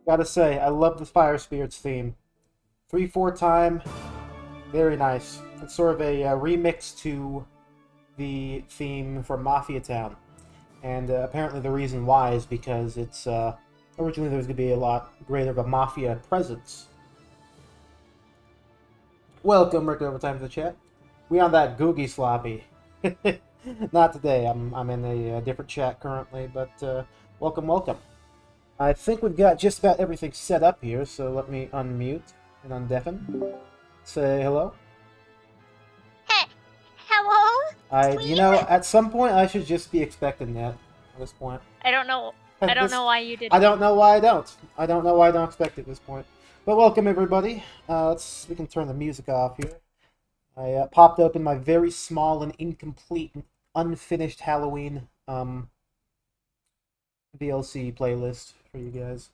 Gotta say, I love the Fire Spirits theme. 3/4 time, very nice. It's sort of a remix to the theme from Mafia Town. And apparently the reason why is because it's, originally there was going to be a lot greater of a Mafia presence. Welcome, Rick Overtime to the chat. We on that Googie Sloppy. Not today, I'm in a different chat currently, but welcome, welcome. I think we've got just about everything set up here, so let me unmute and undeafen. Say hello. Hey, hello? At some point I should just be expecting that at this point. I don't know why you did. I don't know why I don't. I don't know why I don't expect it at this point. But welcome everybody. We can turn the music off here. I popped open my very small and incomplete and unfinished Halloween DLC playlist for you guys.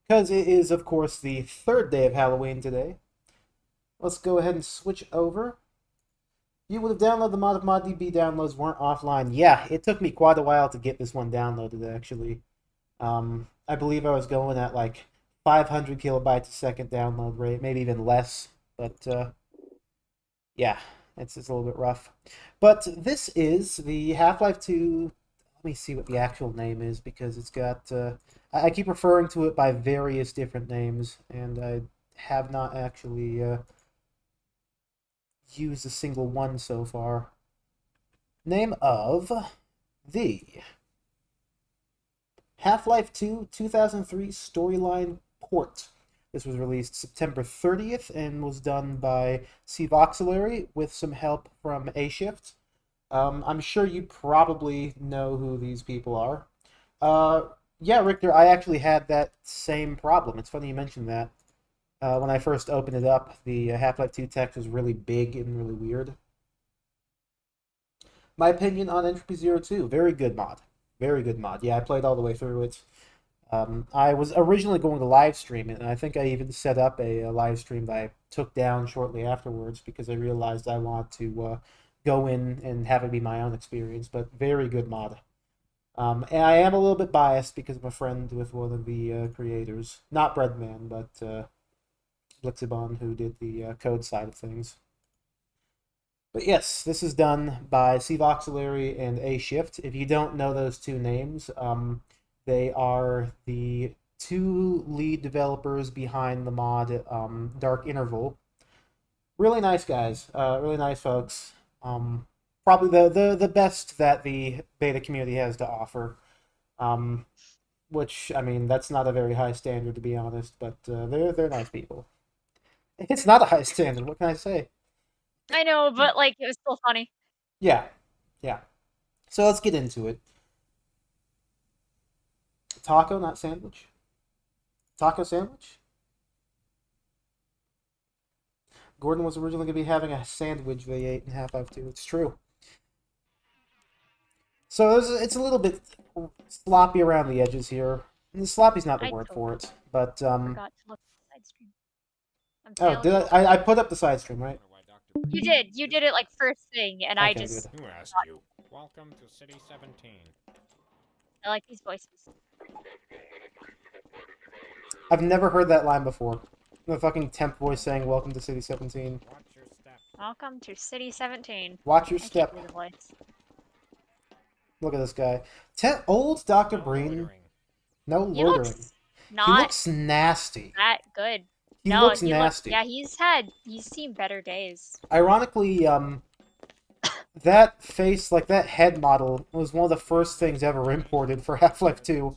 Because it is, of course, the third day of Halloween today. Let's go ahead and switch over. You would have downloaded the mod if ModDB downloads weren't offline. Yeah, it took me quite a while to get this one downloaded, actually. I believe I was going at like 500 kilobytes a second download rate, maybe even less. But, yeah, it's a little bit rough. But this is the Half-Life 2... Let me see what the actual name is, because it's got... I keep referring to it by various different names, and I have not actually used a single one so far. Name of the Half-Life 2 2003 storyline port. This was released September 30th and was done by Cvoxalury with some help from Ahit. I'm sure you probably know who these people are. Yeah, Richter, I actually had that same problem. It's funny you mentioned that. When I first opened it up, the Half-Life 2 text was really big and really weird. My opinion on Entropy 02, very good mod. Very good mod. Yeah, I played all the way through it. I was originally going to live stream it, and I think I even set up a live stream that I took down shortly afterwards because I realized I want to go in and have it be my own experience, but very good mod. And I am a little bit biased because I'm a friend with one of the creators. Not Breadman, but Blixibon, who did the code side of things. But yes, this is done by Cvoxalury and Ahit. If you don't know those two names, they are the two lead developers behind the mod Dark Interval. Really nice guys, really nice folks. Probably the best that the beta community has to offer. Which, I mean, that's not a very high standard to be honest, but they're nice people. It's not a high standard, what can I say? I know, but like it was still funny. Yeah. Yeah. So let's get into it. Taco, not sandwich. Taco sandwich? Gordon was originally going to be having a sandwich they ate in Half-Life 2. It's true. So it's a little bit sloppy around the edges here. And sloppy's not the word for it, but I forgot to look at the side stream. Oh, did I put up the side stream, right? You did. You did it like first thing, and I just. Who asked you? Welcome to City 17. I like these voices. I've never heard that line before. The fucking temp voice saying "Welcome to City 17." Watch your step. Welcome to City 17. Watch your step. I can't do the voice. Look at this guy. Old Dr. Breen. No loitering. He looks nasty. That good. He looks nasty. Yeah, he's seen better days. Ironically, that face, like that head model, was one of the first things ever imported for Half-Life 2.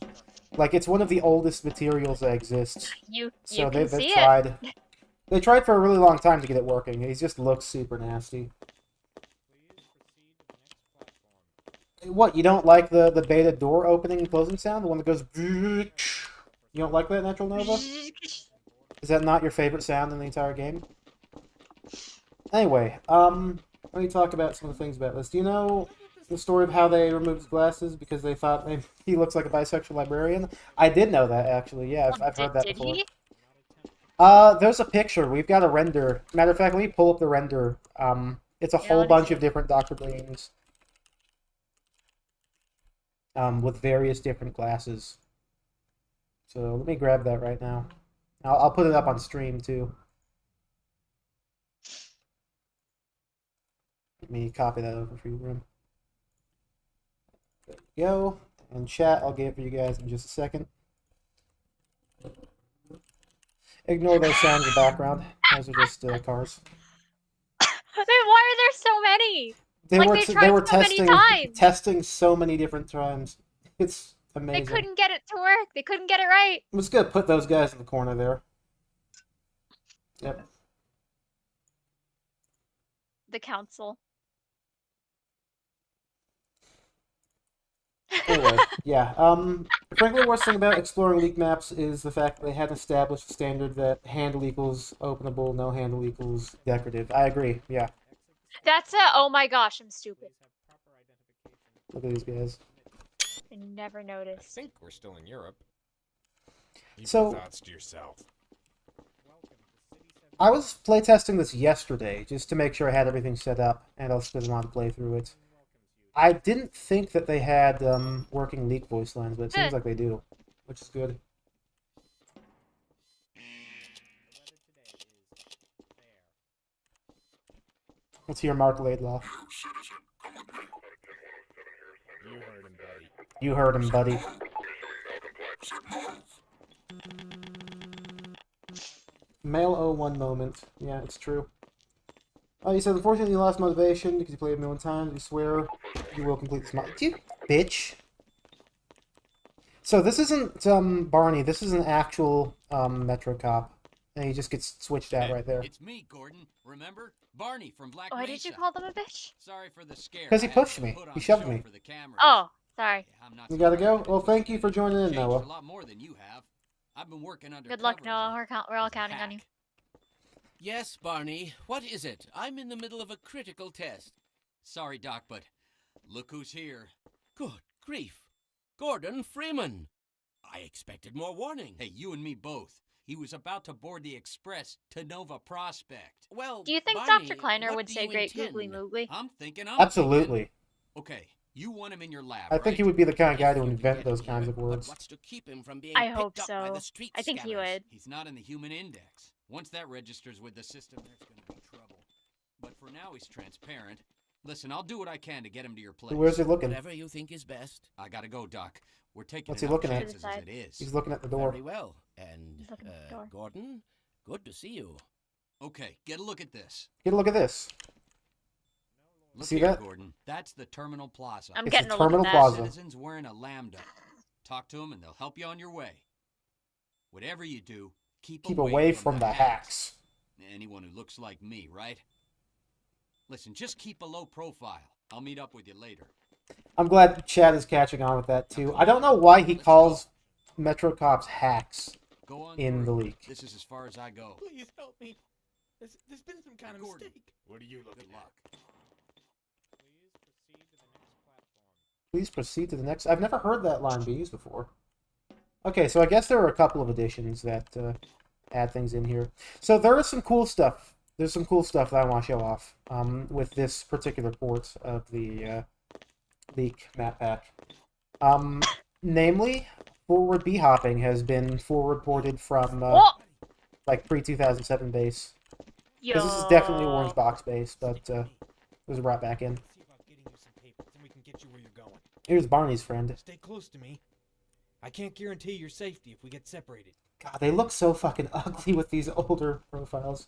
Like, it's one of the oldest materials that exists. So they've tried. They tried for a really long time to get it working. He just looks super nasty. What, you don't like the beta door opening and closing sound? The one that goes... You don't like that, Natural Nova? Is that not your favorite sound in the entire game? Anyway, let me talk about some of the things about this. Do you know the story of how they removed his glasses because they thought maybe he looks like a bisexual librarian? I did know that, actually. Yeah, I've heard that before. He? There's a picture. We've got a render. Matter of fact, let me pull up the render. It's a whole bunch of different Dr. Breens. With various different glasses. So let me grab that right now. I'll put it up on stream too. Let me copy that over for you, Grim. There we go. And chat, I'll get it for you guys in just a second. Ignore those sounds in the background. Those are just cars. Why are there so many? They were tried so many testing times. testing so many different times. It's They amazing. couldn't get it to work. They couldn't get it right. I'm just gonna put those guys in the corner there. Yep. The council. Anyway, yeah. Frankly, the worst thing about exploring leak maps is the fact that they hadn't established a standard that handle equals openable, no handle equals decorative. I agree. Yeah. That's a. Oh my gosh, I'm stupid. Look at these guys. I never I noticed. think we're still in Europe. Keep So- your thoughts to yourself. I was playtesting this yesterday just to make sure I had everything set up, and I was going to want to play through it. I didn't think that they had working leak voice lines, but it seems like they do, which is good. Let's hear Mark Laidlaw. You heard him, buddy. You heard him, buddy. Male 01 moment. Yeah, it's true. Oh, you said, unfortunately you lost motivation because you played a million times. You swear you will complete this mod. You bitch. So this isn't Barney. This is an actual Metro cop. And he just gets switched out right there. It's me, Gordon. Remember? Barney from Black Why Mesa. did you call them a bitch? Sorry for the scare. 'Cause he I had pushed to me. put on He a shoved show me. for the cameras. Oh, sorry. Yeah, I'm not You gotta go? surprised. Well, thank you for joining in, Changed Noah. a lot more than you have. I've been working under Good luck, cover Noah. as We're all a counting on you. hack. Yes, Barney. What is it? I'm in the middle of a critical test. Sorry, Doc, but look who's here. Good grief. Gordon Freeman. I expected more warning. Hey, you and me both. He was about to board the express to Nova Prospekt. Well, Do you think Barney, Dr. Kleiner what would do say you great intend? googly moogly? I'm thinking. Absolutely. Okay, you want him in your lab, I think right? he would be the kind of guy If to you can invent get those him kinds here, of but words. what's to keep him from being I picked hope up by so. the street I think he scanners? would. He's not in the human index. Once that registers with the system, there's going to be trouble. But for now, he's transparent. Listen, I'll do what I can to get him to your place. Where's he looking? Whatever you think is best. I gotta go, Doc. We're taking What's he enough looking at? chances as it is. He's looking at the door. Very well. And, He's looking at the door. Gordon, good to see you. Okay, get a look at this. Get a look at this. Look See here, that? Gordon. That's the Terminal Plaza. I'm It's getting a a look terminal at plaza. that. Citizens wearing a lambda. Talk to them and they'll help you on your way. Whatever you do, keep away from the hacks. Anyone who looks like me, right? Listen, just keep a low profile. I'll meet up with you later. I'm glad Chad is catching on with that too. I don't know why he calls Metro cops hacks Go on in the through. leak. This is as far as I go. Please help me. There's been some kind of Gordon. mistake. What are you Good looking luck. at? Please proceed to the next. I've never heard that line be used before. Okay, so I guess there are a couple of additions that add things in here. So there is some cool stuff. There's some cool stuff that I want to show off with this particular port of the leak map pack. Namely, forward b-hopping has been forward ported from Oh! like pre-2007 base. Yo. This is definitely orange box base, but there's a right back in. See about getting you some papers, and we can get you where you're going. Here's Barney's friend. Stay close to me. I can't guarantee your safety if we get separated. God, they look so fucking ugly with these older profiles.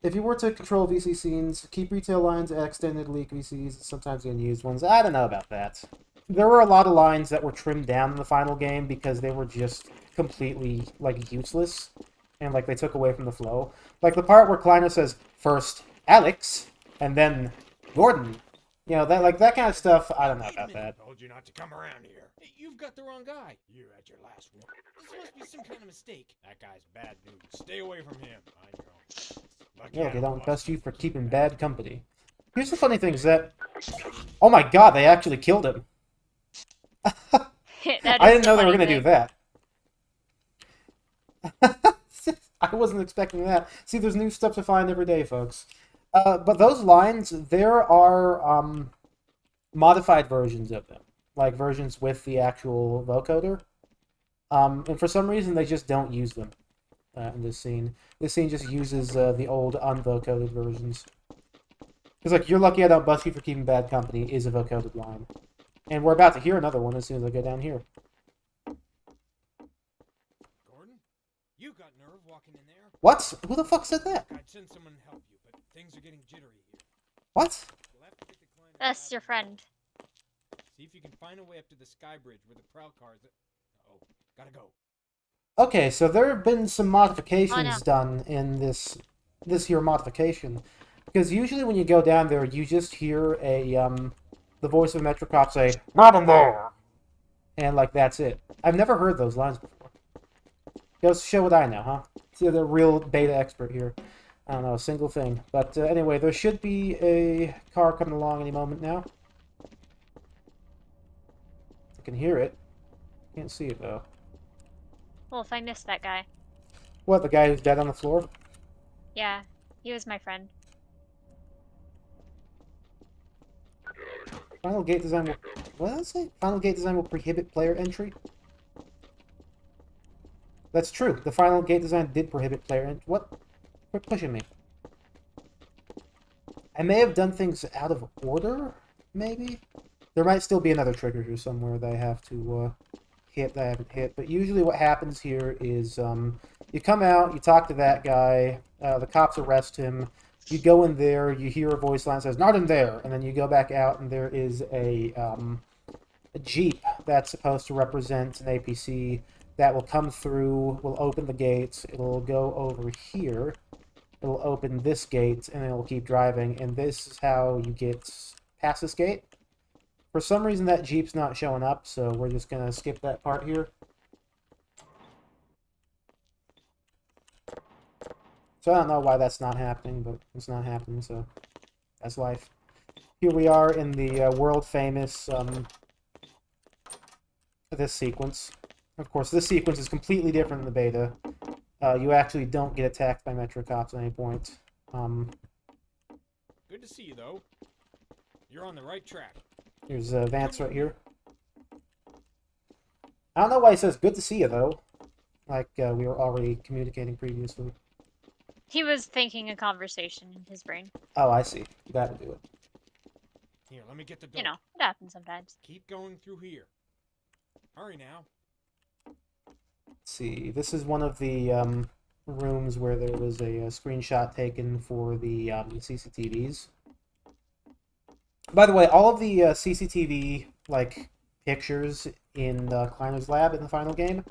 If you were to control VC scenes, keep retail lines at extended leak VCs, sometimes the unused ones. I don't know about that. There were a lot of lines that were trimmed down in the final game because they were just completely, like, useless. And, like, they took away from the flow. Like, the part where Kleiner says, first, Alex, and then Gordon. You know, that kind of stuff, I don't know about that. Told you not to come around here. Hey, you've got the wrong guy. You had your last one. This must be some kind of mistake. That guy's bad news. Stay away from him. Mind your own business. Look Yeah, at they him, don't boss. best you for keeping bad company. Here's the funny thing is that... Oh my god, they actually killed him. That I is didn't know they the were funny going to do thing. that. I wasn't expecting that. See, there's new stuff to find every day, folks. But those lines, there are modified versions of them. Like versions with the actual vocoder. And for some reason, they just don't use them in this scene. This scene just uses the old unvocoded versions. Because, like, you're lucky I don't bust you for keeping bad company is a vocoded line. And we're about to hear another one as soon as I go down here. Gordon, you got nerve walking in there. What? Who the fuck said that? I'd send someone to help you, but things are getting jittery here. What? We'll have to get to Kleiner. That's your friend. See if you can find a way up to the sky bridge where the prowl cars. Oh, gotta go. Okay, so there have been some modifications Oh, no. done in this here modification. Because usually when you go down there, you just hear the voice of Metro Cop say, "Not in there!" And, like, that's it. I've never heard those lines before. Goes to show what I know, huh? See, the real beta expert here. I don't know, a single thing. But anyway, there should be a car coming along any moment now. I can hear it. Can't see it, though. Well, if I missed that guy. What, the guy who's dead on the floor? Yeah, he was my friend. Final gate design will... What did I say? Final gate design will prohibit player entry? That's true. The final gate design did prohibit player entry. What? Quit pushing me. I may have done things out of order, maybe? There might still be another trigger here somewhere that I have to hit that I haven't hit. But usually what happens here is you come out, you talk to that guy, the cops arrest him, you go in there, you hear a voice line that says, "Not in there!" And then you go back out and there is a Jeep that's supposed to represent an APC that will come through, will open the gates, it'll go over here, it'll open this gate, and it'll keep driving, and this is how you get past this gate. For some reason that Jeep's not showing up, so we're just gonna skip that part here. So I don't know why that's not happening, but it's not happening, so that's life. Here we are in the world-famous, this sequence. Of course, this sequence is completely different than the beta. You actually don't get attacked by Metro Cops at any point. Good to see you, though. You're on the right track. Here's Vance right here. I don't know why he says, "Good to see you," though. Like, we were already communicating previously. He was thinking a conversation in his brain. Oh, I see. You gotta do it. Here, let me get the door. You know, it happens sometimes. Keep going through here. Hurry now. Let's see. This is one of the rooms where there was a screenshot taken for the CCTVs. By the way, all of the CCTV like pictures in Kleiner's lab in the final game,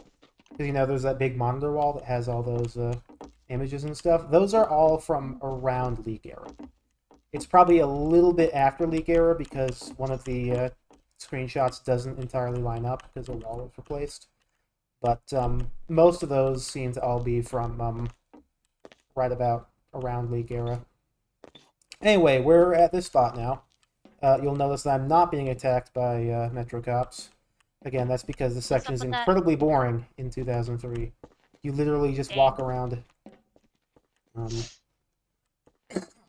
because you know there's that big monitor wall that has all those images and stuff. Those are all from around leak era. It's probably a little bit after leak era because one of the screenshots doesn't entirely line up because the wall was replaced. But most of those seem to all be from right about around leak era. Anyway, we're at this spot now. You'll notice that I'm not being attacked by Metro Cops. Again, that's because the section is incredibly boring in 2003. You literally just walk around.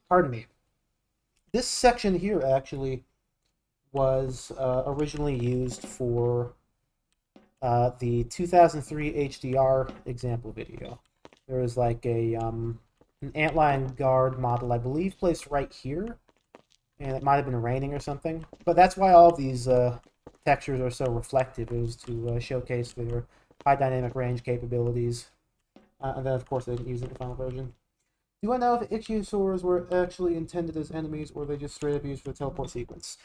Pardon me. This section here actually was originally used for the 2003 HDR example video. There was like a an antline guard model, I believe, placed right here, and it might have been raining or something. But that's why all of these textures are so reflective. It was to showcase their high dynamic range capabilities. And then, of course, they didn't use it in the final version. Do I know if Ichthyosaurs were actually intended as enemies, or they just straight up used for the teleport sequence?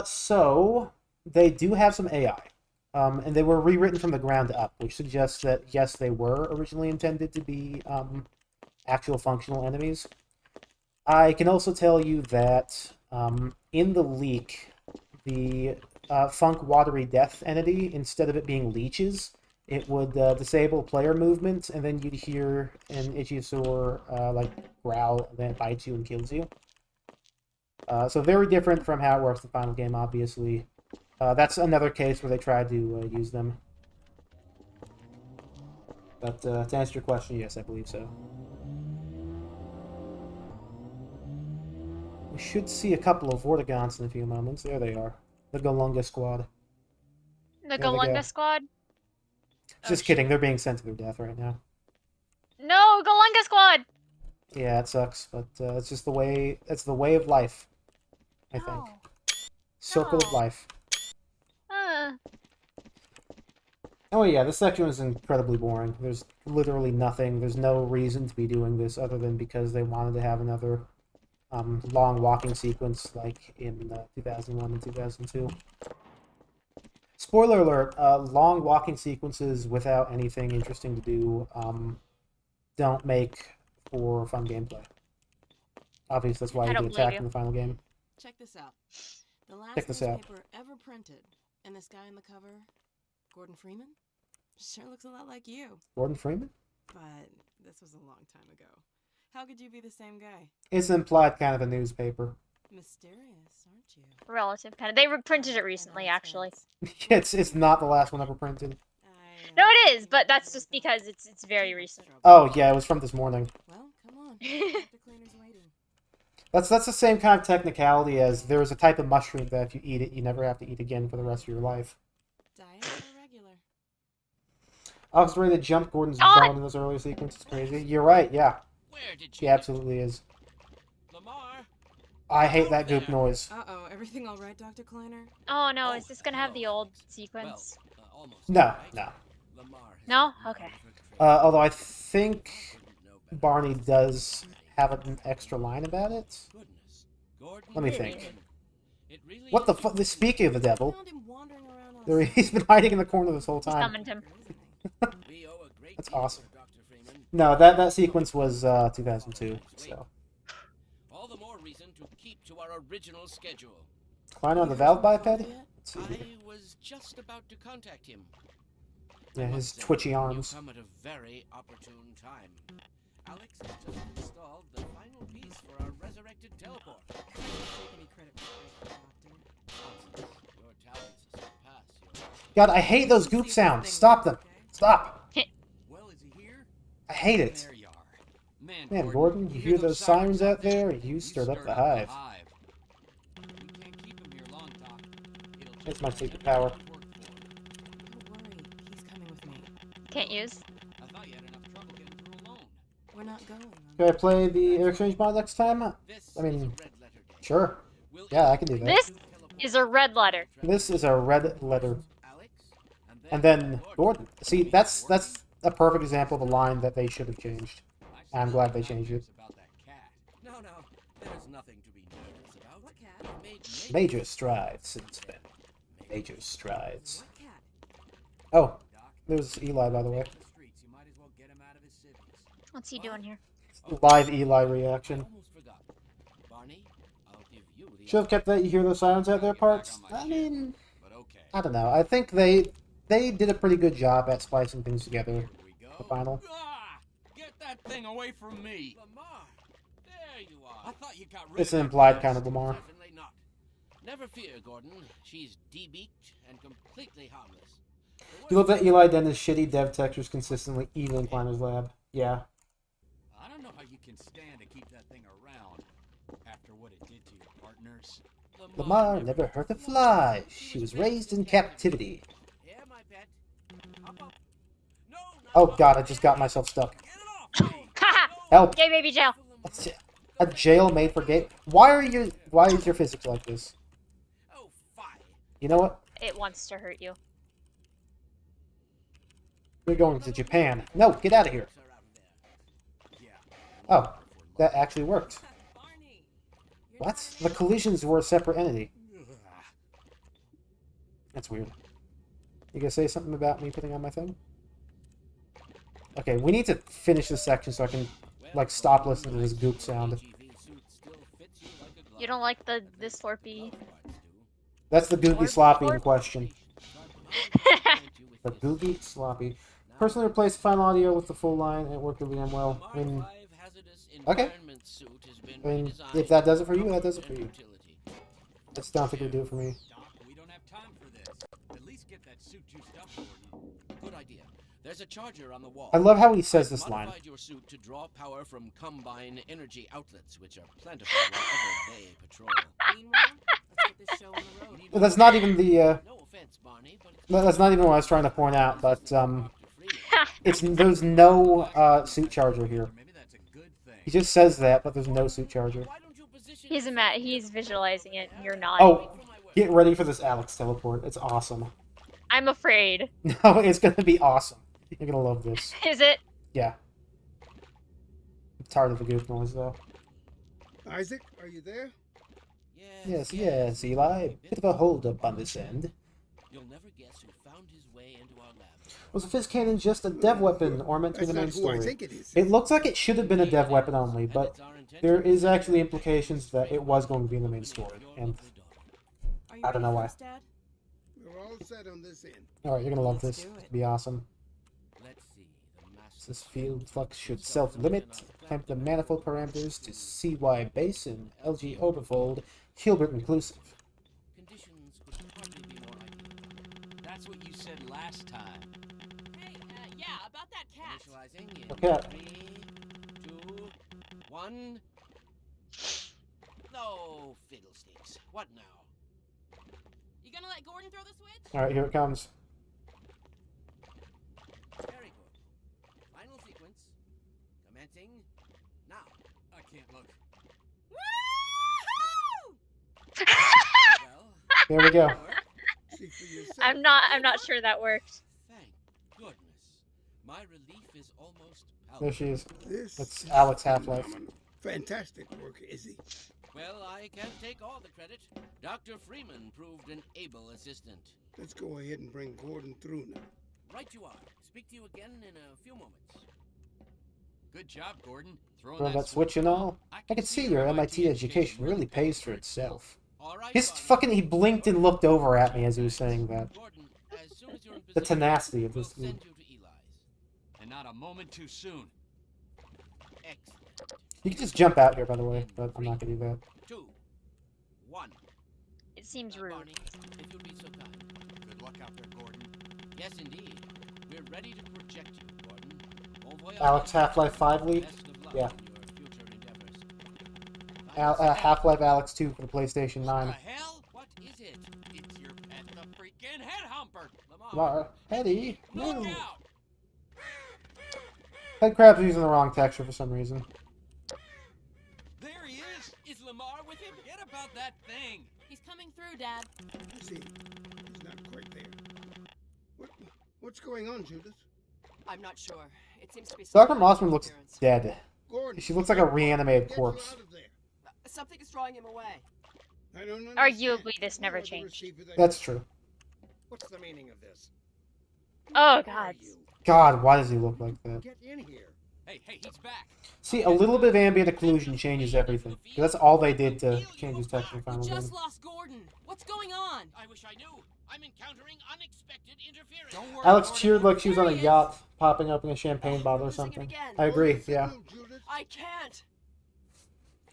So, they do have some AI. And they were rewritten from the ground up, which suggests that, yes, they were originally intended to be actual functional enemies. I can also tell you that in the leak, the Funk Watery Death entity, instead of it being leeches, it would disable player movement, and then you'd hear an Ichthyosaur like growl, and then it bites you and kills you. So very different from how it works in the final game, obviously. That's another case where they tried to use them. But to answer your question, yes, I believe so. We should see a couple of Vortigons in a few moments. There they are. The Golunga squad. The There they go. Golunga squad? Just kidding. They're being sent to their death right now. No, Galunga Squad! Yeah, it sucks, but it's just the way. It's the way of life. I think. No. Circle of No. life. Uh, Oh yeah, this section was incredibly boring. There's literally nothing. There's no reason to be doing this other than because they wanted to have another long walking sequence like in 2001 and 2002. Spoiler alert, long walking sequences without anything interesting to do don't make for fun gameplay. Obviously, that's why I you don't get believe attacked you. in the final game. Check this out. The last Check this out. newspaper ever printed, and this guy on the cover, Gordon Freeman, sure looks a lot like you. Gordon Freeman? But this was a long time ago. How could you be the same guy? It's implied kind of a newspaper. Mysterious, aren't you? relative kind of. They reprinted it recently, actually. It's not the last one ever printed. No, it is, but that's just because it's very recent. Oh yeah, it was from this morning. Well, come on. Dr. Kleiner's waiting. That's the same kind of technicality as there's a type of mushroom that if you eat it, you never have to eat again for the rest of your life. Diet or regular? I was ready to jump Gordon's God! bone in this early sequence. It's crazy. You're right, yeah. Where did She you absolutely is. Lamar? I hate that goop noise. Uh-oh, everything all right, Dr. Kleiner? Oh no, is this gonna have the old Well, sequence? almost. No, right? no. Lamar has No? been Okay. Although I think Wouldn't know better. Barney does have an extra line about it. Goodness. Gordon Let me Really? think. It really What the is fuck? you. Speaking of the devil, Found him wandering around on there, a he's been hiding in the corner this whole He time. summoned him. We owe a great That's deal to awesome. Dr. Freeman. No, that sequence was 2002. So All the more reason to keep to our original schedule. Kleiner on the valve biped. Let's see. I was just about to contact him. Yeah, I his must say, twitchy arms. You come at a very opportune time. Alex has just installed the final piece for our resurrected teleport. Take any credit for it, Doctor. Your talents surpass your... God, I hate those goop sounds. Stop them. Stop. Well, is he here? I hate it. There you are. Man, Gordon, you hear those sirens out there? You stirred up the hive. We can't keep him here long, Doc. It'll That's take my us secret another power. to work for. Don't worry, he's coming with me. Can't use. I thought you had enough trouble getting through alone. We're not going. Should I play the air exchange mod next time? This I mean, is a red letter day. Sure. We'll Yeah, I can do that. This is a red letter. This is a red letter. Alex, And then Gordon. See, that's a perfect example of a line that they should have changed. I'm glad they changed it. About that cat. No, there's nothing to be nervous about. What cat? Made Major strides since then. Major strides. What cat? Oh, there's Eli, by the way. the streets. You might as well get him out of his cities. What's he doing here? Live Eli reaction. Almost forgot. Barney, I'll give you the Should have kept that. You hear those sirens out there parts? I mean, But okay. I don't know. I think they did a pretty good job at splicing things together. Here we go. The final. Ah! Get that thing away from me. Lamar, there you are. I thought you got rid It's of an that implied pest. kind of Lamar. Definitely not. Never fear, Gordon. She's debeaked and completely harmless. You love that Eli done his shitty dev textures consistently, even in Kleiner's lab. Yeah. I don't know how you can stand to keep that thing around after what it did to your partners. Lamar never hurt a fly. She was raised in captivity. Yeah, my pet. Up, up. No, not Oh up. god, I just got myself stuck. Get it off me. Haha! Help! Gay baby jail. A jail made for gay. Why is your physics like this? Oh, fine. You know what? It wants to hurt you. We're going to Japan. No, get out of here. Oh, that actually worked. Barney! You're What? not The collisions were a separate entity. That's weird. You gonna say something about me putting on my thing? Okay, we need to finish this section so I can, like, stop listening to this goop sound. You don't like the slurpy? That's the googie Or- sloppy or- in question. The googie sloppy. Personally replaced the final audio with the full line and it worked really well. I mean, okay. I mean, if that does it for you, that does it for you. I just don't think it would do it for me. Doc, we don't have time for this. At least get that suit juiced up for you. Good idea. There's a charger on the wall. I love how he says this line. Modified your suit to draw power from combine energy outlets, which are plentiful wherever they patrol. Meanwhile, let's get this show on the road. That's not even the, No offense, Barney, but that's not even what I was trying to point out, but, There's no suit charger here. Maybe that's a good thing. He just says that, but there's no suit charger. Why don't you position He's yourself he's visualizing it, and you're not. Oh, get ready for this Alex teleport. It's awesome. I'm afraid. No, it's gonna be awesome. You're gonna love this. Is it? Yeah. I'm tired of the goof noise though. Isaac, are you there? Yes, Eli. Bit of a hold up on this end. You'll never guess who found his way into our lab. Was a fizz cannon just a dev weapon or meant to be That's the main not who I story? think it is. It looks like it should have been a dev weapon only, And but it's our intention there to is protect actually you implications that it was going to be in the main story. your And lovely daughter. Are you I don't ready know for why. us, Dad? We're all set on this end. alright, you're gonna love Let's this. do It's it. gonna be awesome. Let's see. The master This field flux should self-limit. Clamp the manifold parameters to CY base and LG overfold, Hilbert inclusive. conditions could hardly be more ideal. That's what you said last time. Hey, yeah, about that cat. Initializing in Okay. 3, 2, 1. No fiddlesticks. What now? You gonna let Gordon throw the switch? Alright, here it comes. Very good. Final sequence. Commencing now. I can't look. Woohoo! Well, There we go. work. See for yourself. I'm not sure that worked. Thank goodness. My relief is almost There palpable. she is. This That's is Alex Half-Life. phenomenal. Fantastic work, Izzy. Well, I can't take all the credit. Dr. Freeman proved an able assistant. Let's go ahead and bring Gordon through now. Right you are. Speak to you again in a few moments. Good job, Gordon. Throwing Throwing that switch and all. I can see your MIT education really pays for itself. All right, His Bonnie. fucking, he blinked and looked over at me as he was saying that. Gordon, as soon as you're in The position, tenacity of we'll this send dude. you to Eli's. And not a moment too soon. Excellent. You can just jump out here, by the way, but I'm not gonna do that. 2, 1. It seems rude. Barney, if you'll be so kind. Good luck out there, Gordon. Yes, indeed. We're ready to project you, Gordon. Bon voyage. Alex Half-Life 5 leak? Best of luck Yeah. in your future endeavors. Final step. Half-Life Alex 2 for the PlayStation What 9. the hell? What is it? It's your pet, the freaking head humper. Lamar. Eddie, Look move. out! Headcrab's using the wrong texture for some reason. There he is. Is Lamar with him? Forget about that thing. He's coming through, Dad. See, he's not quite there. What's going on, Judith? I'm not sure. It seems to be Dr. Mossman looks dead. Gordon. She looks like a reanimated get you corpse. out of there. Something is drawing him away. I don't understand. Arguably, this You never are the changed. receiver that- That's true. What's the meaning of this? Oh Who are God. you? God, why does he look like that? Get in here. Hey, he's back. See, a little bit of ambient occlusion changes everything. 'Cause that's all they did to change his texture in We Final just Fantasy. lost Gordon. What's going on? I wish I knew. I'm encountering unexpected interference. Don't worry. Alex Gordon. cheered like she was on a There he is. yacht, popping up in a champagne bottle or Losing him something. again. I agree, Gordon, yeah. move, Judith. I can't.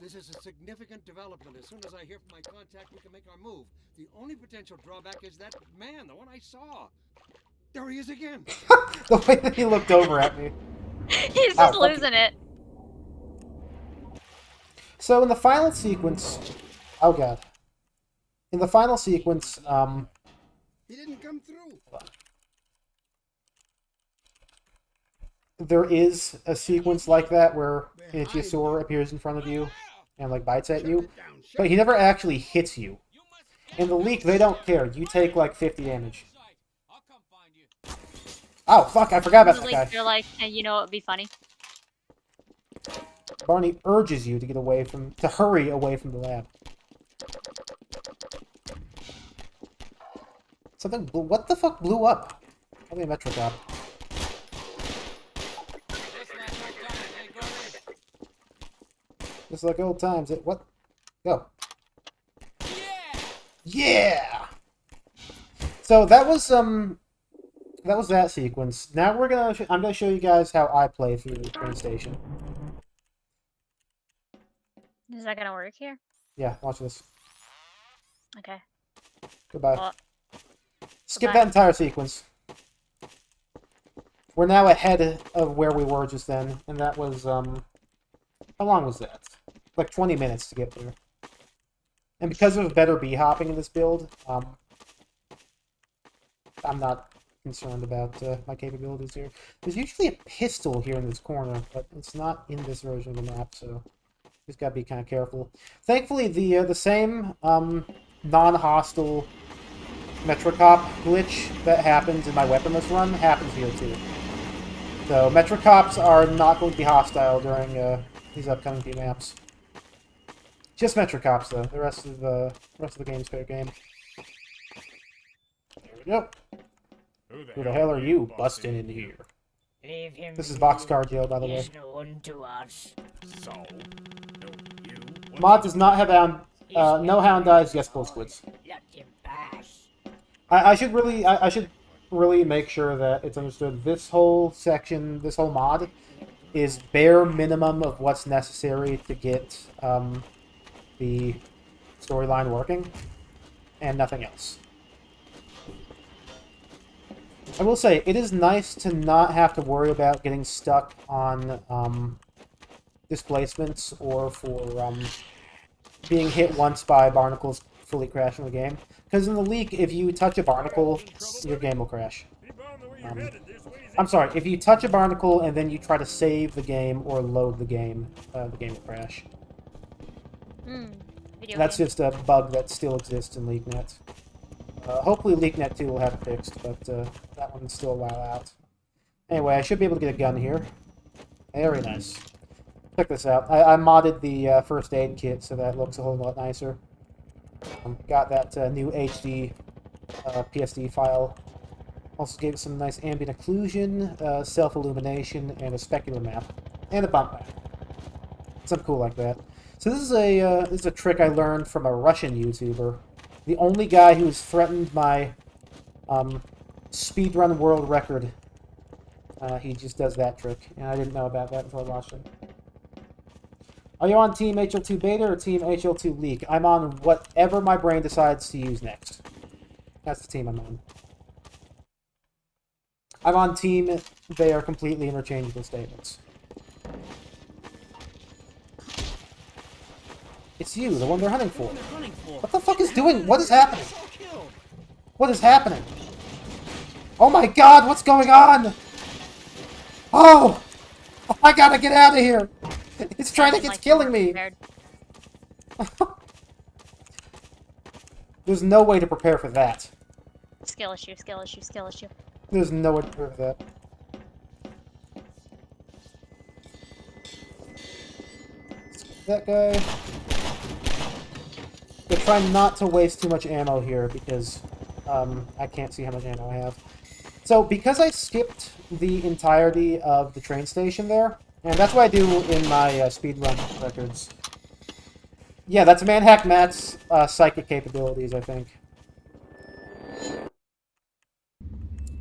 This is a significant development. As soon as I hear from my contact, we can make our move. The only potential drawback is that man, the one I saw. There he is again. The way that he looked over at me. He's Ow, just fuck losing it. So in the final sequence, oh god. In the final sequence, He didn't come through. there is a sequence like that where an Ichiosaur appears in front of you and like bites at Shut you, it down. Shut but he never actually hits you. In the leak, they don't care. You take like 50 damage. I'll come find you. Oh fuck! I forgot about that Really, guy. you're like, hey, you know what would be funny? Barney urges you to get away from, to hurry away from the lab. Something blew, what the fuck blew up? Probably a Metro Cop. Just like old times, hey, Just like old times. Gordon. It, what? Go. Yeah! Yeah! So that was that sequence. Now I'm gonna show you guys how I play through the train station. Is that gonna work here? Yeah, watch this. Okay. Goodbye. Well, Skip goodbye. that entire sequence. We're now ahead of where we were just then, and that was, how long was that? Like 20 minutes to get there. And because of better B-hopping in this build, I'm not concerned about my capabilities here. There's usually a pistol here in this corner, but it's not in this version of the map, so just gotta be kind of careful. Thankfully, the same non-hostile Metrocop glitch that happens in my weaponless run happens here too. So Metrocops are not going to be hostile during these upcoming few maps. Just Metrocops though. The rest of the game's fair game. There we go. Who the hell are you busting in here? Leave him. This is Boxcar Joe, by the way. He's known to us. So, Mod does not have hound. No hound eyes. Yes, bull squids. Let him pass. I should really make sure that it's understood. This whole section, this whole mod, is bare minimum of what's necessary to get the storyline working, and nothing else. I will say, it is nice to not have to worry about getting stuck on displacements or for being hit once by barnacles fully crashing the game. Because in the leak, if you touch a barnacle, your game will crash. I'm sorry, if you touch a barnacle and then you try to save the game or load the game will crash. That's just a bug that still exists in LeakNet. Hopefully LeakNet 2 will have it fixed, but that one's still a while out. Anyway, I should be able to get a gun here. Very nice. Check this out. I modded the first aid kit so that looks a whole lot nicer. Got that new HD PSD file. Also gave it some nice ambient occlusion, self-illumination, and a specular map. And a bump map. Something cool like that. So this is a trick I learned from a Russian YouTuber. The only guy who's threatened my speedrun world record. He just does that trick, and I didn't know about that until I watched him. Are you on Team HL2 Beta or Team HL2 Leak? I'm on whatever my brain decides to use next. That's the team I'm on. I'm on Team, they are completely interchangeable statements. It's you, the one they're hunting for. What the fuck is doing? What is happening? What is happening? Oh my god, what's going on? Oh! I gotta get out of here! It's killing me! There's no way to prepare for that. Skill issue, skill issue, skill issue. There's no way to prepare for that. That guy. But try not to waste too much ammo here because I can't see how much ammo I have. So because I skipped the entirety of the train station there, and that's what I do in my speedrun records. Yeah, that's Manhack Matt's psychic capabilities, I think.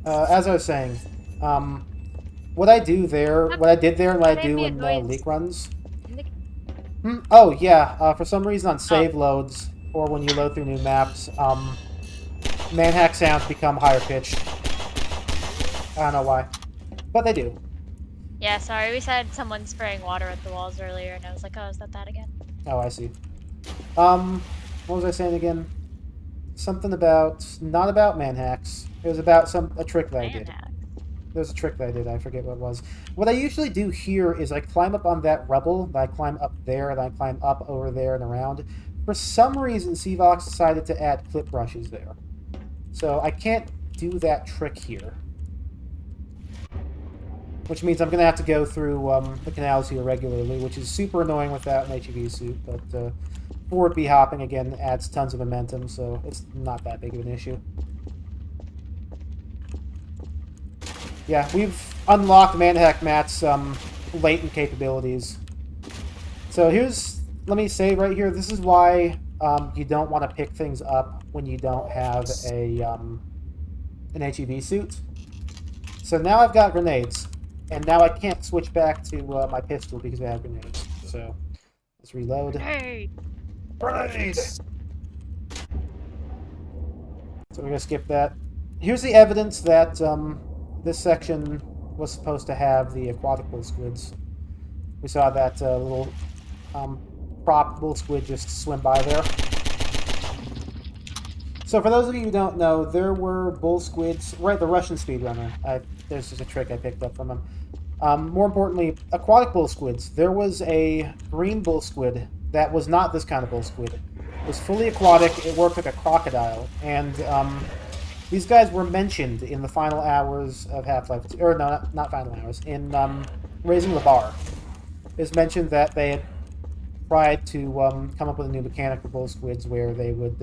As I was saying, what I did there, and what I do in leak runs. Oh yeah, for some reason on save loads or when you load through new maps, Manhack sounds become higher pitched. I don't know why, but they do. Yeah, sorry, we said someone spraying water at the walls earlier, and I was like, oh, is that again? Oh, I see. What was I saying again? Something about, not about manhacks. It was about a trick that I did. There's a trick that I did, I forget what it was. What I usually do here is I climb up on that rubble, and I climb up there, and I climb up over there and around. For some reason, Cvox decided to add clip brushes there. So I can't do that trick here. Which means I'm going to have to go through the canals here regularly, which is super annoying without an HEV suit, but forward B hopping, again, adds tons of momentum, so it's not that big of an issue. Yeah, we've unlocked Manhack Matt's latent capabilities. So let me say right here, this is why you don't want to pick things up when you don't have an HEV suit. So now I've got grenades. And now I can't switch back to my pistol because I have grenades. So, let's reload. Hey. Grenade! So we're going to skip that. Here's the evidence that this section was supposed to have the aquatic bull squids. We saw that little prop bull squid just swim by there. So for those of you who don't know, there were bull squids, right, the Russian speedrunner. There's just a trick I picked up from him. More importantly, aquatic bull squids. There was a green bull squid that was not this kind of bull squid. It was fully aquatic, it worked like a crocodile, and these guys were mentioned in the final hours of Half-Life 2, or no, not final hours, in Raising the Bar. It's mentioned that they had tried to come up with a new mechanic for bull squids where they would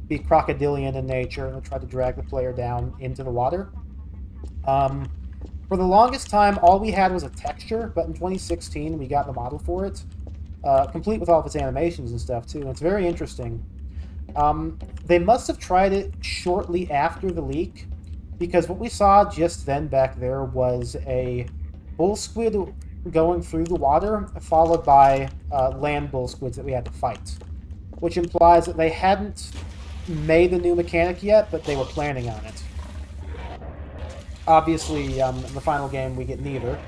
be crocodilian in nature and try to drag the player down into the water. For the longest time, all we had was a texture, but in 2016 we got the model for it, complete with all of its animations and stuff too. And it's very interesting. They must have tried it shortly after the leak, because what we saw just then back there was a bull squid going through the water, followed by land bull squids that we had to fight, which implies that they hadn't made the new mechanic yet, but they were planning on it. Obviously, in the final game, we get neither.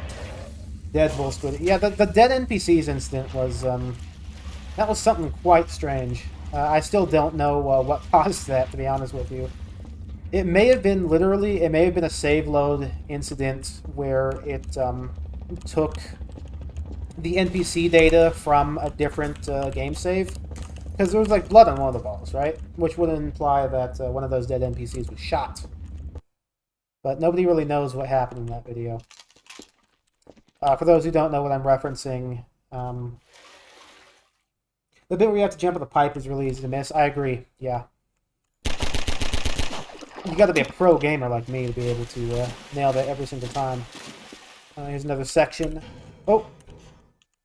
Dead bull squid. Yeah, the dead NPCs incident was, that was something quite strange. I still don't know what caused that, to be honest with you. It may have been literally, it may have been a save load incident where it took the NPC data from a different game save. Because there was like blood on one of the balls, right? Which would imply that one of those dead NPCs was shot. But nobody really knows what happened in that video. For those who don't know what I'm referencing, the bit where you have to jump on the pipe is really easy to miss. I agree, yeah. You gotta be a pro gamer like me to be able to nail that every single time. Here's another section. Oh!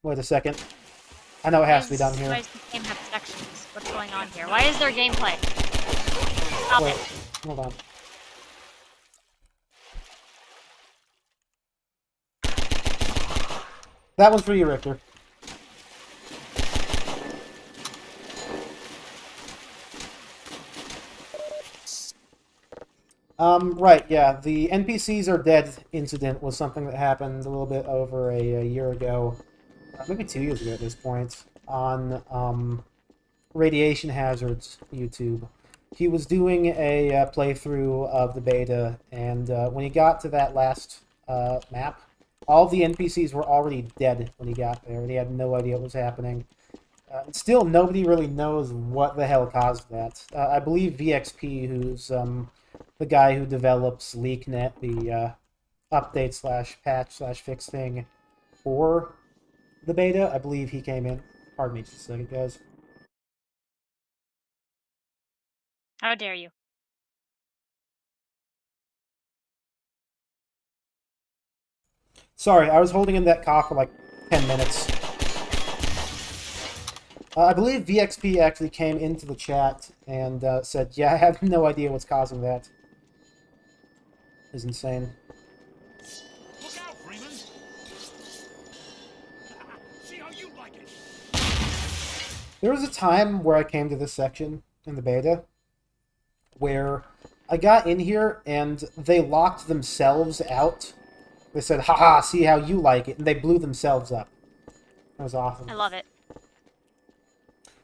Wait a second. I know it has to be done here. Why does the game have sections? What's going on here? Why is there gameplay? Stop Wait, it. hold on. That one's for you, Richter. Right, yeah. The NPCs are dead incident was something that happened a little bit over a year ago. Maybe 2 years ago at this point. On Radiation Hazard's YouTube. He was doing a playthrough of the beta, and when he got to that last map, all the NPCs were already dead when he got there, and he had no idea what was happening. Still, nobody really knows what the hell caused that. I believe VXP, who's the guy who develops LeakNet, the update/patch/fix thing for the beta, I believe he came in. Pardon me just a second, guys. How dare you? Sorry, I was holding in that cough for like 10 minutes. I believe VXP actually came into the chat and said, yeah, I have no idea what's causing that. It's insane. Look out, Freeman! See how you like it. There was a time where I came to this section in the beta where I got in here and they locked themselves out. They said, haha, see how you like it, and they blew themselves up. That was awesome. I love it.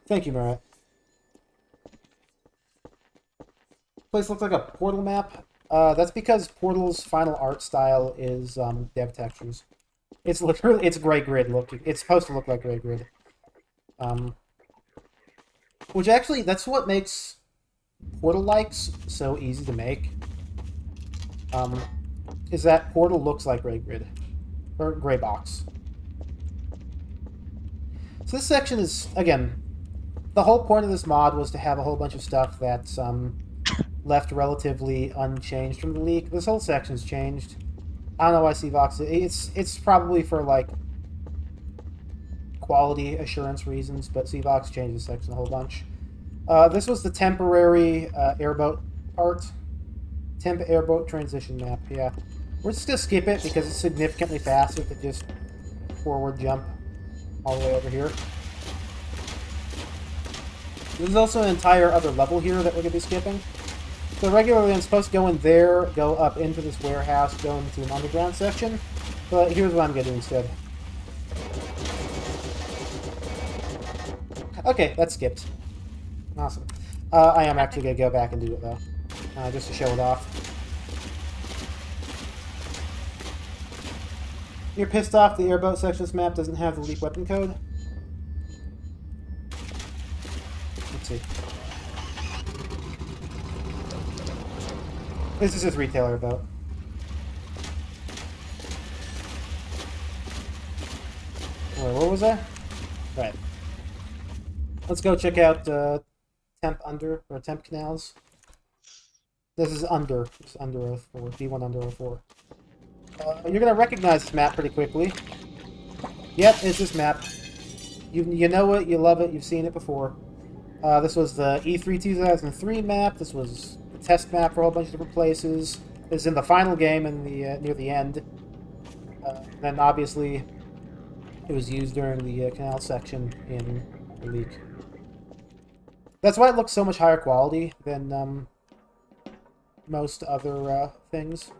Thank you, Marat. Place looks like a Portal map. That's because Portal's final art style is dev textures. It's literally, it's gray grid looking. It's supposed to look like gray grid. Which actually, that's what makes Portal likes so easy to make. Is that Portal looks like gray grid. Or gray box. So this section is, again, the whole point of this mod was to have a whole bunch of stuff that's left relatively unchanged from the leak. This whole section's changed. I don't know why Cvox... It's probably for, like, quality assurance reasons, but Cvox changed this section a whole bunch. This was the temporary airboat part. Temp airboat transition map, yeah. We're just going to skip it because it's significantly faster to just forward jump all the way over here. There's also an entire other level here that we're going to be skipping. So regularly I'm supposed to go in there, go up into this warehouse, go into an underground section, but here's what I'm going to do instead. Okay, that's skipped. Awesome. I am actually going to go back and do it, though. Just to show it off. You're pissed off the airboat sections map doesn't have the leak weapon code? Let's see. This is his retailer boat. Wait, what was that? Right. Let's go check out temp under, or temp canals. This is under. It's under 04. B1 under 04. You're going to recognize this map pretty quickly. Yep, it's this map. You know it, you love it, you've seen it before. This was the E3 2003 map. This was the test map for a whole bunch of different places. This is in the final game in the near the end. Then obviously it was used during the canal section in the leak. That's why it looks so much higher quality than most other things.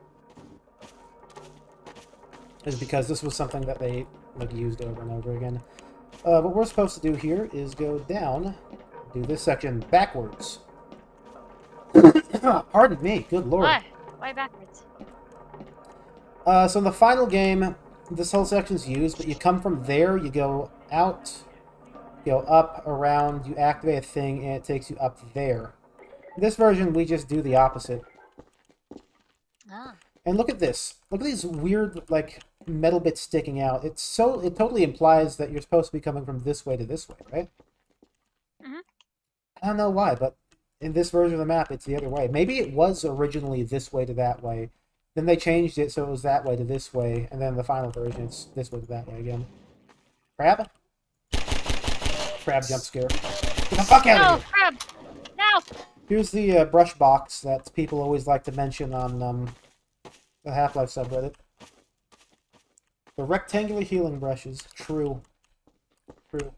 Is because this was something that they used over and over again. What we're supposed to do here is go down, do this section backwards. Pardon me, good lord. Why? Why backwards? So in the final game, this whole section's used, but you come from there, you go out, go up, around, you activate a thing, and it takes you up there. In this version, we just do the opposite. Ah. And look at this. Look at these weird, like, metal bits sticking out. It totally implies that you're supposed to be coming from this way to this way, right? Mm-hmm. I don't know why, but in this version of the map, it's the other way. Maybe it was originally this way to that way. Then they changed it so it was that way to this way, and then the final version, it's this way to that way again. Crab? Crab jump scare. Get the fuck out of here! No, crab! No! Here's the brush box that people always like to mention on the Half-Life subreddit. The rectangular healing brushes. True. True.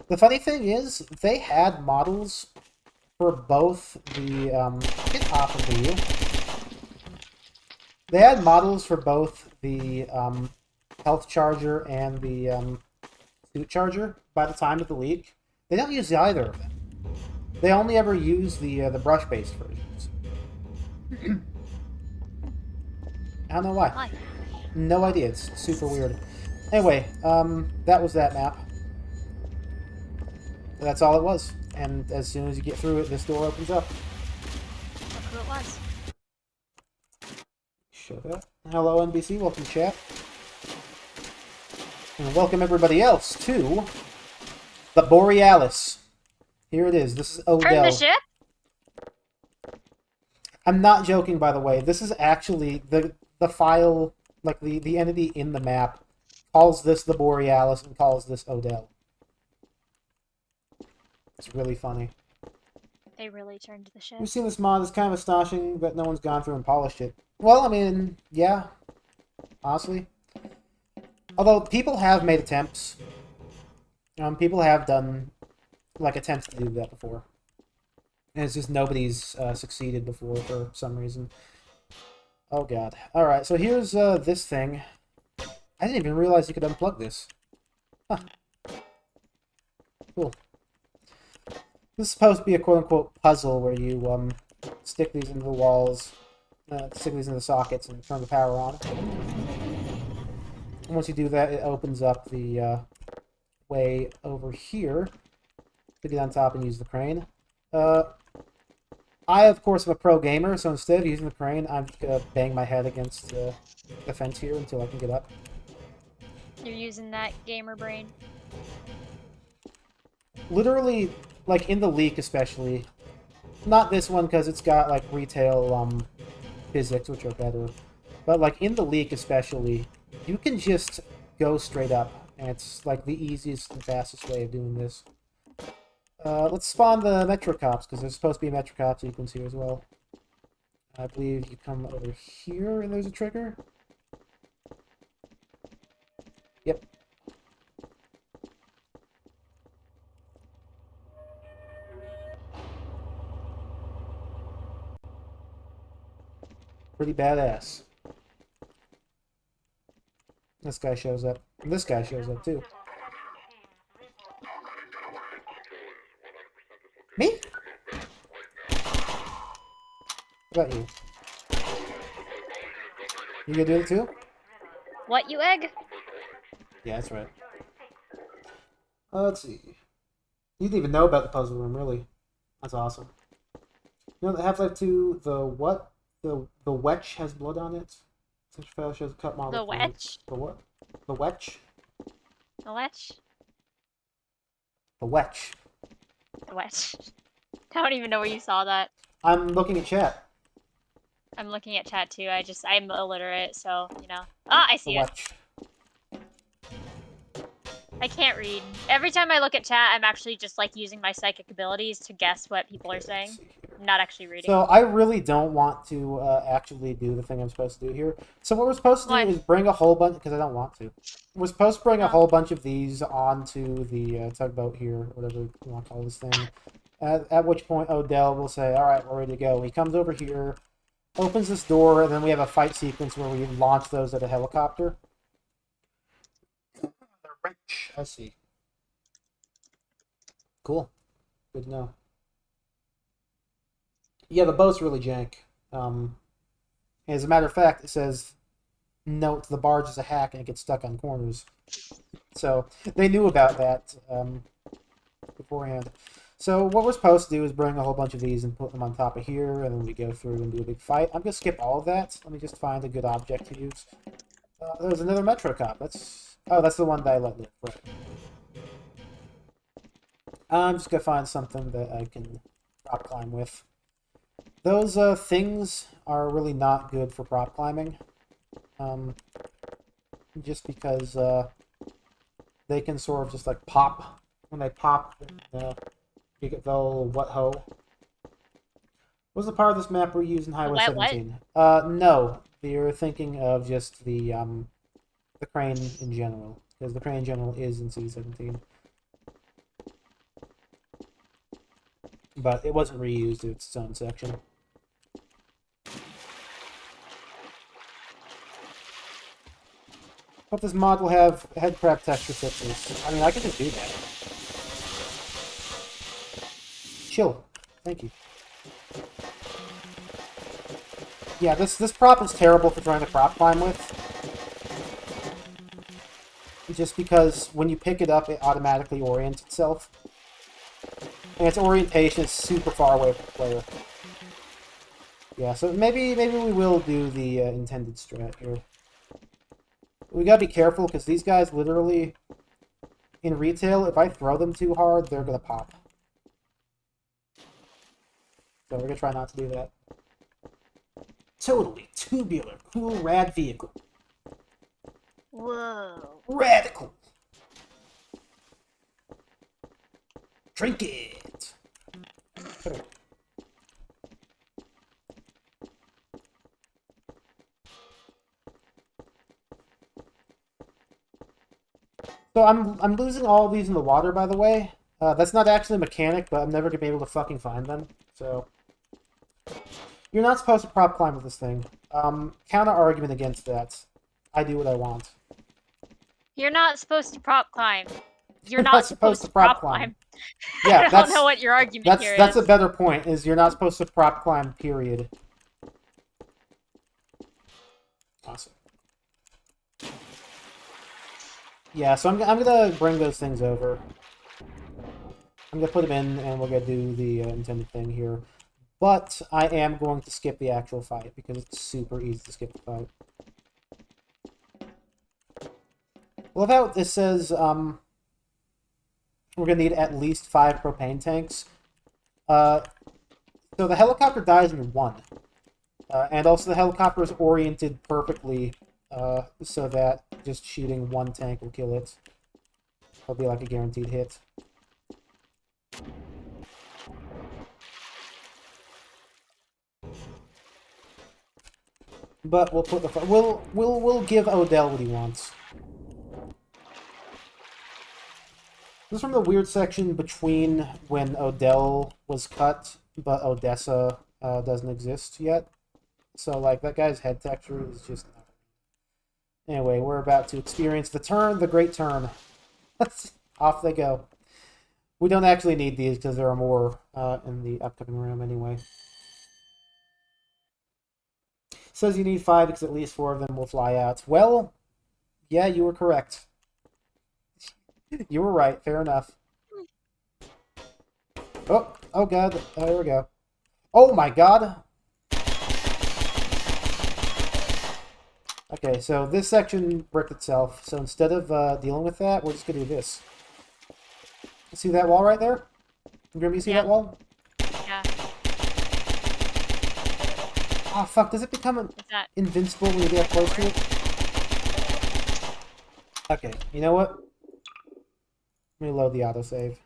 The funny thing is, they had models for both the, get off of you. They had models for both the, health charger and the, suit charger by the time of the leak. They don't use either of them. They only ever use the brush-based versions. I don't know why. Why? No idea. It's super weird. Anyway, that was that map. That's all it was. And as soon as you get through it, this door opens up. Look who it was. Show that. Hello, NBC. Welcome to chat. And welcome everybody else to the Borealis. Here it is. This is Odell. Turn the ship? I'm not joking, by the way. This is actually the file, like the entity in the map, calls this the Borealis and calls this Odell. It's really funny. They really turned the ship. We've seen this mod. It's kind of astonishing that no one's gone through and polished it. Well, I mean, yeah. Honestly. Although, people have made attempts. People have done, like, attempts to do that before. And it's just nobody's succeeded before for some reason. Oh, God. Alright, so here's this thing. I didn't even realize you could unplug this. Huh. Cool. This is supposed to be a quote-unquote puzzle where you stick these into the walls, stick these into the sockets, and turn the power on. And once you do that, it opens up the way over here to get on top and use the crane. I, of course, am a pro gamer, so instead of using the crane, I'm just going to bang my head against the fence here until I can get up. You're using that gamer brain. Literally, like, in the leak especially, not this one because it's got, like, retail physics, which are better, but, like, in the leak especially, you can just go straight up, and it's, like, the easiest and fastest way of doing this. Let's spawn the Metro Cops, because there's supposed to be a Metro Cop sequence here as well. I believe you come over here, and there's a trigger. Yep. Pretty badass. This guy shows up. And this guy shows up, too. Me? What about you? You gonna do it too? What, you egg? Yeah, that's right. Let's see. You didn't even know about the puzzle room, really. That's awesome. You know, the Half-Life 2, the what? The wetch has blood on it. Such fail shows cut model. The wetch? The what? The wetch? The wetch? The wetch. The wetch. I don't even know where you saw that. I'm looking at chat. I'm looking at chat too. I'm illiterate, so, you know. Ah, I The see it. wetch. I can't read. Every time I look at chat, I'm actually just like using my psychic abilities to guess what people are saying. I'm not actually reading. So I really don't want to actually do the thing I'm supposed to do here. So what we're supposed to Why? do is bring a whole bunch, because I don't want to. We're supposed to bring a Oh. whole bunch of these onto the tugboat here, whatever you want to call this thing. At which point Odell will say, all right, we're ready to go. He comes over here, opens this door, and then we have a fight sequence where we launch those at a helicopter. They're rich. I see. Cool. Good to know. Yeah, the boat's really jank. As a matter of fact, it says, note the barge is a hack and it gets stuck on corners. So they knew about that beforehand. So what we're supposed to do is bring a whole bunch of these and put them on top of here, and then we go through and do a big fight. I'm going to skip all of that. Let me just find a good object to use. There's another Metro Cop. That's the one that I let live. Right. I'm just going to find something that I can prop climb with. Those things are really not good for prop climbing. Just because they can sort of just like pop. When they pop, you get the old what ho. What's the part of this map we're using Highway 17? No, you're thinking of just the crane in general, because the crane in general is in C17. But it wasn't reused, it's its own section. Hope this mod will have head crab texture fixes. I mean, I can just do that. Chill. Thank you. Yeah, this prop is terrible for trying to prop climb with. Just because when you pick it up, it automatically orients itself. And its orientation is super far away from the player. Yeah, so maybe we will do the intended strat here. We gotta be careful, because these guys literally, in retail, if I throw them too hard, they're gonna pop. So we're gonna try not to do that. Totally tubular, cool, rad vehicle. Whoa. Radical. Drink it. So I'm losing all these in the water, by the way. That's not actually a mechanic, but I'm never gonna be able to fucking find them. So you're not supposed to prop climb with this thing. Counter argument against that. I do what I want. You're not supposed to prop climb. You're Not not supposed to prop climb. Yeah, I don't know what your argument here that's is. a better point. Is you're not supposed to prop climb. Period. Awesome. Yeah, so I'm gonna bring those things over. I'm gonna put them in, and we're gonna do the intended thing here. But I am going to skip the actual fight because it's super easy to skip the fight. Love how this says we're gonna need at least 5 propane tanks. So the helicopter dies in 1. And also the helicopter is oriented perfectly so that just shooting 1 tank will kill it. It'll be like a guaranteed hit. But we'll put the we'll give Odell what he wants. This is from the weird section between when Odell was cut, but Odessa doesn't exist yet. So, like, that guy's head texture is just... Anyway, we're about to experience the turn, the great turn. Off they go. We don't actually need these because there are more in the upcoming room anyway. Says you need 5 because at least 4 of them will fly out. Well, yeah, you were correct. You were right. Fair enough. Oh god. Oh, there we go. Oh my god. Okay, so this section bricked itself. So instead of dealing with that, we're just gonna do this. See that wall right there? Grim, you see that wall? Yeah. Oh fuck, does it become invincible when you get close to it? Okay, you know what? Let me load the autosave.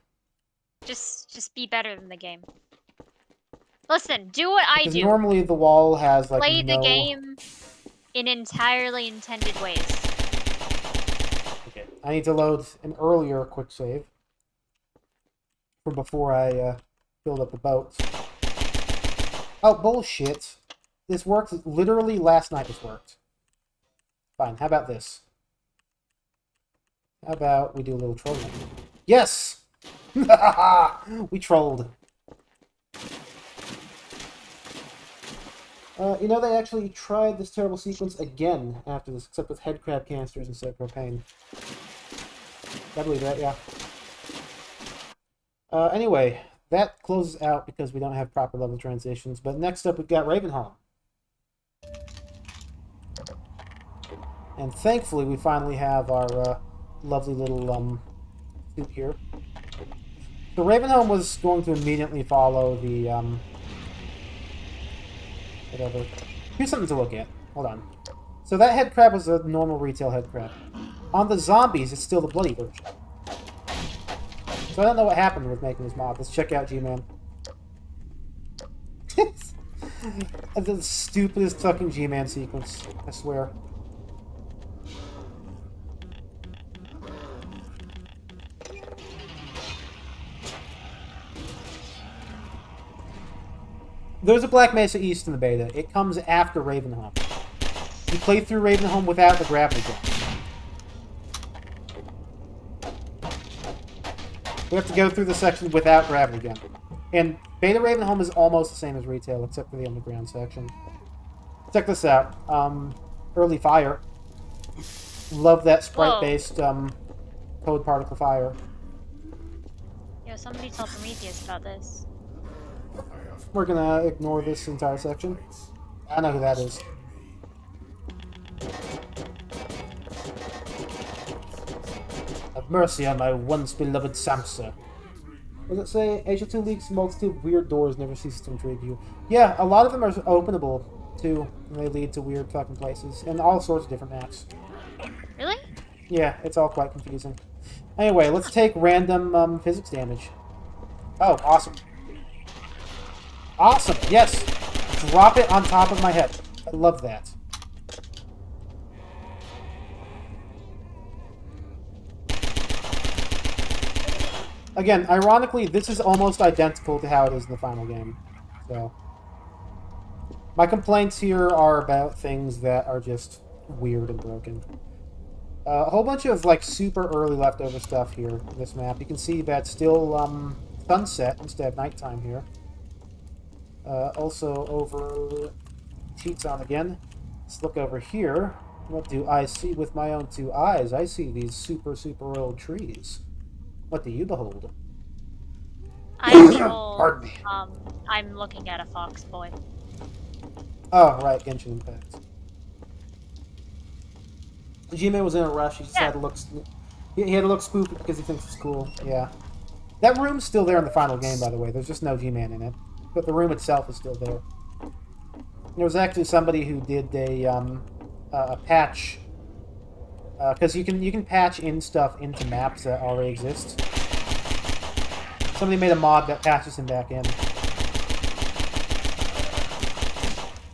Just be better than the game. Listen, do what I Because do. normally the wall has like Play no... the game in entirely intended ways. Okay, I need to load an earlier quick save from before I filled up the boat. Oh, bullshit. This worked literally last night. This worked. Fine, how about this? How about we do a little trolling? Yes! We trolled. You know, they actually tried this terrible sequence again after this, except with head crab canisters instead of propane. I believe that, yeah. Anyway, that closes out because we don't have proper level transitions. But next up, we've got Ravenholm. And thankfully, we finally have our lovely little suit here. So Ravenholm was going to immediately follow the whatever. Here's something to look at. Hold on. So that head crab was a normal retail head crab. On the zombies, it's still the bloody version. So I don't know what happened with making this mod. Let's check out G-Man. The stupidest fucking G-Man sequence, I swear. There's a Black Mesa East in the beta. It comes after Ravenholm. You play through Ravenholm without the gravity jump. We have to go through the section without gravity jump. And beta Ravenholm is almost the same as retail, except for the underground section. Check this out. Early fire. Love that sprite-based code particle fire. Yo, somebody tell Prometheus about this. We're gonna ignore this entire section. I know who that is. Have mercy on my once beloved Samsa. What does it say? HL2 leaks multitude of weird doors never ceases to intrigue you. Yeah, a lot of them are openable, too. And they lead to weird fucking places. And all sorts of different maps. Really? Yeah, it's all quite confusing. Anyway, let's take random physics damage. Oh, awesome. Awesome, yes! Drop it on top of my head. I love that. Again, ironically, this is almost identical to how it is in the final game. So, my complaints here are about things that are just weird and broken. A whole bunch of, like, super early leftover stuff here in this map. You can see that still, sunset instead of nighttime here. Also over cheats on again. Let's look over here. What do I see with my own 2 eyes? I see these super, super old trees. What do you behold? I behold, Pardon me. I'm looking at a fox boy. Oh, right, Genshin Impact. G-Man was in a rush. He just had to look... He had to look spooky because he thinks it's cool. Yeah. That room's still there in the final game, by the way. There's just no G-Man in it. But the room itself is still there. There was actually somebody who did a patch... Because you can patch in stuff into maps that already exist. Somebody made a mod that patches him back in.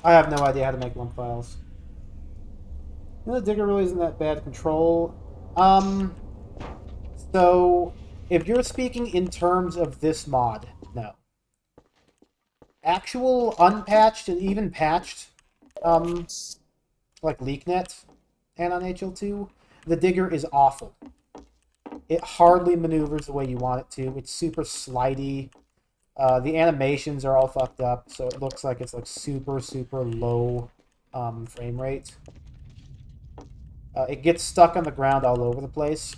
I have no idea how to make lump files. You know, the digger really isn't that bad control. So, if you're speaking in terms of this mod, no. Actual unpatched and even patched, like LeakNet and on HL2, the digger is awful. It hardly maneuvers the way you want it to. It's super slidey. The animations are all fucked up, so it looks like it's like super, super low frame rate. It gets stuck on the ground all over the place.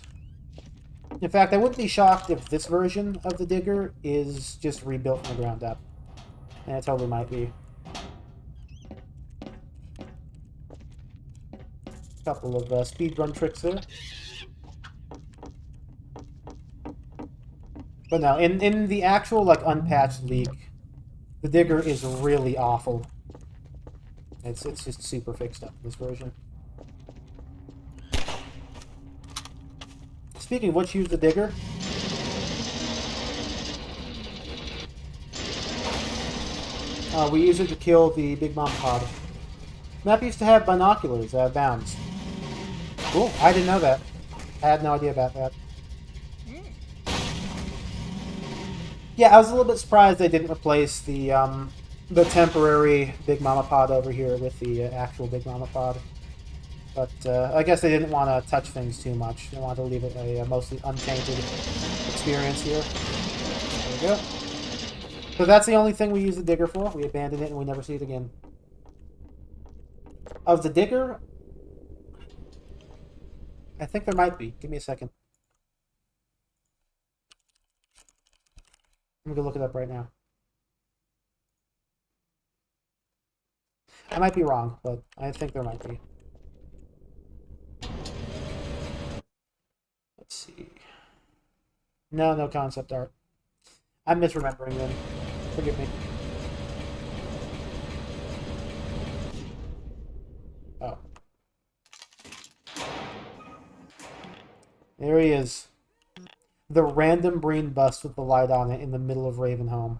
In fact, I wouldn't be shocked if this version of the digger is just rebuilt from the ground up. And it totally might be. Couple of speedrun tricks there. But no, in the actual, like, unpatched leak, the digger is really awful. It's just super fixed up in this version. Speaking of which, use the digger. We use it to kill the Big Mom pod. Map used to have binoculars that have bounds. Cool, I didn't know that. I had no idea about that. Yeah, I was a little bit surprised they didn't replace the temporary Big Mama pod over here with the actual Big Mama pod. But I guess they didn't want to touch things too much. They wanted to leave it a mostly untainted experience here. There we go. So that's the only thing we use the digger for. We abandon it and we never see it again. Of the digger, I think there might be. Give me a second. I'm going to look it up right now. I might be wrong, but I think there might be. Let's see. No concept art. I'm misremembering them. Forgive me. Oh. There he is. The random Breen bust with the light on it in the middle of Ravenholm.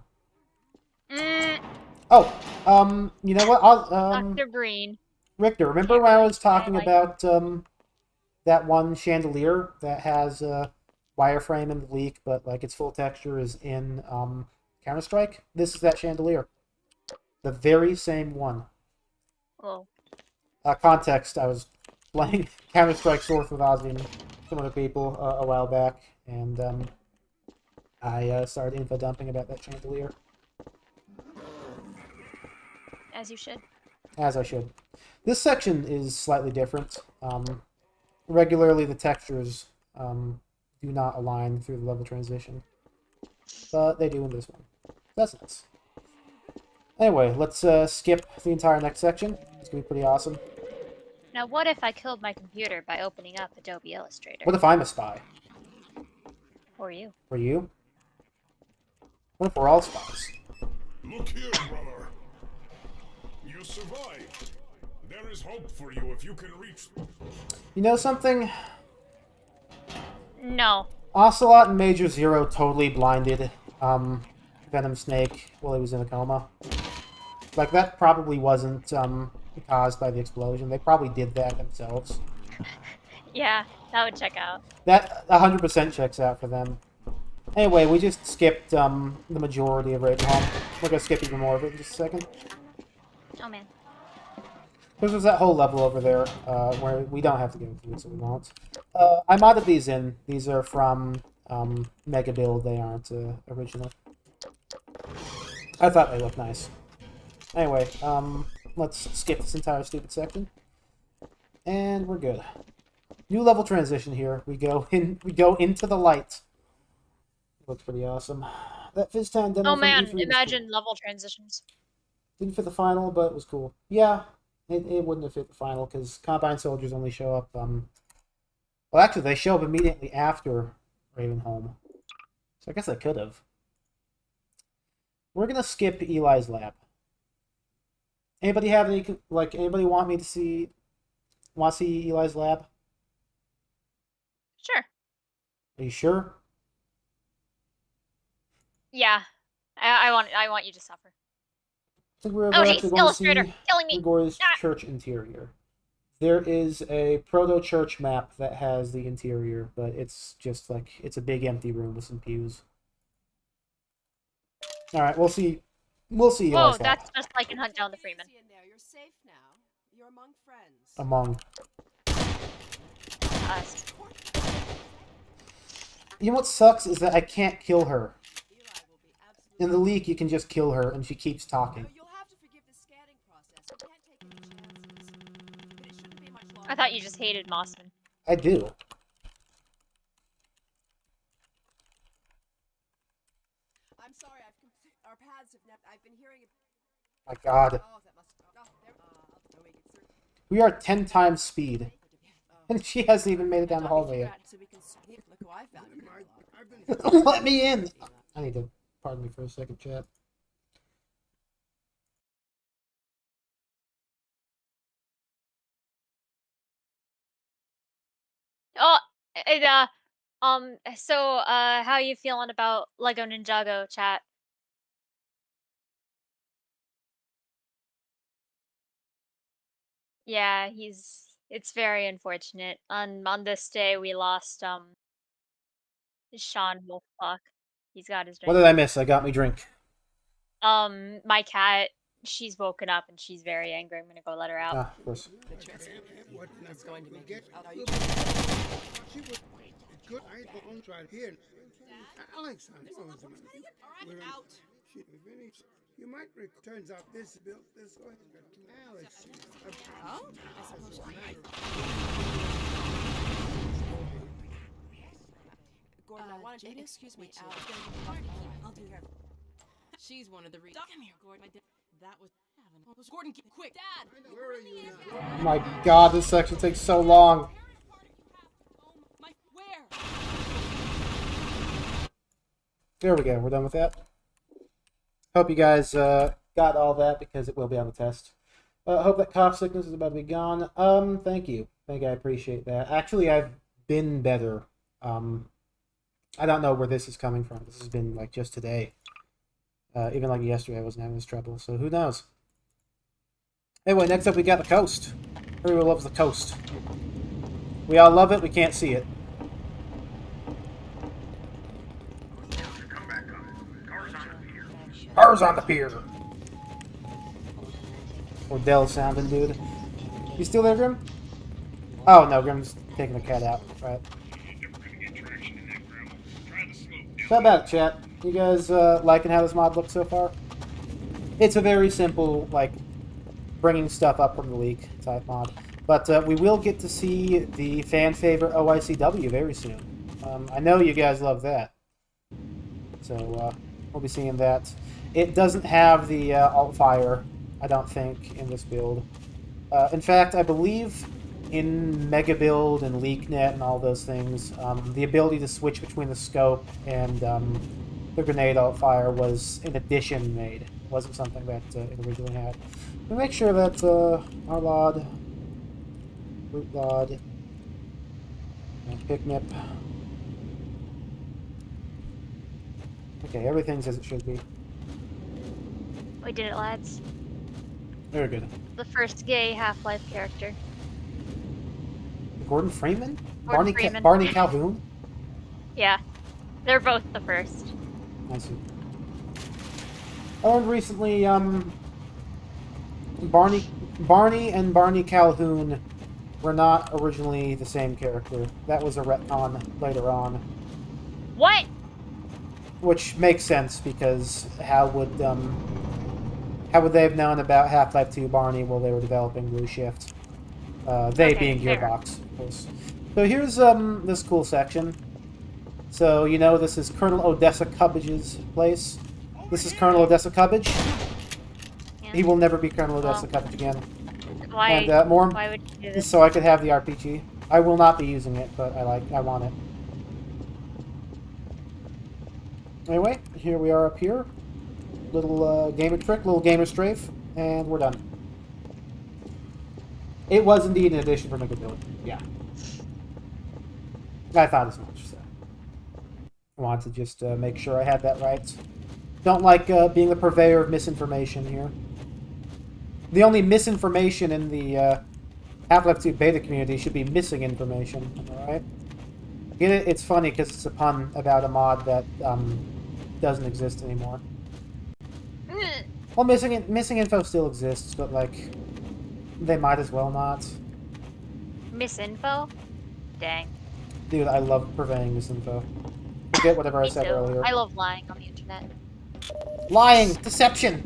Oh, you know what? Dr. Breen. Richter, remember when I was talking about that one chandelier that has wireframe in the leak, but like its full texture is in Counter-Strike? This is that chandelier. The very same one. Oh. Context, I was playing Counter-Strike Source with Ozzy and some other people a while back, and I started info dumping about that chandelier. As you should. As I should. This section is slightly different. Regularly, the textures do not align through the level transition, but they do in this one. That's nice. Anyway, let's skip the entire next section. It's gonna be pretty awesome. Now, what if I killed my computer by opening up Adobe Illustrator? What if I'm a spy? Or you? For you? What if we're all spies? Look here, brother. You survived. There is hope for you if you can reach. You know something? No. Ocelot and Major Zero totally blinded Venom Snake while he was in a coma. Like, that probably wasn't caused by the explosion. They probably did that themselves. Yeah, that would check out. That 100% checks out for them. Anyway, we just skipped the majority of Ravenholm. We're going to skip even more of it in just a second. Oh, man. Because there's that whole level over there where we don't have to go through, so we won't. I modded these in. These are from Mega Build. They aren't original. I thought they looked nice. Anyway, let's skip this entire stupid section. And we're good. New level transition here. We go into the light. Looks pretty awesome. That Fizztown demo. Oh man, from E3 imagine cool. level transitions. Didn't fit the final, but it was cool. Yeah, it wouldn't have fit the final because Combine Soldiers only show up. Well, actually, they show up immediately after Ravenholm, so I guess I could have. We're gonna skip Eli's lab. Anybody have any Anybody want to see Eli's lab? Sure. Are you sure? Yeah. I want you to suffer. I think we're Oh, actually jeez, going to Illustrator, see killing me. Gregor's Ah. church interior. There is a proto-church map that has the interior, but it's just like, it's a big empty room with some pews. Alright, we'll see. We'll see. Whoa, Eli's lab. that's just like in Hunt Down the Freeman. You're safe now. You're among friends. Among. Us. You know what sucks is that I can't kill her. In the leak, you can just kill her, and she keeps talking. You'll have to forgive the scanning process. We can't take any chances. thought you just hated Mossman. I do. I'm sorry, our paths have I've been hearing it. My God. Oh, that must. Oh, there. No way to search. We are 10 times speed. And she hasn't even made it down the hallway yet. So we can look who I found. I've been Let me in! I need to pardon me for a second, chat. Oh, so, how you feeling about Lego Ninjago, chat? Yeah, it's very unfortunate. On this day, we lost, Sean Wolfbuck. He's got his What drink. did I miss? I got me drink. My cat, she's woken up and she's very angry. I'm gonna go let her out. Ah, of course. That's going to make get. She was good. I ain't gonna try here. Alex, we're out. You might. Turns out this built this way. Alex. Oh, I suppose Gordon, I wanted to excuse me. I'll do her. She's one of the reasons. Come here, Gordon. That was Gordon. Quick, Dad. Where are you now? Oh my God, this section takes so long. Where? There we go. We're done with that. Hope you guys got all that because it will be on the test. Hope that cough sickness is about to be gone. Thank you. I appreciate that. Actually, I've been better. I don't know where this is coming from. This has been like just today. Even like yesterday, I wasn't having this trouble. So who knows? Anyway, next up we got the coast. Everyone loves the coast. We all love it. We can't see it. Cars on the pier. Odell sounding, dude. You still there, Grim? Oh no, Grim's taking the cat out. Right. So how about it, chat? You guys liking how this mod looks so far? It's a very simple, like, bringing stuff up from the leak type mod. But we will get to see the fan favorite OICW very soon. I know you guys love that. So we'll be seeing that. It doesn't have the alt fire, I don't think, in this build. In fact, I believe in Mega Build and LeakNet and all those things, the ability to switch between the scope and the grenade alt fire was an addition made. It wasn't something that it originally had. We'll make sure that our LOD, root LOD, and PicNip. Okay, everything's as it should be. We did it, lads. Very good. The first gay Half-Life character. Gordon Freeman? Gordon Freeman. Barney Calhoun? Yeah. They're both the first. I see. I learned recently, Barney and Barney Calhoun were not originally the same character. That was a retcon later on. What? Which makes sense, because how would they have known about Half-Life 2 Barney while they were developing Blue Shift? They Okay, being fair. Gearbox, of course. So here's this cool section. So, you know, this is Colonel Odessa Cubbage's place. This is Colonel Odessa Cubbage. Yeah. He will never be Colonel Odessa Cubbage again. Why? And more, Why would you do this? so I could have the RPG. I will not be using it, but I want it. Anyway, here we are up here. Little gamer trick, little gamer strafe, and we're done. It was indeed an addition for Mega Build. Yeah. I thought as much, so. I wanted to just make sure I had that right. Don't like being the purveyor of misinformation here. The only misinformation in the Half-Life 2 beta community should be missing information, alright? Get it? It's funny because it's a pun about a mod that doesn't exist anymore. Well, missing info still exists, but like, they might as well not. Misinfo? Dang. Dude, I love purveying misinfo. Forget whatever I Me said too. earlier. I love lying on the internet. Lying! Deception!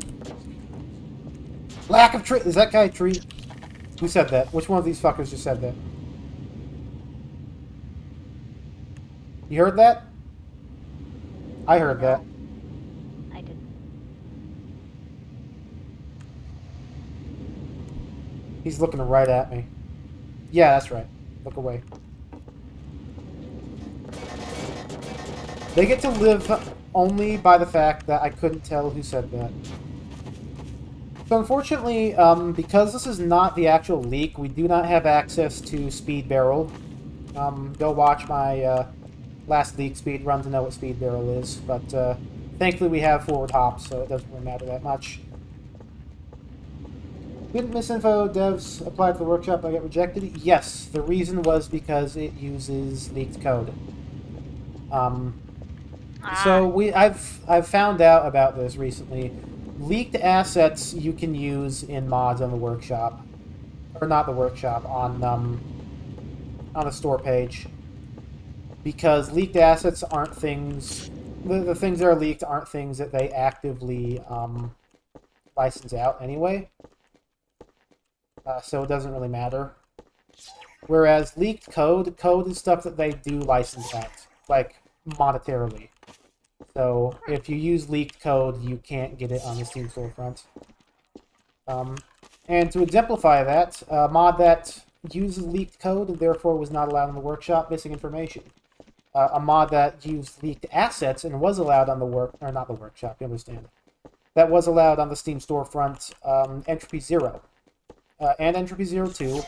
Lack of truth! Is that guy a tree? Who said that? Which one of these fuckers just said that? You heard that? I heard that. I didn't. He's looking right at me. Yeah, that's right. Look away. They get to live only by the fact that I couldn't tell who said that. So unfortunately, because this is not the actual leak, we do not have access to Speed Barrel. Go watch my last leak speed run to know what Speed Barrel is, but thankfully we have forward hops, so it doesn't really matter that much. Didn't misinfo devs apply for the workshop but get rejected? Yes, the reason was because it uses leaked code. So I've found out about this recently. Leaked assets you can use in mods on the workshop, or not the workshop, on the store page, because leaked assets aren't things. The things that are leaked aren't things that they actively license out anyway. So it doesn't really matter. Whereas leaked code is stuff that they do license out, like monetarily. So if you use leaked code, you can't get it on the Steam storefront. And to exemplify that, a mod that uses leaked code and therefore was not allowed in the workshop, missing information. A mod that used leaked assets and was allowed on the not the workshop, you understand. That was allowed on the Steam storefront, Entropy 0. And Entropy 02.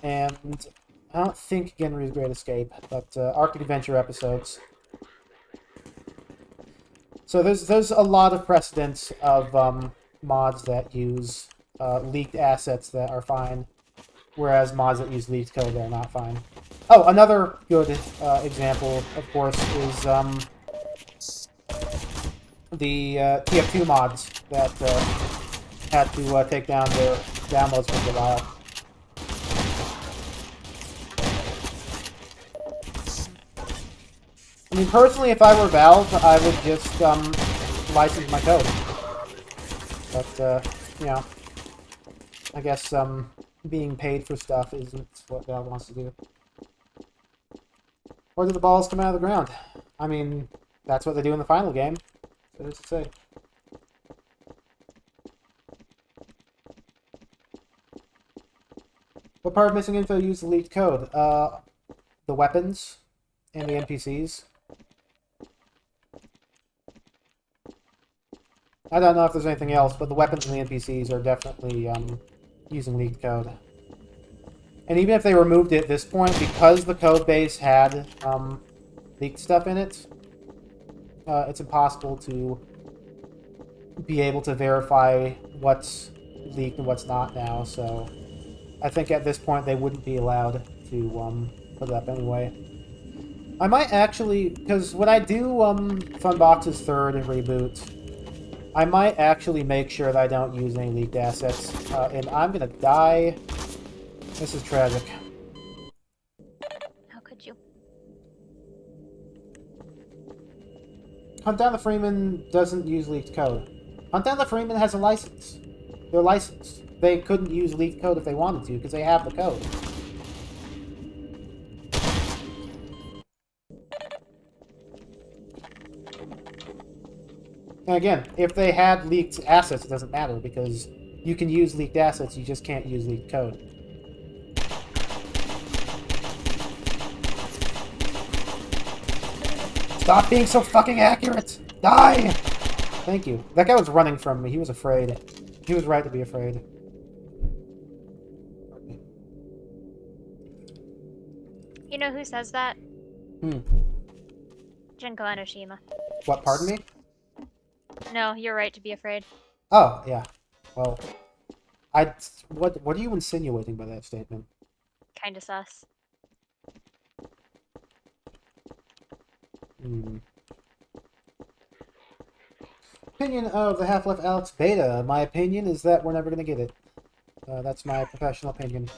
And I don't think Genry's Great Escape, but Arctic Adventure episodes. So there's a lot of precedents of mods that use leaked assets that are fine, whereas mods that use leaked code that are not fine. Oh, another good example, of course, is the TF2 mods that had to take down their downloads for a while. I mean, personally, if I were Valve, I would just license my code. But, you know, I guess being paid for stuff isn't what Valve wants to do. Or do the balls come out of the ground? I mean, that's what they do in the final game. So who's to say? What part of missing info used the leaked code? The weapons and the NPCs. I don't know if there's anything else, but the weapons and the NPCs are definitely using leaked code. And even if they removed it at this point, because the code base had leaked stuff in it, it's impossible to be able to verify what's leaked and what's not now, so I think at this point they wouldn't be allowed to put it up anyway. I might actually, because when I do Funbox's third reboot, I might actually make sure that I don't use any leaked assets, and I'm gonna die. This is tragic. How could you? Hunt Down the Freeman doesn't use leaked code. Hunt Down the Freeman has a license. They're licensed. They couldn't use leaked code if they wanted to, because they have the code. And again, if they had leaked assets, it doesn't matter, because you can use leaked assets, you just can't use leaked code. Stop being so fucking accurate! Die! Thank you. That guy was running from me. He was afraid. He was right to be afraid. You know who says that? Hmm. Junko Enoshima. What, pardon me? No, you're right to be afraid. Oh, yeah. Well, what are you insinuating by that statement? Kinda sus. Opinion of the Half-Life Alyx beta. My opinion is that we're never going to get it. That's my professional opinion.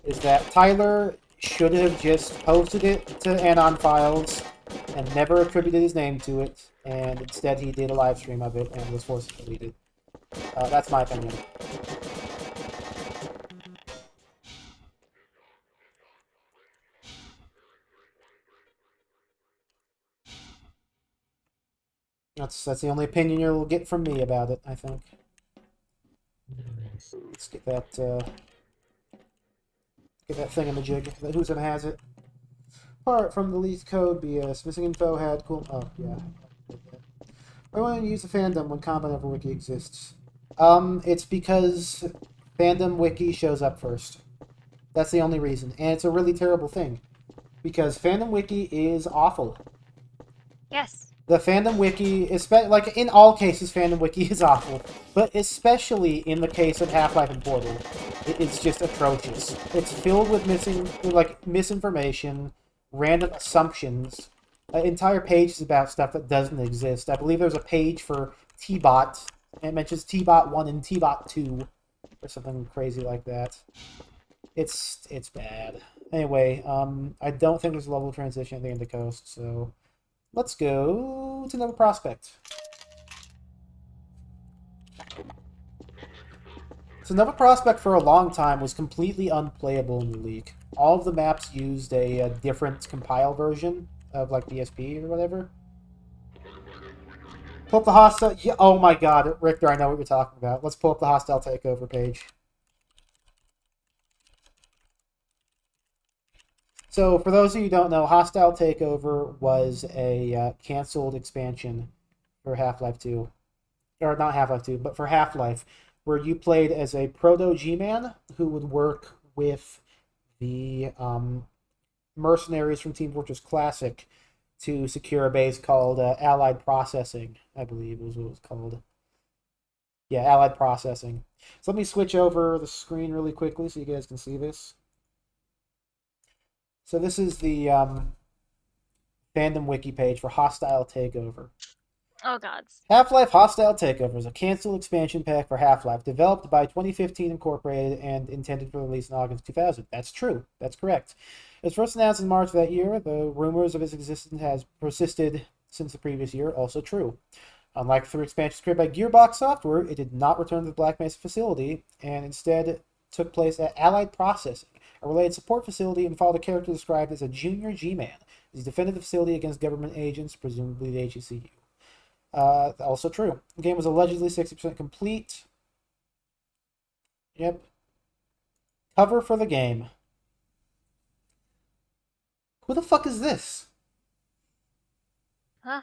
Is that Tyler should have just posted it to Anon Files and never attributed his name to it, and instead he did a live stream of it and was forced to delete it. That's my opinion. That's the only opinion you'll get from me about it, I think. Let's get that thingamajig. Who's gonna has it? Apart from the leaked code, BS. Missing info had cool. Oh yeah. Why wouldn't you use the fandom when Combat Over Wiki exists? It's because fandom wiki shows up first. That's the only reason, and it's a really terrible thing because fandom wiki is awful. Yes. The fandom wiki, like in all cases, fandom wiki is awful, but especially in the case of Half-Life and Portal, it's just atrocious. It's filled with misinformation, random assumptions, entire pages about stuff that doesn't exist. I believe there's a page for T-Bot, and it mentions T-Bot 1 and T-Bot 2, or something crazy like that. It's bad. Anyway, I don't think there's a level transition at the end of the coast, so let's go to another Prospekt. So Nova Prospekt for a long time was completely unplayable in the league. All of the maps used a different compile version of like BSP or whatever. Pull up the hostile. Yeah, oh my god, Richter, I know what you're talking about. Let's pull up the hostile takeover page. So for those of you who don't know, Hostile Takeover was a canceled expansion for Half-Life 2. Or not Half-Life 2, but for Half-Life, where you played as a proto-G-Man who would work with the mercenaries from Team Fortress Classic to secure a base called Allied Processing, I believe was what it was called. Yeah, Allied Processing. So let me switch over the screen really quickly so you guys can see this. So this is the fandom wiki page for Hostile Takeover. Oh god. Half-Life Hostile Takeover is a canceled expansion pack for Half-Life, developed by 2015 Incorporated and intended for release in August 2000. That's true. That's correct. It was first announced in March of that year. The rumors of its existence has persisted since the previous year. Also true. Unlike the expansions created by Gearbox Software, it did not return to the Black Mesa facility and instead took place at Allied Processing, a related support facility, and followed a character described as a junior G-Man. He defended the facility against government agents, presumably the HECU. Also true. The game was allegedly 60% complete. Yep. Cover for the game. Who the fuck is this? Huh?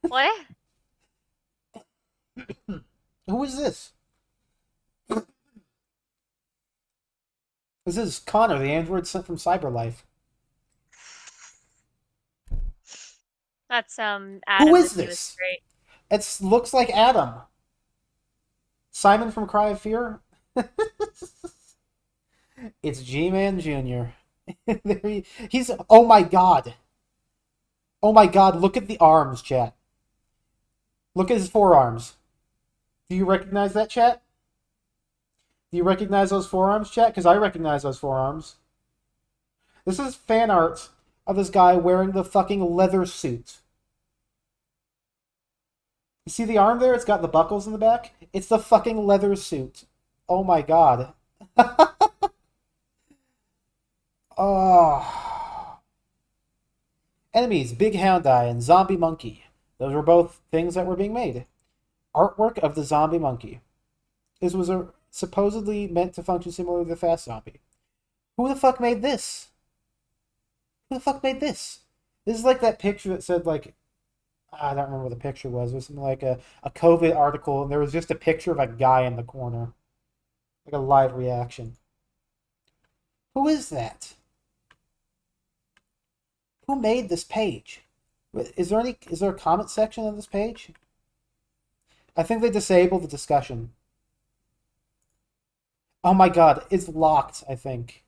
What? Who is this? This is Connor, the android sent from Cyberlife. That's Adam. Who is if he was this? straight. It looks like Adam. Simon from Cry of Fear? It's G-Man Jr. He's... Oh my god. Oh my god, look at the arms, chat. Look at his forearms. Do you recognize that, chat? Do you recognize those forearms, chat? Because I recognize those forearms. This is fan art of this guy wearing the fucking leather suit. You see the arm there? It's got the buckles in the back. It's the fucking leather suit. Oh my god. Oh. Enemies, Big Hound Eye and Zombie Monkey. Those were both things that were being made. Artwork of the Zombie Monkey. This was supposedly meant to function similar to the Fast Zombie. Who the fuck made this? Who the fuck made this? This is like that picture that said, like, I don't remember what the picture was. It was something like a COVID article, and there was just a picture of a guy in the corner. Like a live reaction. Who is that? Who made this page? Is there a comment section on this page? I think they disabled the discussion. Oh my god, it's locked, I think.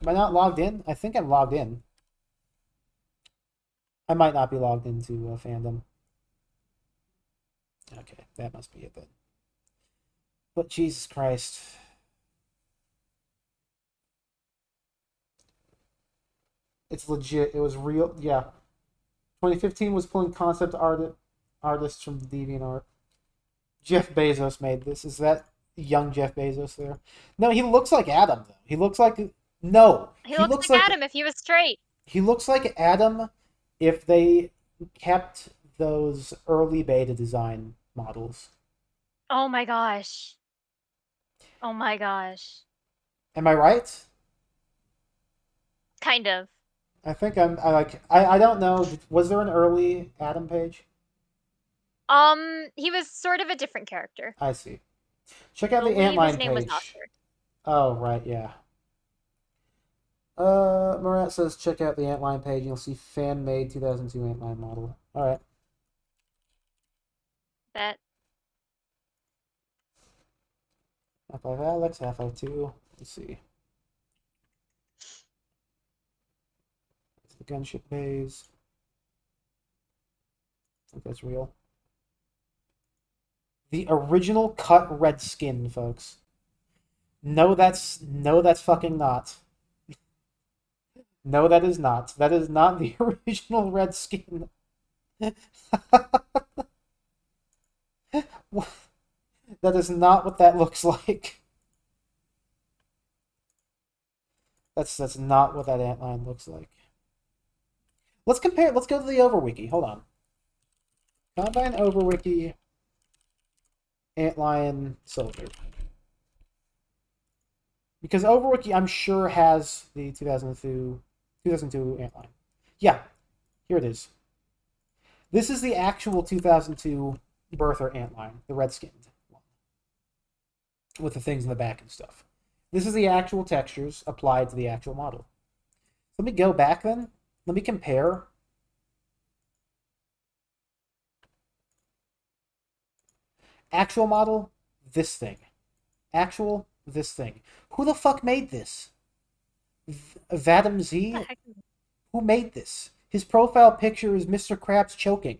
Am I not logged in? I think I'm logged in. I might not be logged into fandom. Okay, that must be it then. But Jesus Christ. It's legit. It was real. Yeah. 2015 was pulling concept artists from DeviantArt. Jeff Bezos made this. Is that young Jeff Bezos there? No, he looks like Adam, though. He looks like... No. He looks like Adam if he was straight. He looks like Adam if they kept those early beta design models. Oh my gosh. Oh my gosh. Am I right? Kind of. I think I don't know. Was there an early Adam page? He was sort of a different character. I see. Check out I the believe his Antline name was page. Oscar. Oh, right, yeah. Murat says check out the Antline page. You'll see fan-made 2002 Antline model. All right. Bet. Half-Life Alex, Half-Life 2. Let's see. It's the gunship bays. I think that's real. The original cut red skin, folks. No, that's fucking not. No, that is not. That is not the original red skin. That is not what that looks like. That's not what that antline looks like. Let's compare. Let's go to the overwiki. Hold on. Combine overwiki. Antlion soldier. Because overwiki, I'm sure, has the 2002 antline. Yeah, here it is. This is the actual 2002 birther antline, the red-skinned one, with the things in the back and stuff. This is the actual textures applied to the actual model. Let me go back then. Let me compare. Actual model, this thing. Actual, this thing. Who the fuck made this? Vadim Z? Who made this? His profile picture is Mr. Krabs choking.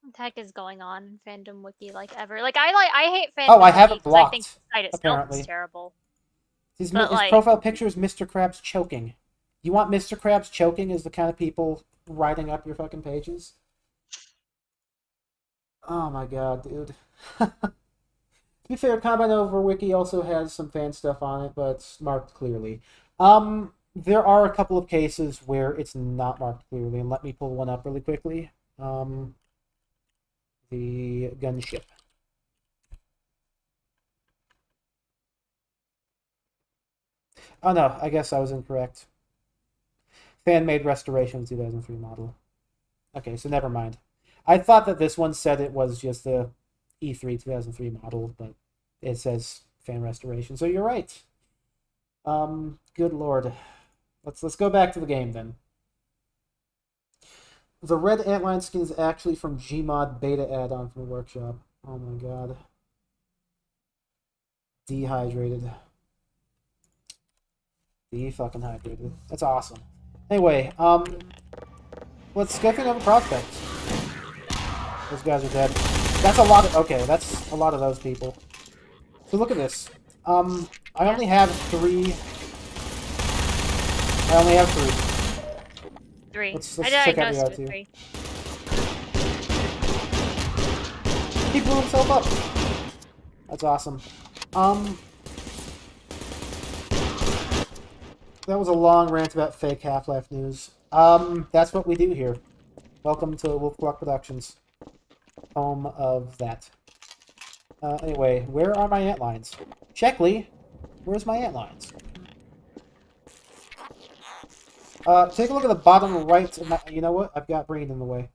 What the heck is going on in fandom wiki like ever? Like I hate fandom. Oh, I have it wiki 'cause I think blocked, the site itself apparently. is terrible. His But, profile picture is Mr. Krabs choking. You want Mr. Krabs choking as the kind of people writing up your fucking pages? Oh my god, dude. To be fair, Combine Over Wiki also has some fan stuff on it, but it's marked clearly. There are a couple of cases where it's not marked clearly, and let me pull one up really quickly. The gunship. Oh no, I guess I was incorrect. Fan-made restoration 2003 model. Okay, so never mind. I thought that this one said it was just the E3 2003 model, but it says fan restoration. So you're right. Good lord. Let's go back to the game then. The red antline skin is actually from Gmod beta add-on from the workshop. Oh my god. Dehydrated. De-fucking hydrated. That's awesome. Anyway, let's go through another prospect. Those guys are dead. That's a lot of... Okay, that's a lot of those people. So look at this. I only have three... Three. Let's I check out the diagnosed other with two. 3. He blew himself up. That's awesome. That was a long rant about fake Half-Life news. That's what we do here. Welcome to Wolf Clock Productions. Home of that. Anyway, where are my antlines? Checkley, where's my antlines? Take a look at the bottom right of my... You know what? I've got Breen in the way.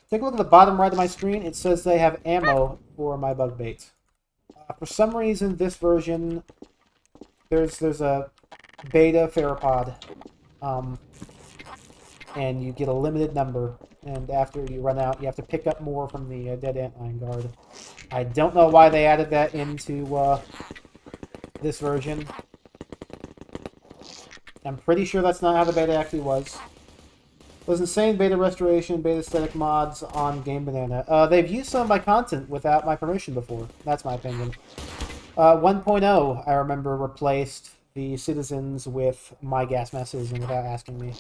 Take a look at the bottom right of my screen. It says they have ammo for my bug bait. For some reason, this version... There's a beta Pharopod. And you get a limited number. And after you run out, you have to pick up more from the dead antline guard. I don't know why they added that into this version. I'm pretty sure that's not how the beta actually was. There's insane beta restoration, beta aesthetic mods on Game Banana. They've used some of my content without my permission before. That's my opinion. 1.0, I remember, replaced the citizens with my gas messes and without asking me.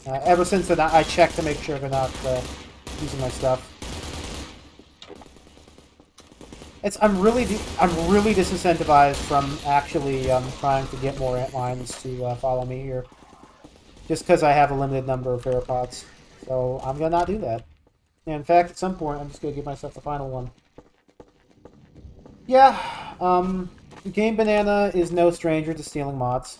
Ever since then, I check to make sure they're not using my stuff. I'm really disincentivized from actually trying to get more antlines to follow me here, just because I have a limited number of theropods. So I'm gonna not do that. And in fact, at some point, I'm just gonna give myself the final one. Yeah, Game Banana is no stranger to stealing mods.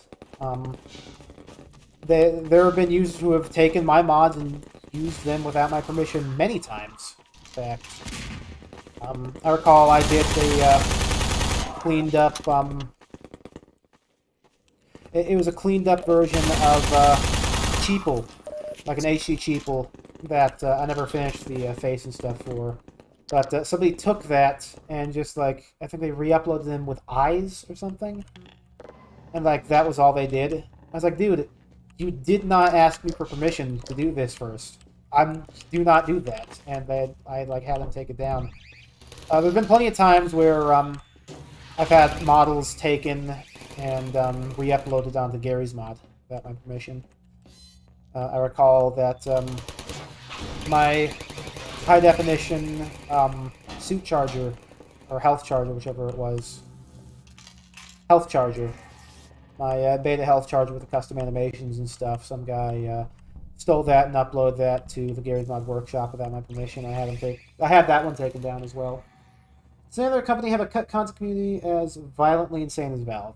There have been users who have taken my mods and used them without my permission many times. In fact, I recall I did a cleaned up. It was a cleaned up version of Cheeple, like an HD Cheeple that I never finished the face and stuff for. But somebody took that and just like I think they re-uploaded them with eyes or something, and like that was all they did. I was like, dude, you did not ask me for permission to do this first. Do not do that, and I like had them take it down. There's been plenty of times where I've had models taken and re-uploaded onto Gary's mod without my permission. I recall that my high definition suit charger or health charger, whichever it was, health charger. My beta health charger with the custom animations and stuff. Some guy stole that and uploaded that to the Gary's Mod Workshop without my permission. I had that one taken down as well. Does any other company have a cut content community as violently insane as Valve?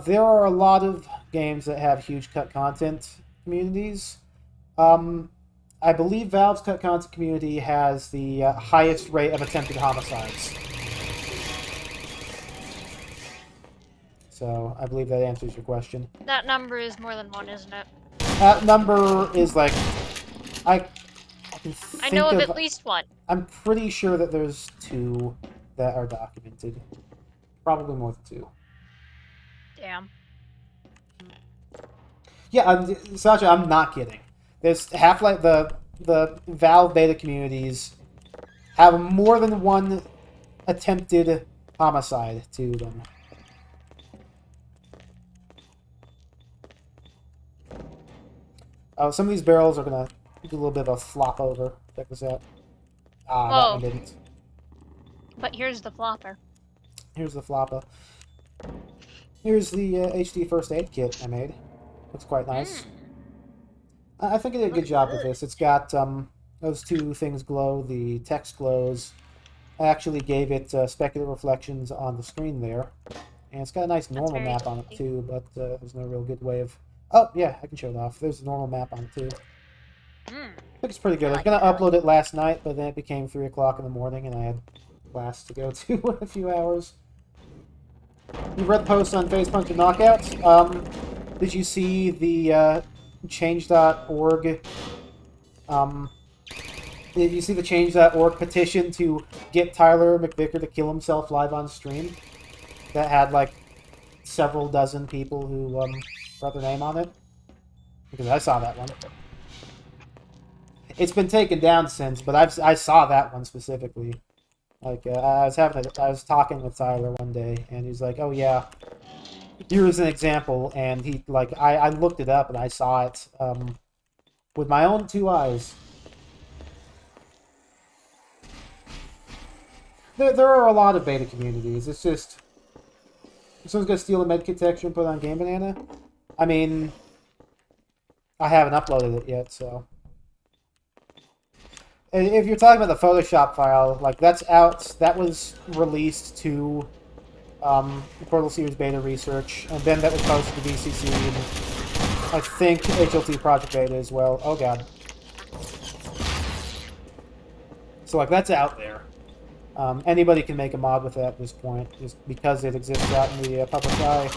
There are a lot of games that have huge cut content communities. I believe Valve's cut content community has the highest rate of attempted homicides. So, I believe that answers your question. That number is more than one, isn't it? That number is like... I can think I know of at least one. I'm pretty sure that there's 2 that are documented. Probably more than 2. Damn. Yeah, Sasha, I'm not kidding. There's Half-Life... The Valve beta communities have more than one attempted homicide to them. Oh, some of these barrels are gonna do a little bit of a flop over. Check this out. Ah, that one didn't. But here's the flopper. Here's the flopper. Here's the HD first aid kit I made. Looks quite nice. I think it did a good job with this. It's got those 2 things glow. The text glows. I actually gave it specular reflections on the screen there. And it's got a nice normal map on it too, but there's no real good way of... Oh, yeah, I can show it off. There's a normal map on it too. I think it's pretty good. I was going to upload it last night, but then it became 3 o'clock in the morning, and I had class to go to in a few hours. You read the post on Facepunk and Knockouts? Did you see the change.org? Did you see the change.org petition to get Tyler McVicker to kill himself live on stream? That had like several dozen people who wrote their name on it? Because I saw that one. It's been taken down since, but I saw that one specifically. Like I was talking with Tyler one day, and he's like, "Oh yeah, here's an example," and he like I looked it up and I saw it with my own 2 eyes. There are a lot of beta communities. It's just if someone's gonna steal a medkit texture and put it on Game Banana. I mean, I haven't uploaded it yet, so. If you're talking about the Photoshop file, like that's out. That was released to Portal Series beta research, and then that was posted to VCC, and I think HL2 Project Beta as well. Oh god. So like that's out there. Anybody can make a mod with that at this point, just because it exists out in the public eye.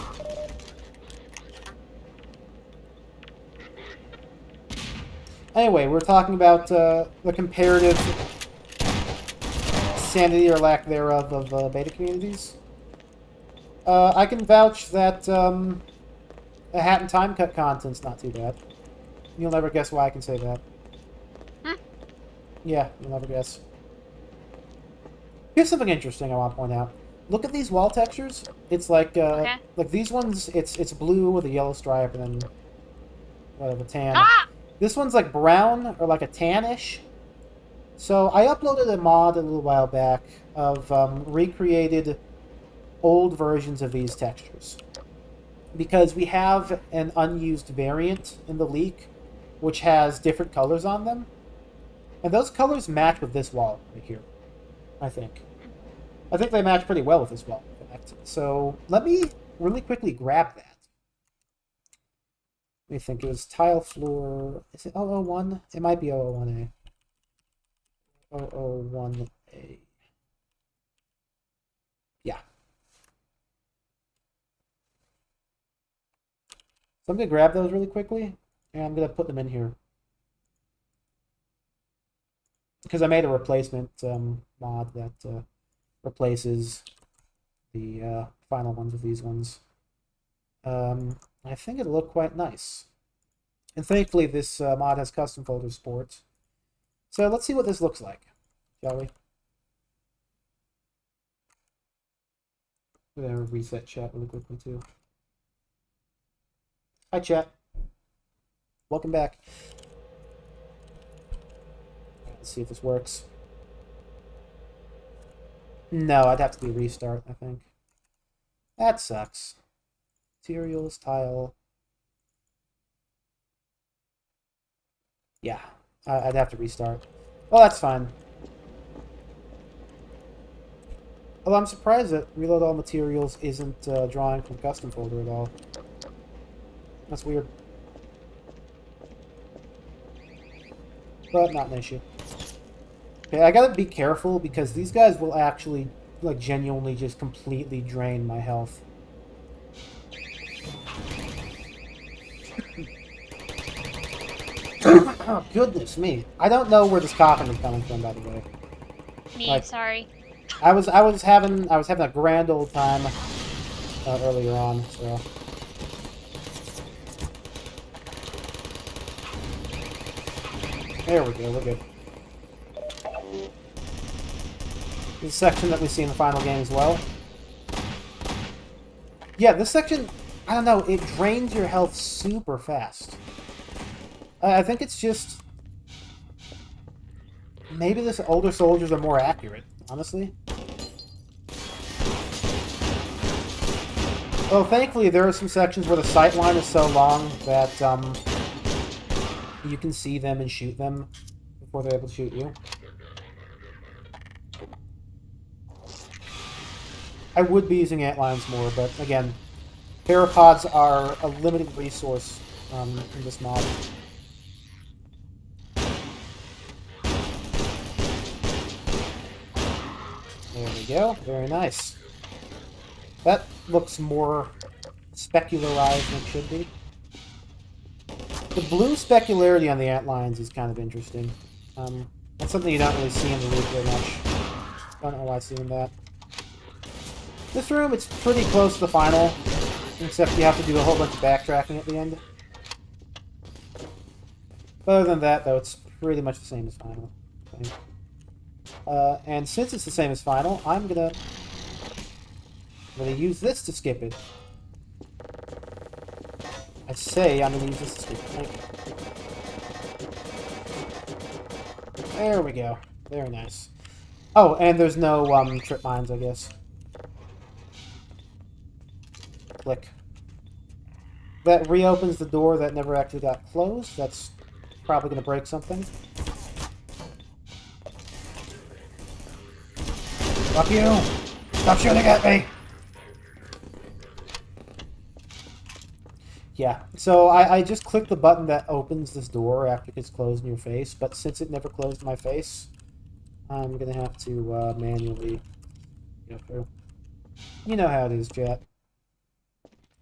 Anyway, we're talking about the comparative sanity or lack thereof of beta communities. I can vouch that a Hat and Time Cut content's not too bad. You'll never guess why I can say that. Yeah, you'll never guess. Here's something interesting I want to point out. Look at these wall textures. It's like like these ones. It's blue with a yellow stripe and then whatever tan. Ah! This one's like brown or like a tannish. So I uploaded a mod a little while back of recreated old versions of these textures. Because we have an unused variant in the leak, which has different colors on them. And those colors match with this wall right here, I think. I think they match pretty well with this wall, in fact. So let me really quickly grab that. Let me think. It was tile floor. Is it 001? It might be 001A. 001A. Yeah. So I'm going to grab those really quickly, and I'm going to put them in here. Because I made a replacement mod that replaces the final ones with these ones. I think it'll look quite nice. And thankfully this mod has custom folder support. So let's see what this looks like, shall we? I'm going to reset chat really quickly too. Hi chat. Welcome back. Let's see if this works. No, I'd have to do a restart, I think. That sucks. Materials, tile. Yeah, I'd have to restart. Well, that's fine. Although I'm surprised that Reload All Materials isn't drawing from custom folder at all. That's weird. But not an issue. Okay, I gotta be careful because these guys will actually, like, genuinely just completely drain my health. Oh, goodness me. I don't know where this coughing is coming from, by the way. Me, Like, sorry. I was having a grand old time earlier on, so. There we go, we're good. This section that we see in the final game as well. Yeah, this section, I don't know, it drains your health super fast. I think it's just... maybe the older soldiers are more accurate, honestly. Well, thankfully there are some sections where the sight line is so long that you can see them and shoot them before they're able to shoot you. I would be using antlines more, but again, parapods are a limited resource in this mod. There we go. Very nice. That looks more specularized than it should be. The blue specularity on the antlines is kind of interesting. That's something you don't really see in the loop very much. Don't know why it's doing that. This room, it's pretty close to the final, except you have to do a whole bunch of backtracking at the end. But other than that, though, it's pretty much the same as final. And since it's the same as final, I'm gonna use this to skip it. I say I'm gonna use this to skip it. There we go. Very nice. Oh, and there's no trip mines, I guess. Click. That reopens the door that never actually got closed. That's probably going to break something. Fuck you! Stop shooting at me! Yeah, so I just clicked the button that opens this door after it gets closed in your face, but since it never closed in my face, I'm going to have to manually go through. You know how it is, chat.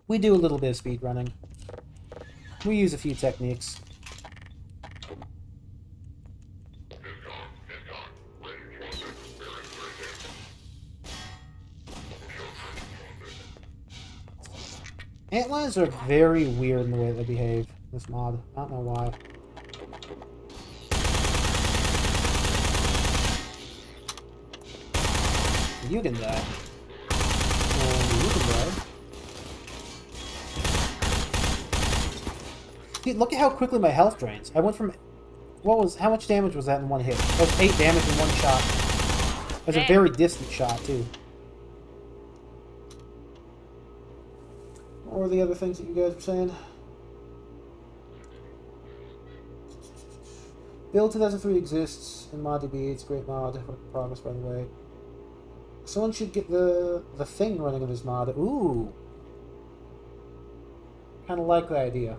We do a little bit of speed running. We use a few techniques. Antlines are very weird in the way they behave in this mod. I don't know why. You can die. And you can die. Dude, look at how quickly my health drains. I went from how much damage was that in one hit? That was 8 damage in one shot. It was a very distant shot, too. What were the other things that you guys were saying? Build 2003 exists in ModDB. It's a great mod. Work in progress, by the way. Someone should get the thing running in this mod. Ooh. Kind of like the idea.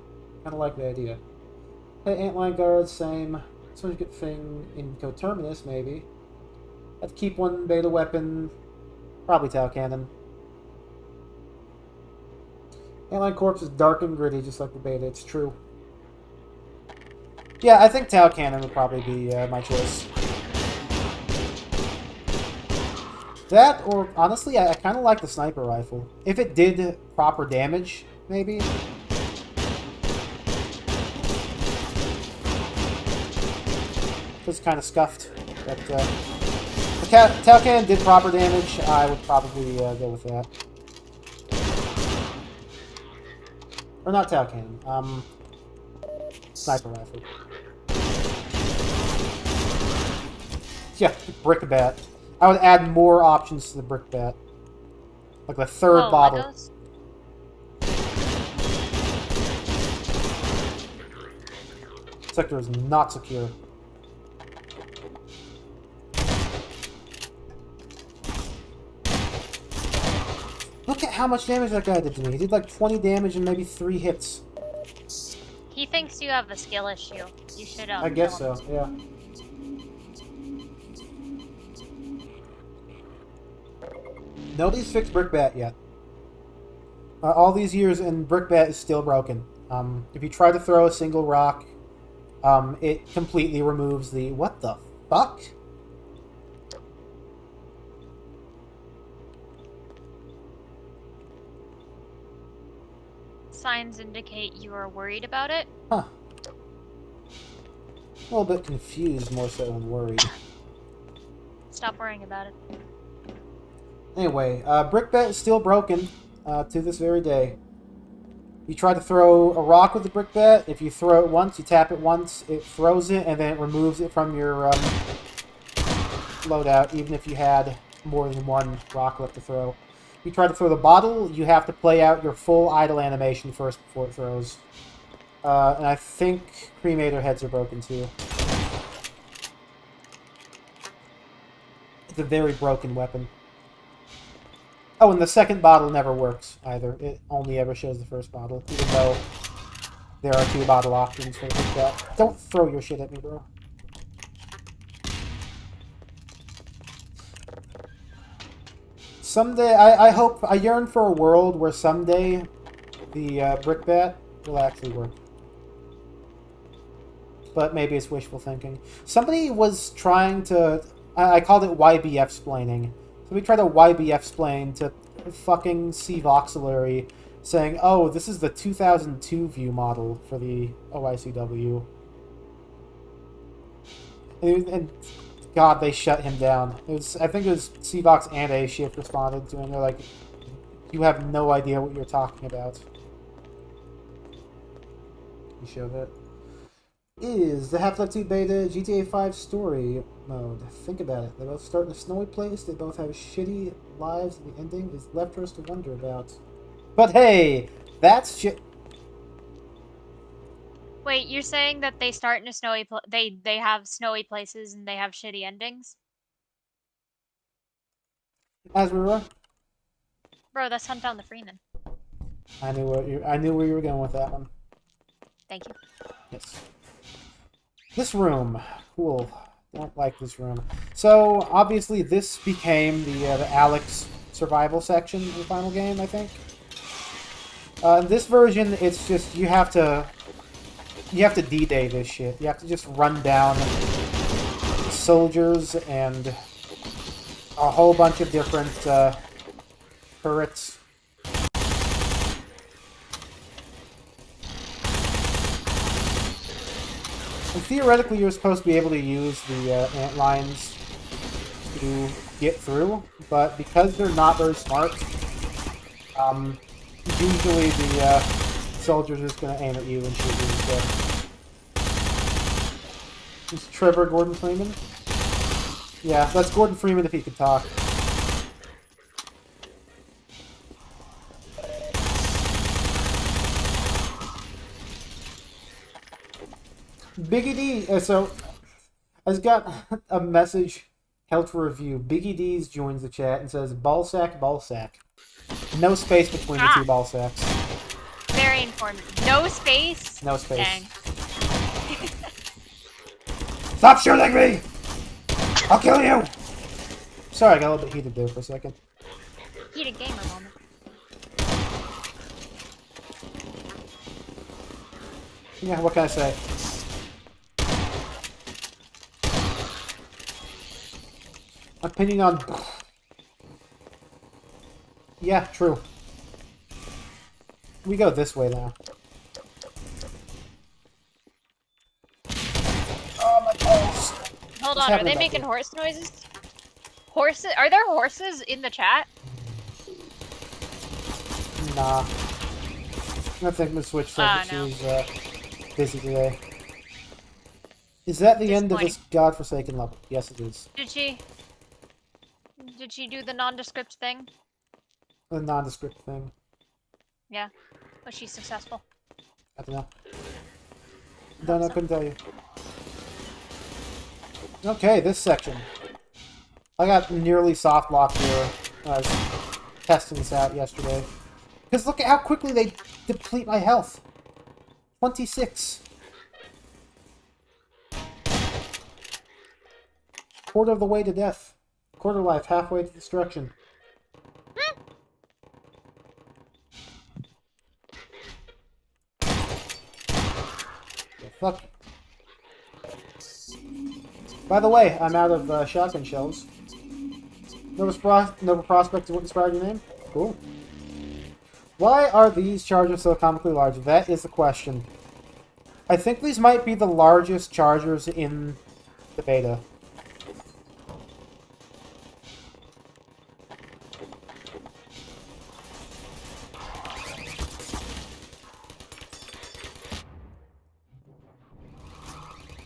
Hey, Antline Guard, same. Someone should get the thing in Coterminus, maybe. Have to keep one beta weapon. Probably Tau Cannon. Antline Corpse is dark and gritty, just like the beta. It's true. Yeah, I think Tau Cannon would probably be my choice. That, or honestly, I kind of like the sniper rifle. If it did proper damage, maybe. It's kind of scuffed. But if Tau Cannon did proper damage, I would probably go with that. Or not Tau Cannon. Sniper rifle. Yeah, brickbat. I would add more options to the brickbat. Like the third bottle. Legos? Sector is not secure. Look at how much damage that guy did to me. He did like 20 damage and maybe 3 hits. He thinks you have a skill issue. You should I guess so, yeah. Nobody's fixed brickbat yet. All these years, and brickbat is still broken. If you try to throw a single rock, it completely removes the... What the fuck? Signs indicate you are worried about it. Huh. A little bit confused, more so than worried. Stop worrying about it. Anyway, brickbat is still broken to this very day. You try to throw a rock with the brickbat. If you throw it once, you tap it once, it throws it, and then it removes it from your loadout, even if you had more than one rock left to throw. If you try to throw the bottle, you have to play out your full idle animation first before it throws. And I think cremator heads are broken too. It's a very broken weapon. Oh, and the second bottle never works either. It only ever shows the first bottle, even though there are 2 bottle options for that. Don't throw your shit at me, bro. Someday, I yearn for a world where someday the brickbat will actually work. But maybe it's wishful thinking. Somebody was trying to... I called it YBF-splaining. So we tried to YBF-splain to fucking Cvoxalury, saying, oh, this is the 2002 view model for the OICW. And God, they shut him down. It was, I think it was Cvox and A-Shift responded to him. They're like, you have no idea what you're talking about. You show that. Is the Half-Life 2 beta GTA 5 story mode? Think about it. They both start in a snowy place. They both have shitty lives, and the ending is left for us to wonder about. But hey, that's shit. Wait, you're saying that they start in a snowy they have snowy places and they have shitty endings? As we were. Bro, that's Hunt Down the Freeman. I knew where you were going with that one. Thank you. Yes. This room, cool. Don't like this room. So obviously, this became the Alex survival section in the final game, I think. In this version, it's just you have to D-Day this shit. You have to just run down soldiers and a whole bunch of different turrets. And theoretically, you're supposed to be able to use the ant lines to get through, but because they're not very smart, usually the... soldiers are just going to aim at you and shoot you instead. Is Trevor Gordon Freeman? Yeah, that's Gordon Freeman if he could talk. Biggie D, so I just got a message held for review. Biggie D's joins the chat and says ballsack, ballsack. No space between the two ball sacks. Very informative. No space? No space. Dang. Stop shooting me! I'll kill you! Sorry, I got a little bit heated there for a second. Heated gamer moment. Yeah, what can I say? Opinion on... Yeah, true. We go this way now. Oh, my balls. Hold on, are they making horse noises? Horses? Are there horses in the chat? Nah. I think my Switch said that no. she was busy today. Is that the end of this godforsaken level? Yes, it is. Did she do the nondescript thing? The nondescript thing. Yeah. Was she successful? I don't know. Don't know, I couldn't tell you. Okay, this section. I got nearly soft locked here. I was testing this out yesterday. Because look at how quickly they deplete my health. 26. Quarter of the way to death. Quarter life, halfway to destruction. Fuck. By the way, I'm out of shotgun shells. Nova Prospekt, what inspired your name? Cool. Why are these chargers so comically large? That is the question. I think these might be the largest chargers in the beta.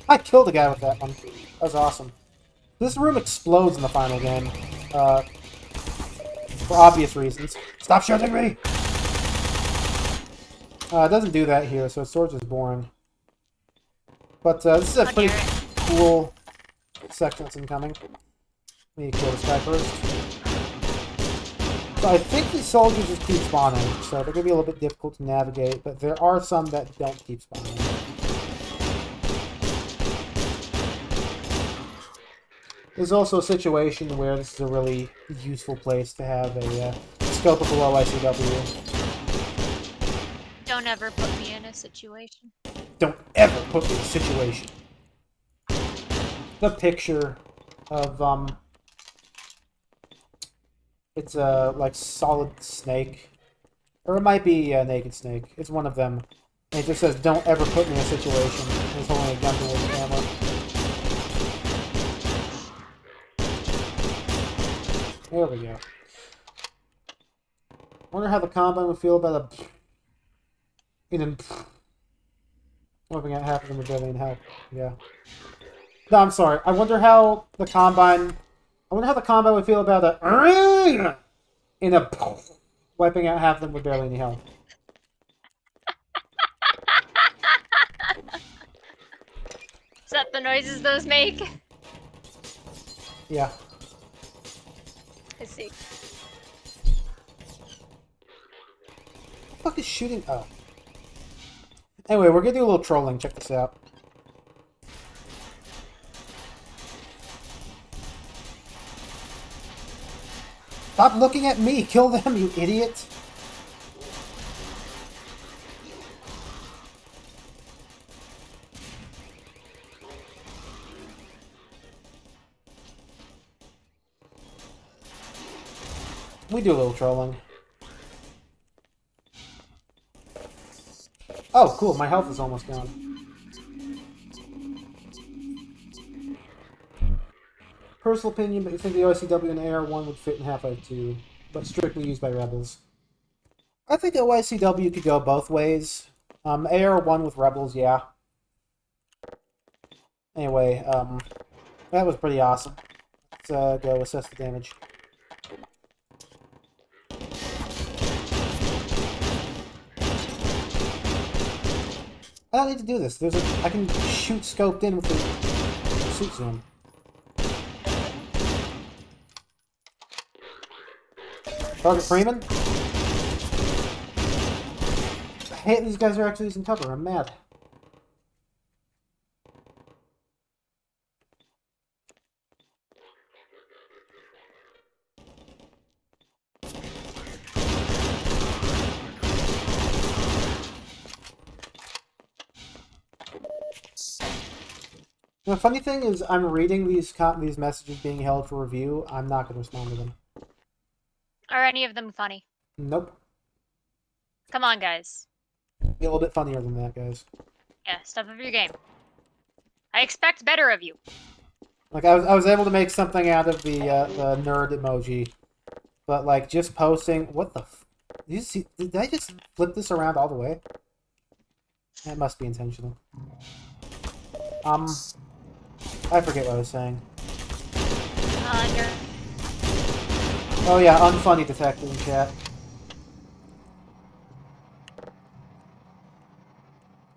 I killed a guy with that one. That was awesome. This room explodes in the final game. For obvious reasons. Stop shooting me! It doesn't do that here, so Swords is boring. But this is a pretty cool section that's incoming. Let me kill this guy first. So I think these soldiers just keep spawning, so they're going to be a little bit difficult to navigate, but there are some that don't keep spawning. There's also a situation where this is a really useful place to have a scope of below ICW. Don't ever put me in a situation. Don't ever put me in a situation. The picture of, it's a, like, solid snake. Or it might be a naked snake. It's one of them. And it just says, don't ever put me in a situation. And it's holding a gun towards the camera. There we go. Wonder how the Combine would feel about a... Wiping out half of them with deadly in hell. Yeah. No, I'm sorry. I wonder how the Combine would feel about a... In a... Wiping out half of them with barely any health. Is that the noises those make? Yeah. I see. What the fuck is shooting? Oh. Anyway, we're gonna do a little trolling. Check this out. Stop looking at me! Kill them, you idiot! We do a little trolling. Oh, cool. My health is almost gone. Personal opinion, but you think the OICW and AR1 would fit in Half-Life 2, but strictly used by Rebels. I think OICW could go both ways. AR1 with Rebels, yeah. Anyway, that was pretty awesome. Let's go assess the damage. I don't need to do this. I can shoot scoped in with the suit zoom. Target Freeman. Hey, these guys are actually using cover. I'm mad. The funny thing is, I'm reading these messages being held for review. I'm not going to respond to them. Are any of them funny? Nope. Come on, guys. Be a little bit funnier than that, guys. Yeah, step up your game. I expect better of you. Like I was able to make something out of the nerd emoji, but like just posting. What the? Did you see? Did I just flip this around all the way? That must be intentional. I forget what I was saying. Oh yeah, unfunny detected in chat.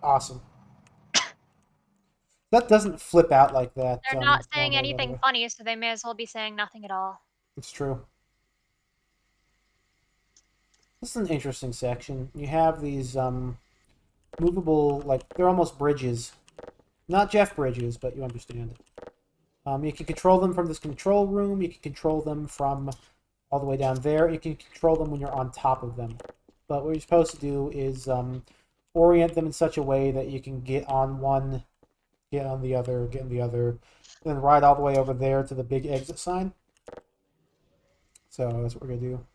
Awesome. That doesn't flip out like that. They're not saying anything funny, so they may as well be saying nothing at all. It's true. This is an interesting section. You have these movable, like, they're almost bridges. Not Jeff bridges, but you understand. You can control them from this control room. You can control them from all the way down there. You can control them when you're on top of them. But what you're supposed to do is orient them in such a way that you can get on one, get on the other, get on the other, then ride all the way over there to the big exit sign. So that's what we're going to do.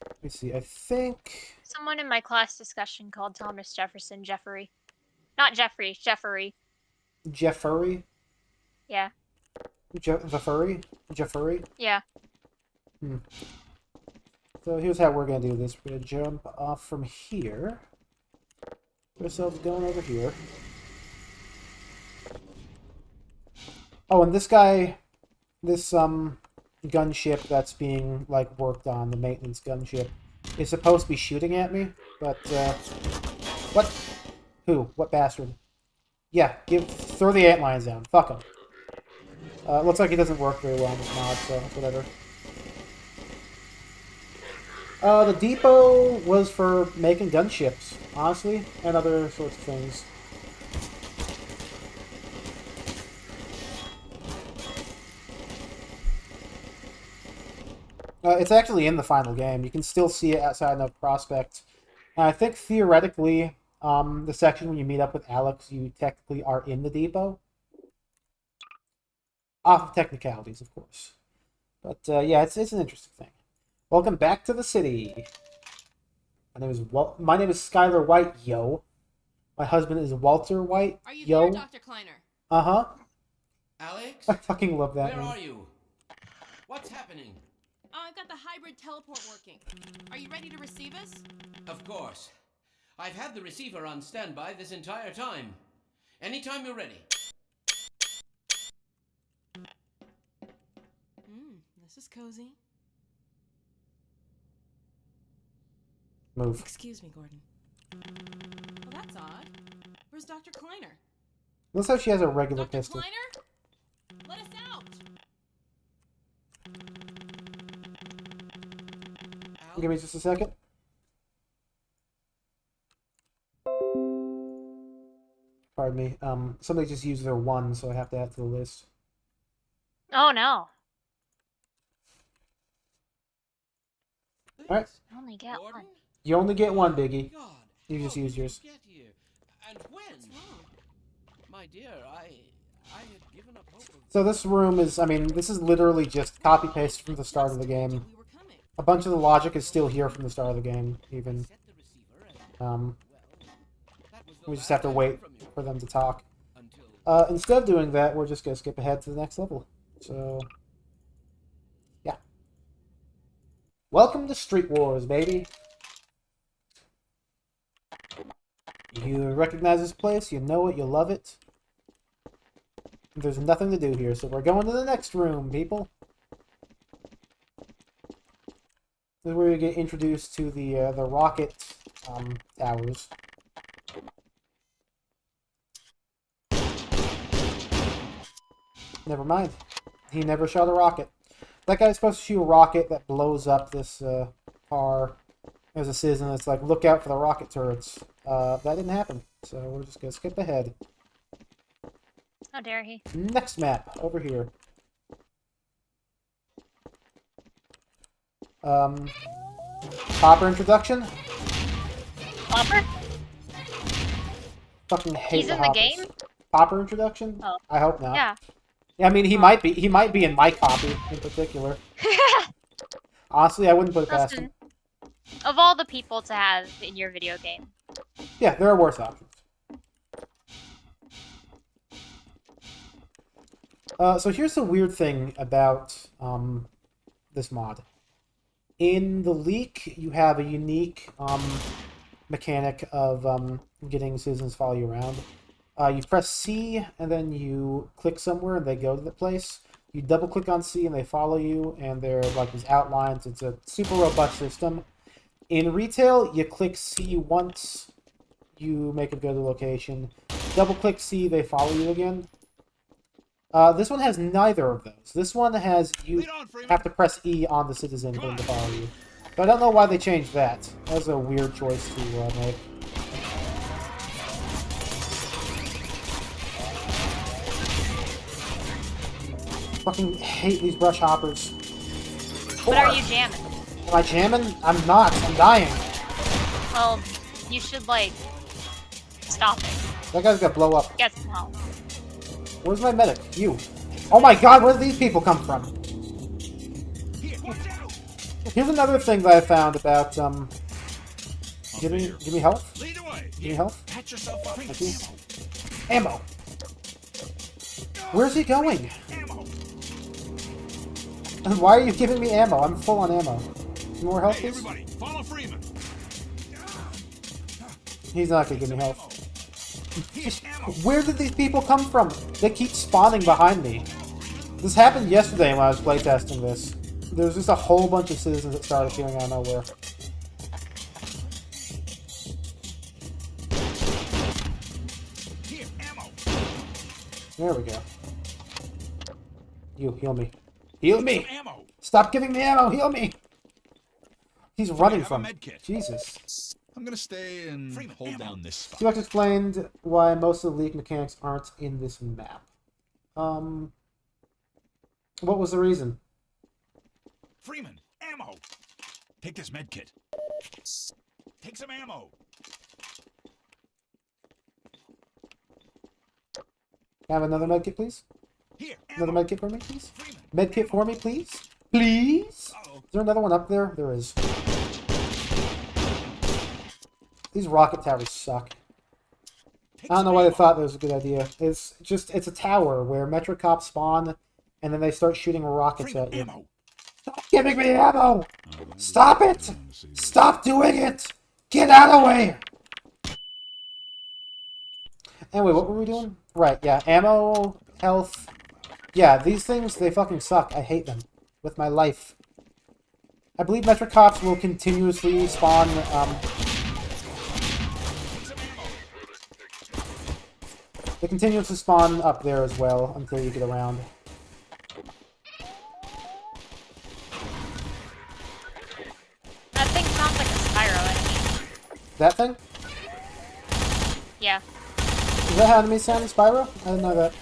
Let me see, I think... Someone in my class discussion called Thomas Jefferson Jeffery. Not Jeffrey, Jeffery. Jeffery? Yeah. The furry? Jeffery? Yeah. So here's how we're going to do this. We're going to jump off from here. Get ourselves going over here. Oh, and this guy, this gunship that's being like worked on, the maintenance gunship, is supposed to be shooting at me, but what? Who? What bastard? Yeah, throw the antlines down. Fuck him. Looks like he doesn't work very well in this mod, so whatever. The depot was for making gunships, honestly, and other sorts of things. It's actually in the final game. You can still see it outside of Prospekt. I think theoretically, the section when you meet up with Alex, you technically are in the depot. Off of technicalities, of course. But yeah, it's an interesting thing. Welcome back to the city. My name is Skylar White, yo. My husband is Walter White, Are you yo. there, Dr. Kleiner? Uh-huh. Alex? I fucking love that Where name. are you? What's happening? I've got the hybrid teleport working. Are you ready to receive us? Of course. I've had the receiver on standby this entire time. Anytime you're ready. This is cozy. Move. Excuse me, Gordon. Well, that's odd. Where's Dr. Kleiner? Looks like she has a regular Dr. pistol. Kleiner? Let us out! Give me just a second. Pardon me. Somebody just used their one, so I have to add to the list. Oh no. Alright. I only get one. You only get one, Biggie. God, You just use yours. Get here? And when? My dear, I had given up hope of... So this room is, I mean, this is literally just copy-paste from the start of the game. A bunch of the logic is still here from the start of the game, even. We just have to wait for them to talk. Instead of doing that, we're just going to skip ahead to the next level. So, yeah. Welcome to Street Wars, baby. You recognize this place, you know it, you love it. There's nothing to do here, so we're going to the next room, people. This is where you get introduced to the rocket towers. Never mind. He never shot a rocket. That guy's supposed to shoot a rocket that blows up this car. There's a citizen that's like, look out for the rocket turrets. That didn't happen, so we're just gonna skip ahead. How dare he? Next map, over here. Popper introduction? Popper? Fucking hate He's the in the hoppers. game? Popper introduction? Oh. I hope not. Yeah. I mean, he might be. He might be in my copy in particular. Honestly, I wouldn't put it past him. Of all the people to have in your video game. Yeah, there are worse options. So here's the weird thing about this mod. In the leak, you have a unique mechanic of getting citizens to follow you around. You press C, and then you click somewhere, and they go to the place. You double-click on C, and they follow you, and they're like these outlines. It's a super robust system. In retail, you click C once, you make it go to the location. Double-click C, they follow you again. This one has neither of those. This one has you have to press E on the citizen for them to follow you. But I don't know why they changed that. That was a weird choice to make. Fucking hate these brush hoppers. What are you jamming? Am I jamming? I'm not. I'm dying. Well, you should, like, stop it. That guy's gonna blow up. Get some help. Where's my medic? You. Oh my god, where did these people come from? Here's another thing that I found about, give me health. Give me health. Thank you. Ammo. Where's he going? Why are you giving me ammo? I'm full on ammo. More health, please? Follow Freeman. He's not gonna give me health. Where did these people come from? They keep spawning behind me. This happened yesterday when I was playtesting this. There was just a whole bunch of citizens that started appearing out of nowhere. There we go. You, heal me. Heal me! Stop giving me ammo! Heal me! He's running from me. Jesus. I'm gonna stay and hold down this spot. Cvox explained why most of the leak mechanics aren't in this map. What was the reason? Freeman, ammo! Take this med kit. Take some ammo. Can I have another med kit, please? Here, another med kit for me, please? Med kit for me, please? Please? Is there another one up there? There is. These rocket towers suck. I don't know why they thought that was a good idea. It's a tower where Metro Cops spawn, and then they start shooting rockets at you. Stop giving me ammo! Stop it! Stop doing it! Get out of the way! Anyway, what were we doing? Right, yeah, ammo, health. Yeah, these things, they fucking suck. I hate them. With my life. I believe Metro Cops will continuously spawn, they continuously spawn up there as well until you get around. That thing sounds like a Spyro enemy. That thing? Yeah. Is that how enemies sound in Spyro? I didn't know that.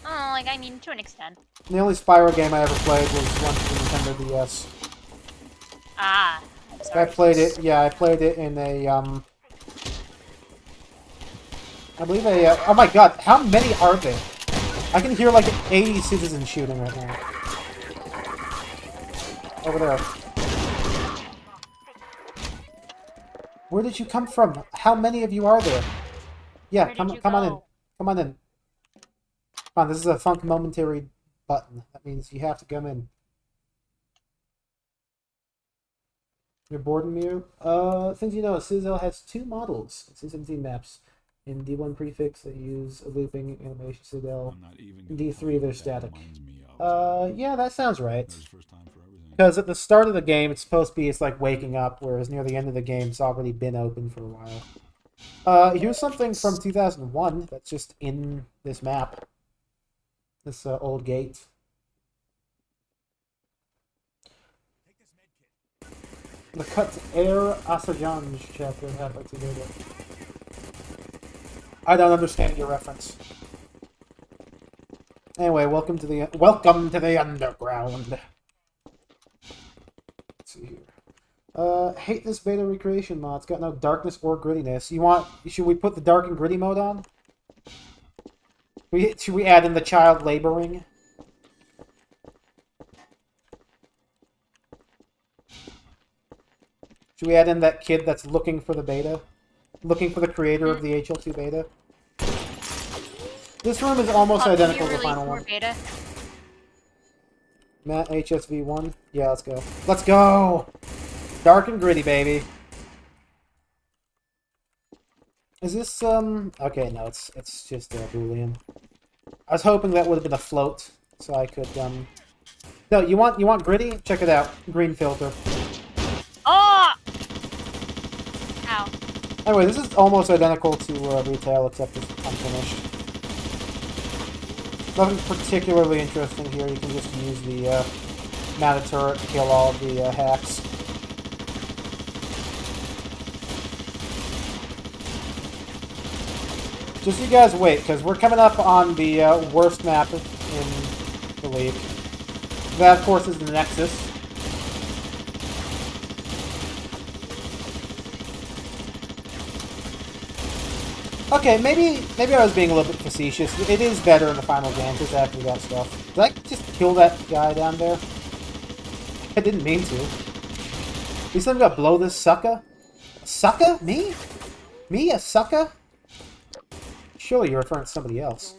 Oh, like, I mean, to an extent. The only Spyro game I ever played was one for the Nintendo DS. Ah, I'm sorry. I played it, yeah, I played it in a, I believe oh my god, how many are there? I can hear like 80 citizens shooting right now. Over there. Where did you come from? How many of you are there? Yeah, come on in. Come on in. Come on, this is a funk momentary button. That means you have to come in. You're bored of me? Things you know, Citadel has 2 models. It's 17 maps. In D1 prefix, they use a looping animation citadel. I'm not even In gonna D3, tell you they're what that static. reminds me of. Yeah, that sounds right. There's first time for everything. Because at the start of the game, it's supposed to be it's like waking up, whereas near the end of the game, it's already been open for a while. Here's something from 2001 that's just in this map. This old gate. The Cut Air Asajanj chapter halfway through data. I don't understand your reference. Anyway, welcome to the underground. Let's see here. Hate this beta recreation mod. It's got no darkness or grittiness. Should we put the dark and gritty mode on? Should we add in the child laboring? Should we add in that kid that's looking for the beta? Looking for the creator of the HL2 beta? This room is almost identical to the final one. Beta? Matt, HSV1? Yeah, let's go. Let's go! Dark and gritty, baby. Is this, okay, no, it's just a Boolean. I was hoping that would have been a float, so I could, No, you want gritty? Check it out. Green filter. Oh! Ow. Anyway, this is almost identical to retail, except it's unfinished. Nothing particularly interesting here. You can just use the mounted turret to kill all of the hacks. Just you guys wait, because we're coming up on the worst map in the league. That, of course, is the Nexus. Okay, maybe I was being a little bit facetious. It is better in the final game because after that stuff. Did I just kill that guy down there? I didn't mean to. You said I'm gonna blow this sucker? A sucker? Me? Me? A sucker? Surely you're referring to somebody else.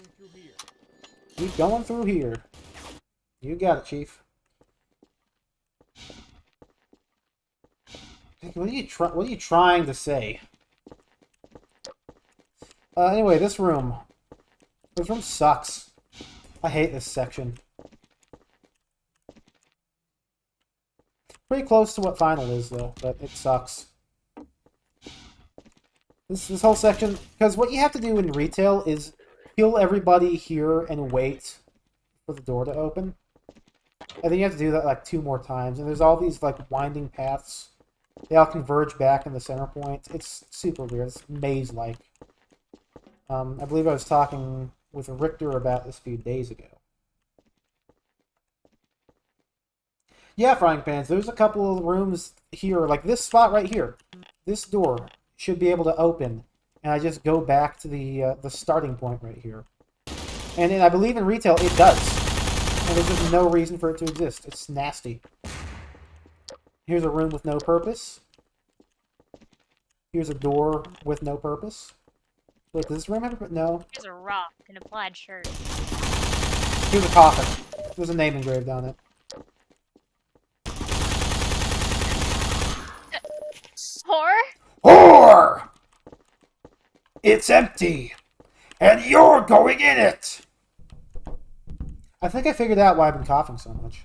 Keep going through here. You got it, Chief. What are you trying to say? Anyway, this room. This room sucks. I hate this section. Pretty close to what final is, though, but it sucks. This whole section, because what you have to do in retail is kill everybody here and wait for the door to open. I think you have to do that like 2 more times, and there's all these like winding paths. They all converge back in the center point. It's super weird. It's maze-like. I believe I was talking with Richter about this a few days ago. Yeah, frying pans. There's a couple of rooms here, like this spot right here. This door should be able to open, and I just go back to the starting point right here. And I believe in retail it does. And there's just no reason for it to exist. It's nasty. Here's a room with no purpose. Here's a door with no purpose. Wait, does this room have a... No. Here's a rock and a plaid shirt. Here's a coffin. There's a name engraved on it. Whore? Whore! It's empty! And you're going in it! I think I figured out why I've been coughing so much.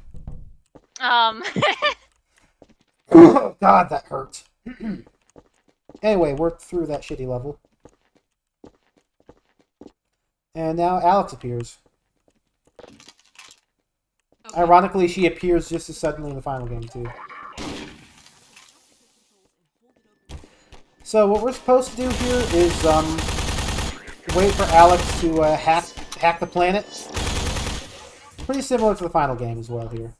Oh, God, that hurt. Anyway, we're through that shitty level. And now Alex appears. Okay. Ironically, she appears just as suddenly in the final game, too. So what we're supposed to do here is wait for Alex to hack the planet. Pretty similar to the final game as well here.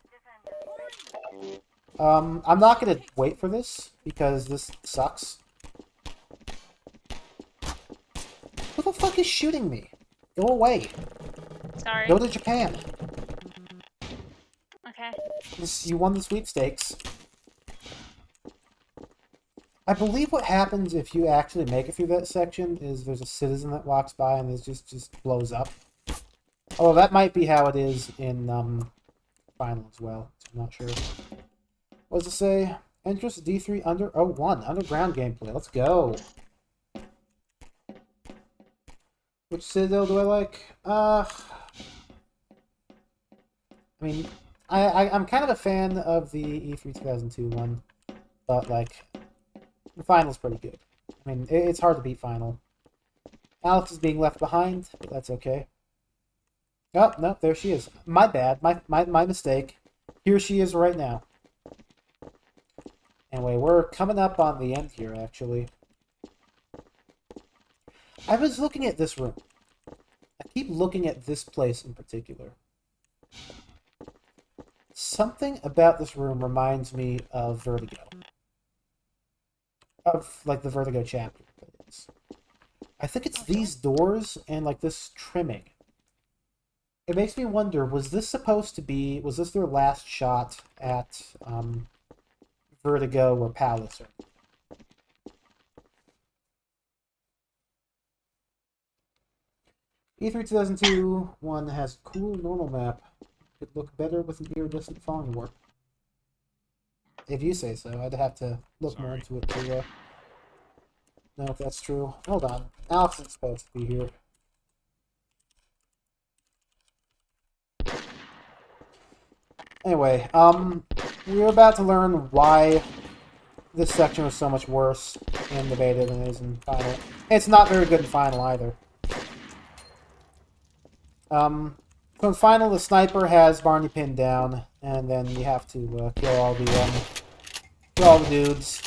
I'm not going to wait for this, because this sucks. Who the fuck is shooting me? Go away. Sorry. Go to Japan. Okay. You won the sweepstakes. I believe what happens if you actually make it through that section is there's a citizen that walks by and it just blows up. Although that might be how it is in final as well. So I'm not sure. What does it say? Interest D3 under 01. Underground gameplay. Let's go. Which Citadel do I like? I mean, I'm kind of a fan of the E3 2002 one, but like, the final's pretty good. I mean, it's hard to beat final. Alex is being left behind, but that's okay. Oh, no, there she is. My bad. My mistake. Here she is right now. Anyway, we're coming up on the end here, actually. I was looking at this room. I keep looking at this place in particular. Something about this room reminds me of Vertigo. Of, like, the Vertigo chapter. I think it's these doors and, like, this trimming. It makes me wonder, was this their last shot at, Vertigo or Palace? E3 2002 one has a cool normal map. Could look better with an iridescent falling warp. If you say so, I'd have to look more into it to know if that's true. Hold on. Alex is supposed to be here. Anyway, we're about to learn why this section was so much worse in the beta than it is in final. It's not very good in final either. So in final, the sniper has Barney pinned down, and then you have to kill all the dudes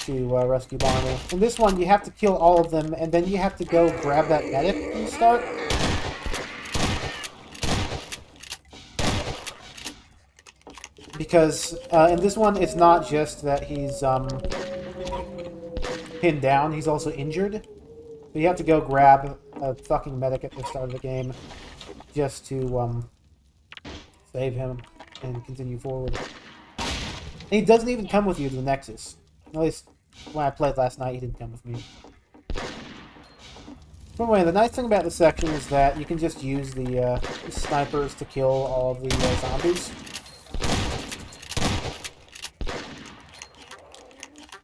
to rescue Barney. In this one, you have to kill all of them, and then you have to go grab that medic and start. Because in this one, it's not just that he's pinned down, he's also injured. So you have to go grab a fucking medic at the start of the game just to save him and continue forward. And he doesn't even come with you to the Nexus. At least when I played last night, he didn't come with me. But anyway, the nice thing about this section is that you can just use the snipers to kill all of the zombies.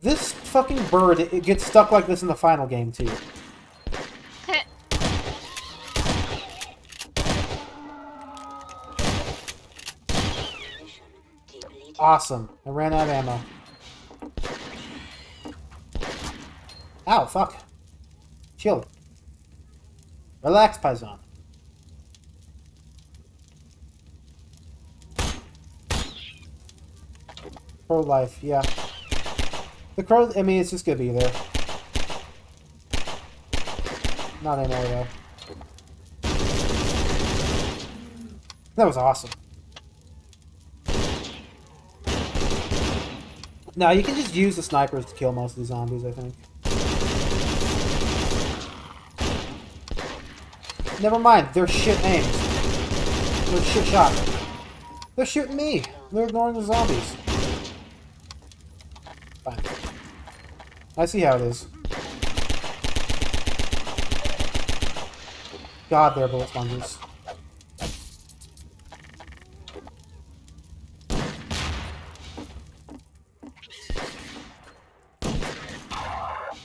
This fucking bird, it gets stuck like this in the final game, too. Awesome. I ran out of ammo. Ow, fuck. Chill. Relax, Paisan. Pro life, yeah. The crow, I mean, it's just gonna be there. Not anymore, though. That was awesome. Now, you can just use the snipers to kill most of the zombies, I think. Never mind, they're shit aims. They're shit shots. They're shooting me. They're ignoring the zombies. Fine. I see how it is. God, they're bullet sponges.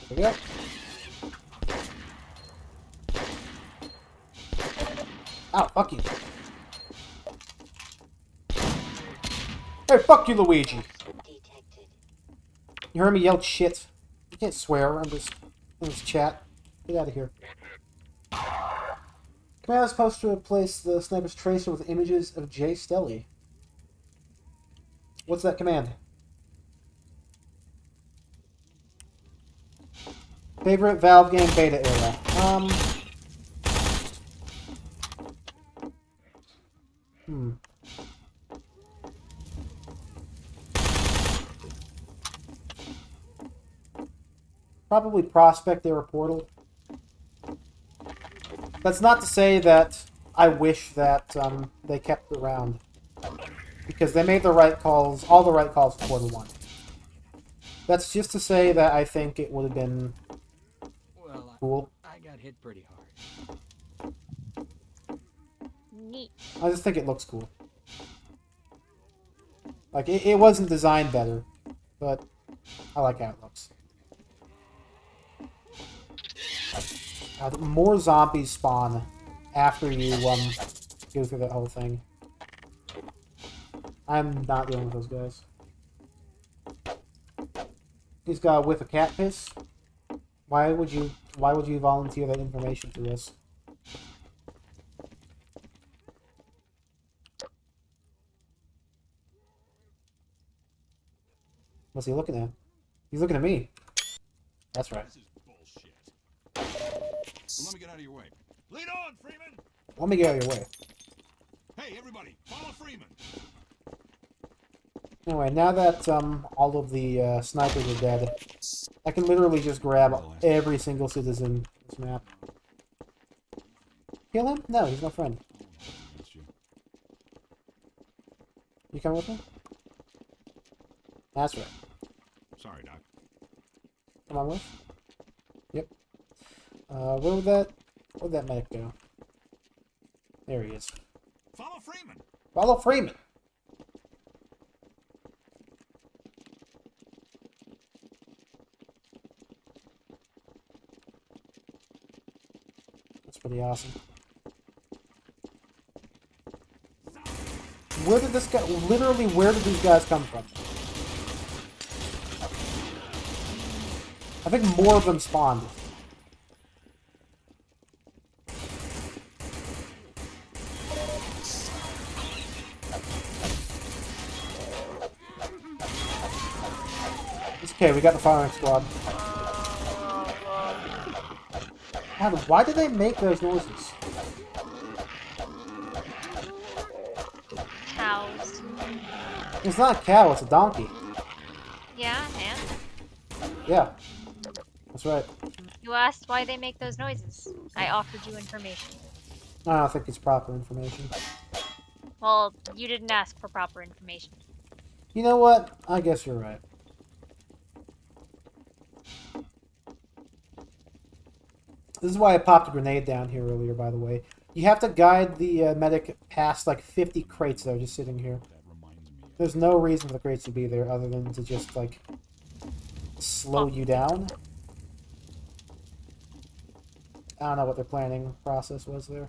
There we go. Ow, fuck you. Hey, fuck you, Luigi. You heard me yell shit. You can't swear in this chat. Get out of here. Command is supposed to replace the sniper's tracer with images of Jay Stelly. What's that command? Favorite Valve game beta era? Probably Prospekt era Portal. That's not to say that I wish that they kept it around. Because they made the right calls, all the right calls for Portal 1. That's just to say that I think it would have been cool. I got hit pretty hard. Neat. I just think it looks cool. Like, it wasn't designed better, but I like how it looks. More zombies spawn after you go through that whole thing. I'm not dealing with those guys. He's got a whiff of cat piss. Why would you volunteer that information to us? What's he looking at? He's looking at me. That's right. This is bullshit. Let me get out of your way. Lead on, Freeman! Let me get out of your way. Hey, everybody, follow Freeman! Anyway, now that all of the snipers are dead, I can literally just grab every single citizen on this map. Kill him? No, he's my friend. You coming with me? That's right. Sorry, Doc. Come on with? Yep. Where'd that medic go? There he is. Follow Freeman! Follow Freeman! That's pretty awesome. Where did this guy... Literally, where did these guys come from? I think more of them spawned. It's okay, we got the firing squad. God, why did they make those noises? Cows. It's not a cow, it's a donkey. Yeah, and? Yeah. That's right. You asked why they make those noises. I offered you information. I don't think it's proper information. Well, you didn't ask for proper information. You know what? I guess you're right. This is why I popped a grenade down here earlier, by the way. You have to guide the medic past like 50 crates that are just sitting here. There's no reason for the crates to be there other than to just like slow you down. I don't know what their planning process was there.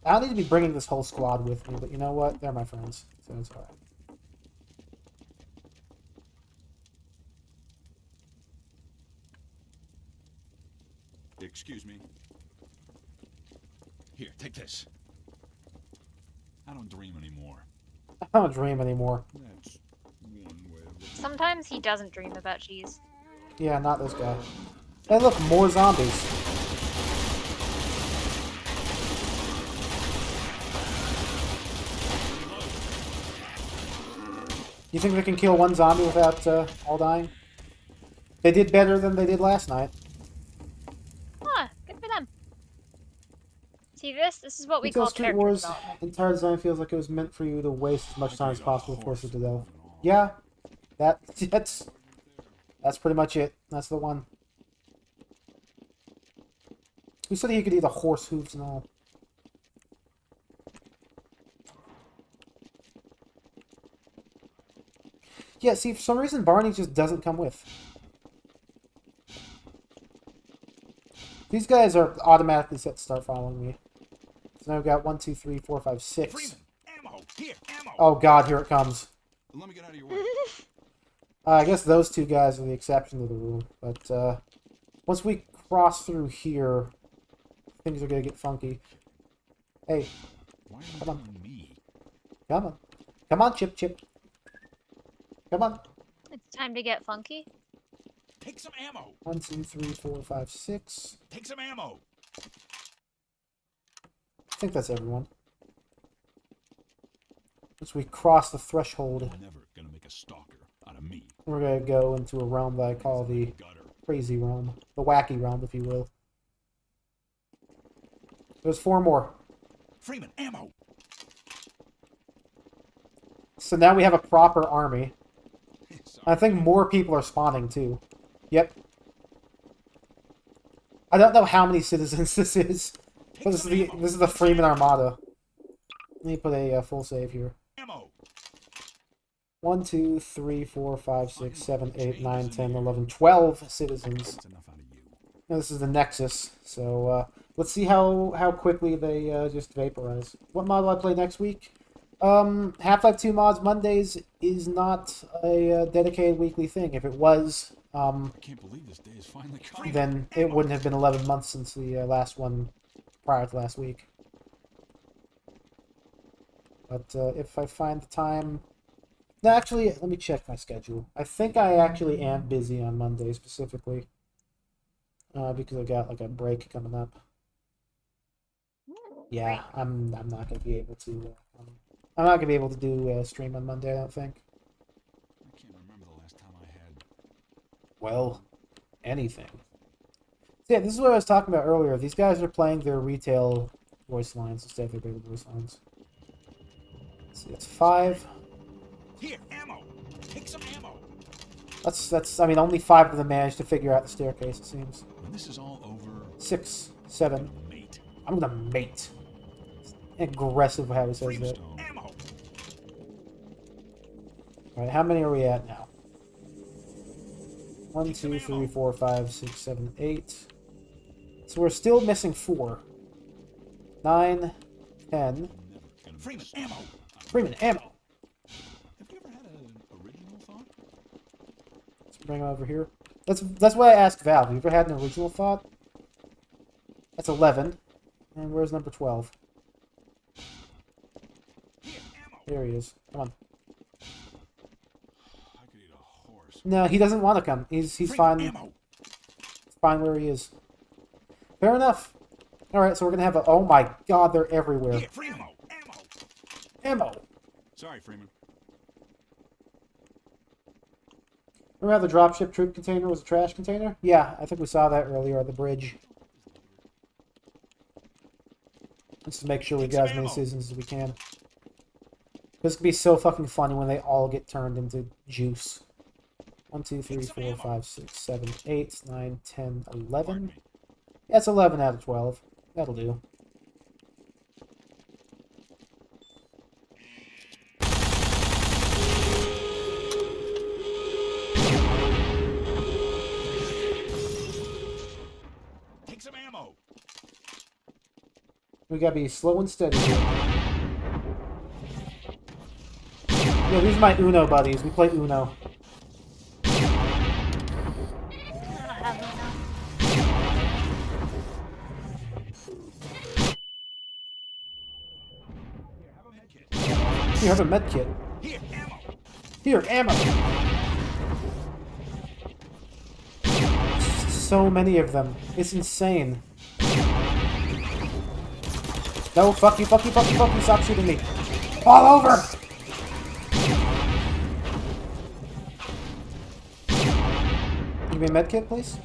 I don't need to be bringing this whole squad with me, but you know what? They're my friends, so it's alright. Excuse me. Here, take this. I don't dream anymore. I don't dream anymore. That's one way of looking. Sometimes he doesn't dream about cheese. Yeah, not this guy. Hey, look, more zombies. You think they can kill one zombie without all dying? They did better than they did last night. Huh, good for them. See this? This is what we Until call Street character Wars, development. entire design feels like it was meant for you to waste as much time as possible to force it to death. Yeah, that's pretty much it. That's the one. Who said he could eat the horse hooves and all? Yeah, see, for some reason Barney just doesn't come with. These guys are automatically set to start following me. So now we've got 1, 2, 3, 4, 5, 6. Freeman, ammo! Here, ammo! Oh god, here it comes. Let me get out of your way. I guess those two guys are the exception to the rule. But once we cross through here, things are gonna get funky. Hey, Why are you come on. telling me? Come on. Come on, Chip Chip. Come on. It's time to get funky. Take some ammo! 1, 2, 3, 4, 5, 6. Take some ammo! I think that's everyone. Once we cross the threshold, You're never gonna make a stalker out of me. we're gonna go into a realm that I call the Gutter. crazy realm. The wacky realm, if you will. There's 4 more. Freeman, ammo! So now we have a proper army. Sorry. I think more people are spawning, too. Yep. I don't know how many citizens this is. But this is the Freeman Armada. Let me put a full save here. Ammo! 1, 2, 3, 4, 5, 6, 7, 8, 9, 10, 11, 12 citizens. That's enough out of you. Now, this is the Nexus, so let's see how quickly they just vaporize. What mod will I play next week? Half-Life 2 mods Mondays is not a dedicated weekly thing. If it was, I can't believe this day is finally coming. then it wouldn't have been 11 months since the last one prior to last week. But if I find the time... No, actually, let me check my schedule. I think I actually am busy on Monday specifically. Because I got like a break coming up. Yeah, I'm not gonna be able to. I'm not gonna be able to do a stream on Monday. I don't think. I can't remember the last time I had. Well, anything. So yeah, this is what I was talking about earlier. These guys are playing their retail voice lines instead of their big voice lines. Let's see, it's 5. Here, ammo. Take some ammo. That's. I mean, only 5 of them managed to figure out the staircase. It seems. When this is all over, 6, 7. mate. I'm gonna mate. Aggressive how he says that. Ammo. Alright, how many are we at now? 1, 2, 3, 4, 5, 6, 7, 8. So we're still missing 4. 9, 10. Freeman, ammo. Freeman, ammo! Have you ever had an original thought? Let's bring him over here. That's why I asked Val. Have you ever had an original thought? That's 11. And where's number 12? There he is. Come on. I could eat a horse. No, he doesn't want to come. He's fine. Ammo. Fine where he is. Fair enough. Alright, so we're gonna have a... Oh my god, they're everywhere. Here, ammo. Ammo. Ammo! Sorry, Freeman. Remember how the dropship troop container was a trash container? Yeah, I think we saw that earlier on the bridge. Let's just make sure we get as many citizens as we can. This could be so fucking funny when they all get turned into juice. 1, 2, 3, 4, 5, 6, 7, 8, 9, 10, 11. Yeah, it's 11 out of 12. That'll do. Take some ammo. We gotta be slow and steady here. Yeah, these are my Uno buddies. We play Uno. Here, have a med kit. Here, ammo. Here, ammo. So many of them. It's insane. No, fuck you, fuck you, fuck you, fuck you. Stop shooting me. Fall over! Give me a med kit, please.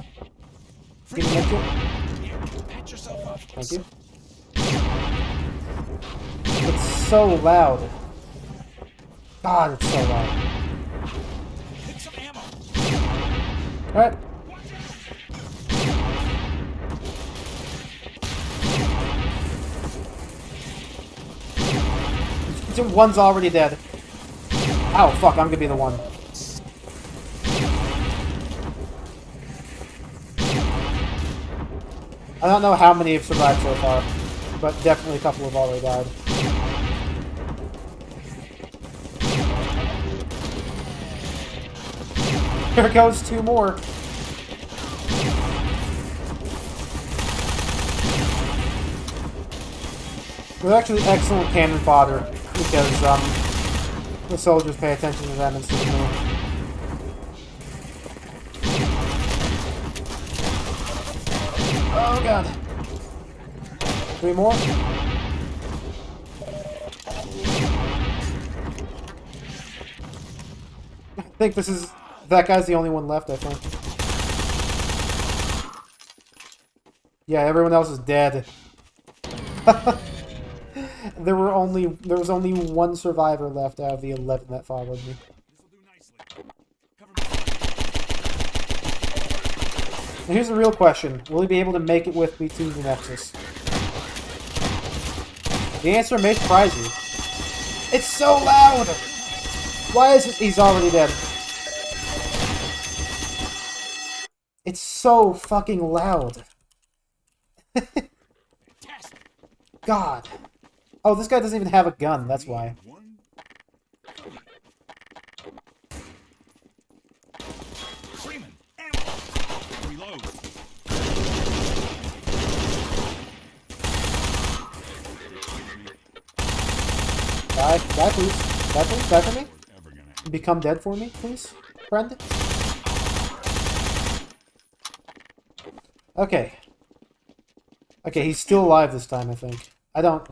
Give me a med kit. Patch yourself up. Thank you. It's so loud. God, it's so loud. Take some ammo. Alright. One's already dead. Oh, fuck, I'm gonna be the one. I don't know how many have survived so far, but definitely a couple have already died. Here goes 2 more. They're actually excellent cannon fodder because the soldiers pay attention to them instead of me. Oh god. 3 more? I think this is... That guy's the only one left, I think. Yeah, everyone else is dead. There was only 1 survivor left out of the 11 that followed me. Now here's the real question. Will he be able to make it with me to the Nexus? The answer may surprise you. It's so loud! Why is it he's already dead? It's so fucking loud. God. Oh, this guy doesn't even have a gun, that's why. Freeman, ammo. Reload. Die, die please. Die please, die for me. Become dead for me, please, friend. Okay. Okay, he's still alive this time, I think. I don't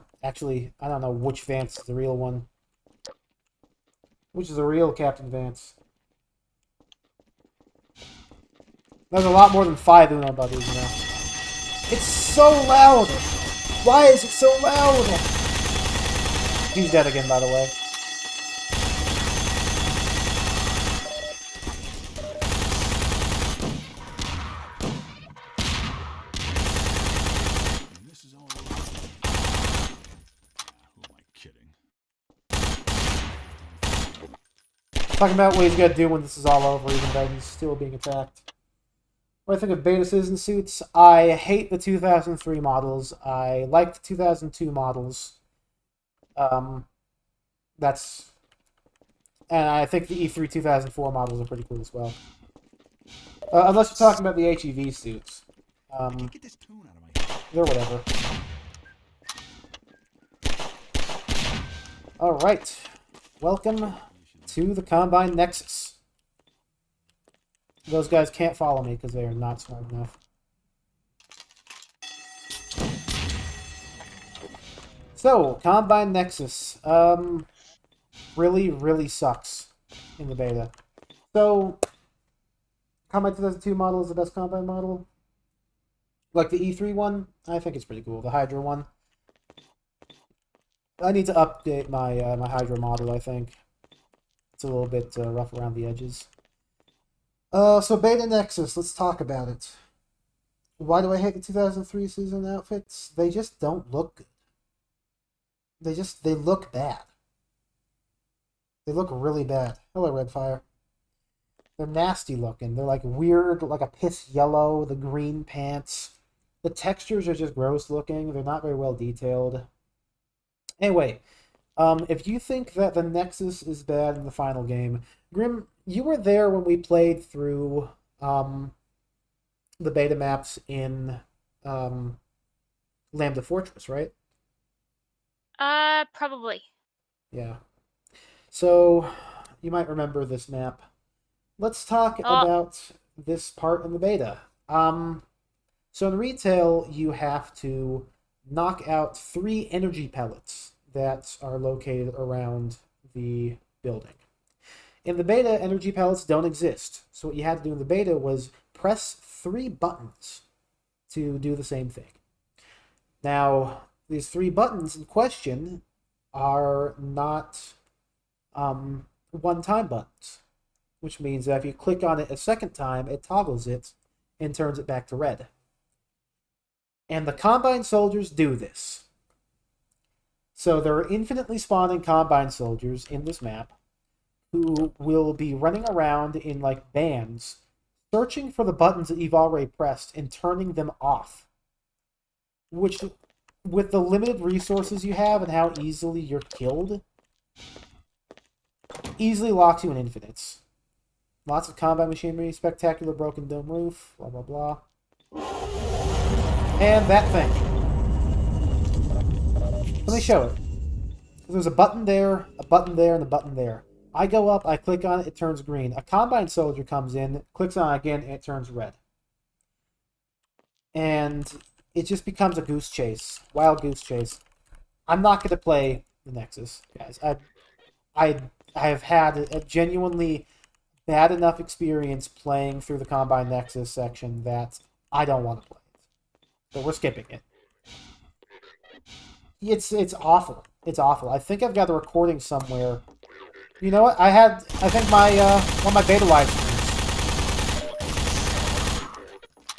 know which Vance is the real one. Which is the real Captain Vance. There's a lot more than 5 Uno buddies now. It's so loud! Why is it so loud? He's dead again, by the way. Talking about what he's gonna do when this is all over, even though he's still being attacked. What do I think of beta citizen suits? I hate the 2003 models. I like the 2002 models. And I think the E3 2004 models are pretty cool as well. Unless you're talking about the HEV suits. They're whatever. Alright. Welcome to the Combine Nexus. Those guys can't follow me because they are not smart enough. So, Combine Nexus. Really, really sucks in the beta. So, Combine 2002 model is the best Combine model. Like the E3 one, I think it's pretty cool. The Hydra one. I need to update my my Hydra model, I think. It's a little bit rough around the edges. So Beta Nexus, let's talk about it. Why do I hate the 2003 season outfits? They just don't look good. They look bad. They look really bad. Hello, Redfire. They're nasty looking. They're like weird, like a piss yellow, the green pants. The textures are just gross looking. They're not very well detailed. Anyway, if you think that the Nexus is bad in the final game, Grim, you were there when we played through the beta maps in Lambda Fortress, right? Probably. Yeah. So, you might remember this map. Let's talk about this part in the beta. So in retail, you have to knock out 3 energy pellets that are located around the building. In the beta, energy pellets don't exist. So what you had to do in the beta was press 3 buttons to do the same thing. Now, these 3 buttons in question are not one-time buttons, which means that if you click on it a second time, it toggles it and turns it back to red. And the Combine soldiers do this. So there are infinitely spawning Combine soldiers in this map who will be running around in like bands, searching for the buttons that you've already pressed and turning them off. Which, with the limited resources you have and how easily you're killed, easily locks you in infinites. Lots of combat machinery, spectacular broken dome roof, blah blah blah. And that thing. Let me show it. There's a button there, and a button there. I go up, I click on it, it turns green. A Combine soldier comes in, clicks on it again, and it turns red. And it just becomes a goose chase. Wild goose chase. I'm not going to play the Nexus, guys. I have had a genuinely bad enough experience playing through the Combine Nexus section that I don't want to play it. So we're skipping it. It's awful. It's awful. I think I've got a recording somewhere. You know what? I think my one of my beta live streams.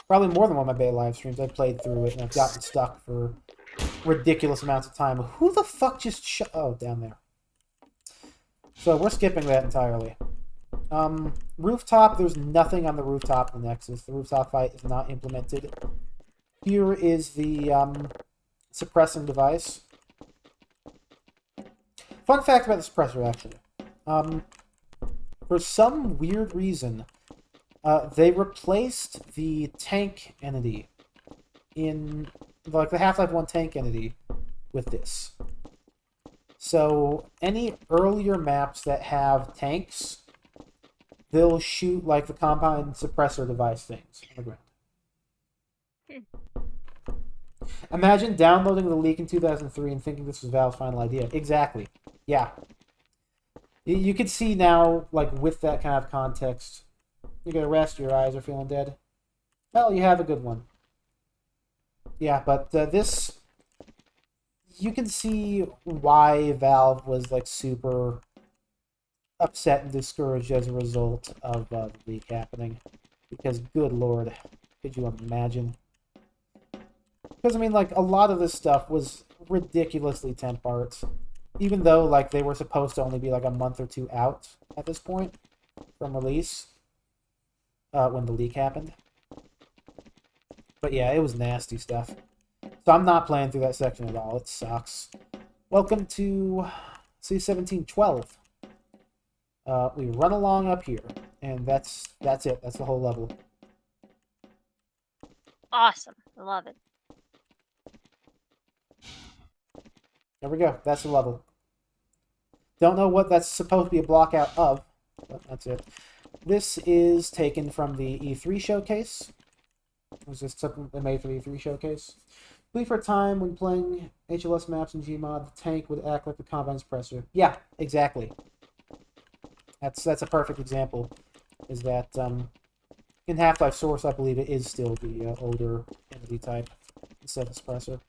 Probably more than one of my beta live streams. I played through it and I've gotten stuck for ridiculous amounts of time. Who the fuck just oh, down there. So we're skipping that entirely. Rooftop, there's nothing on the rooftop in the Nexus. The rooftop fight is not implemented. Here is the suppressing device. Fun fact about the suppressor, actually. For some weird reason, they replaced the tank entity in, like, the Half-Life 1 tank entity with this. So, any earlier maps that have tanks, they'll shoot, like, the compound suppressor device things on the ground. Imagine downloading the leak in 2003 and thinking this was Valve's final idea. Exactly. Yeah. You can see now, like, with that kind of context, you're gonna rest, your eyes are feeling dead. Well, you have a good one. Yeah, but this... You can see why Valve was, like, super upset and discouraged as a result of the leak happening. Because, good lord, could you imagine? Because, I mean, like, a lot of this stuff was ridiculously temp art. Even though, like, they were supposed to only be, like, a month or two out at this point from release. When the leak happened. But yeah, it was nasty stuff. So I'm not playing through that section at all. It sucks. Welcome to C1712. We run along up here. And that's it. That's the whole level. Awesome. I love it. There we go. That's the level. Don't know what that's supposed to be a block out of, but that's it. This is taken from the E3 showcase. It was just something they made for the E3 showcase. I believe for a time when playing HLS maps in Gmod, the tank would act like the combine suppressor. Yeah, exactly. That's a perfect example. Is that in Half-Life Source, I believe it is still the older entity type instead of suppressor.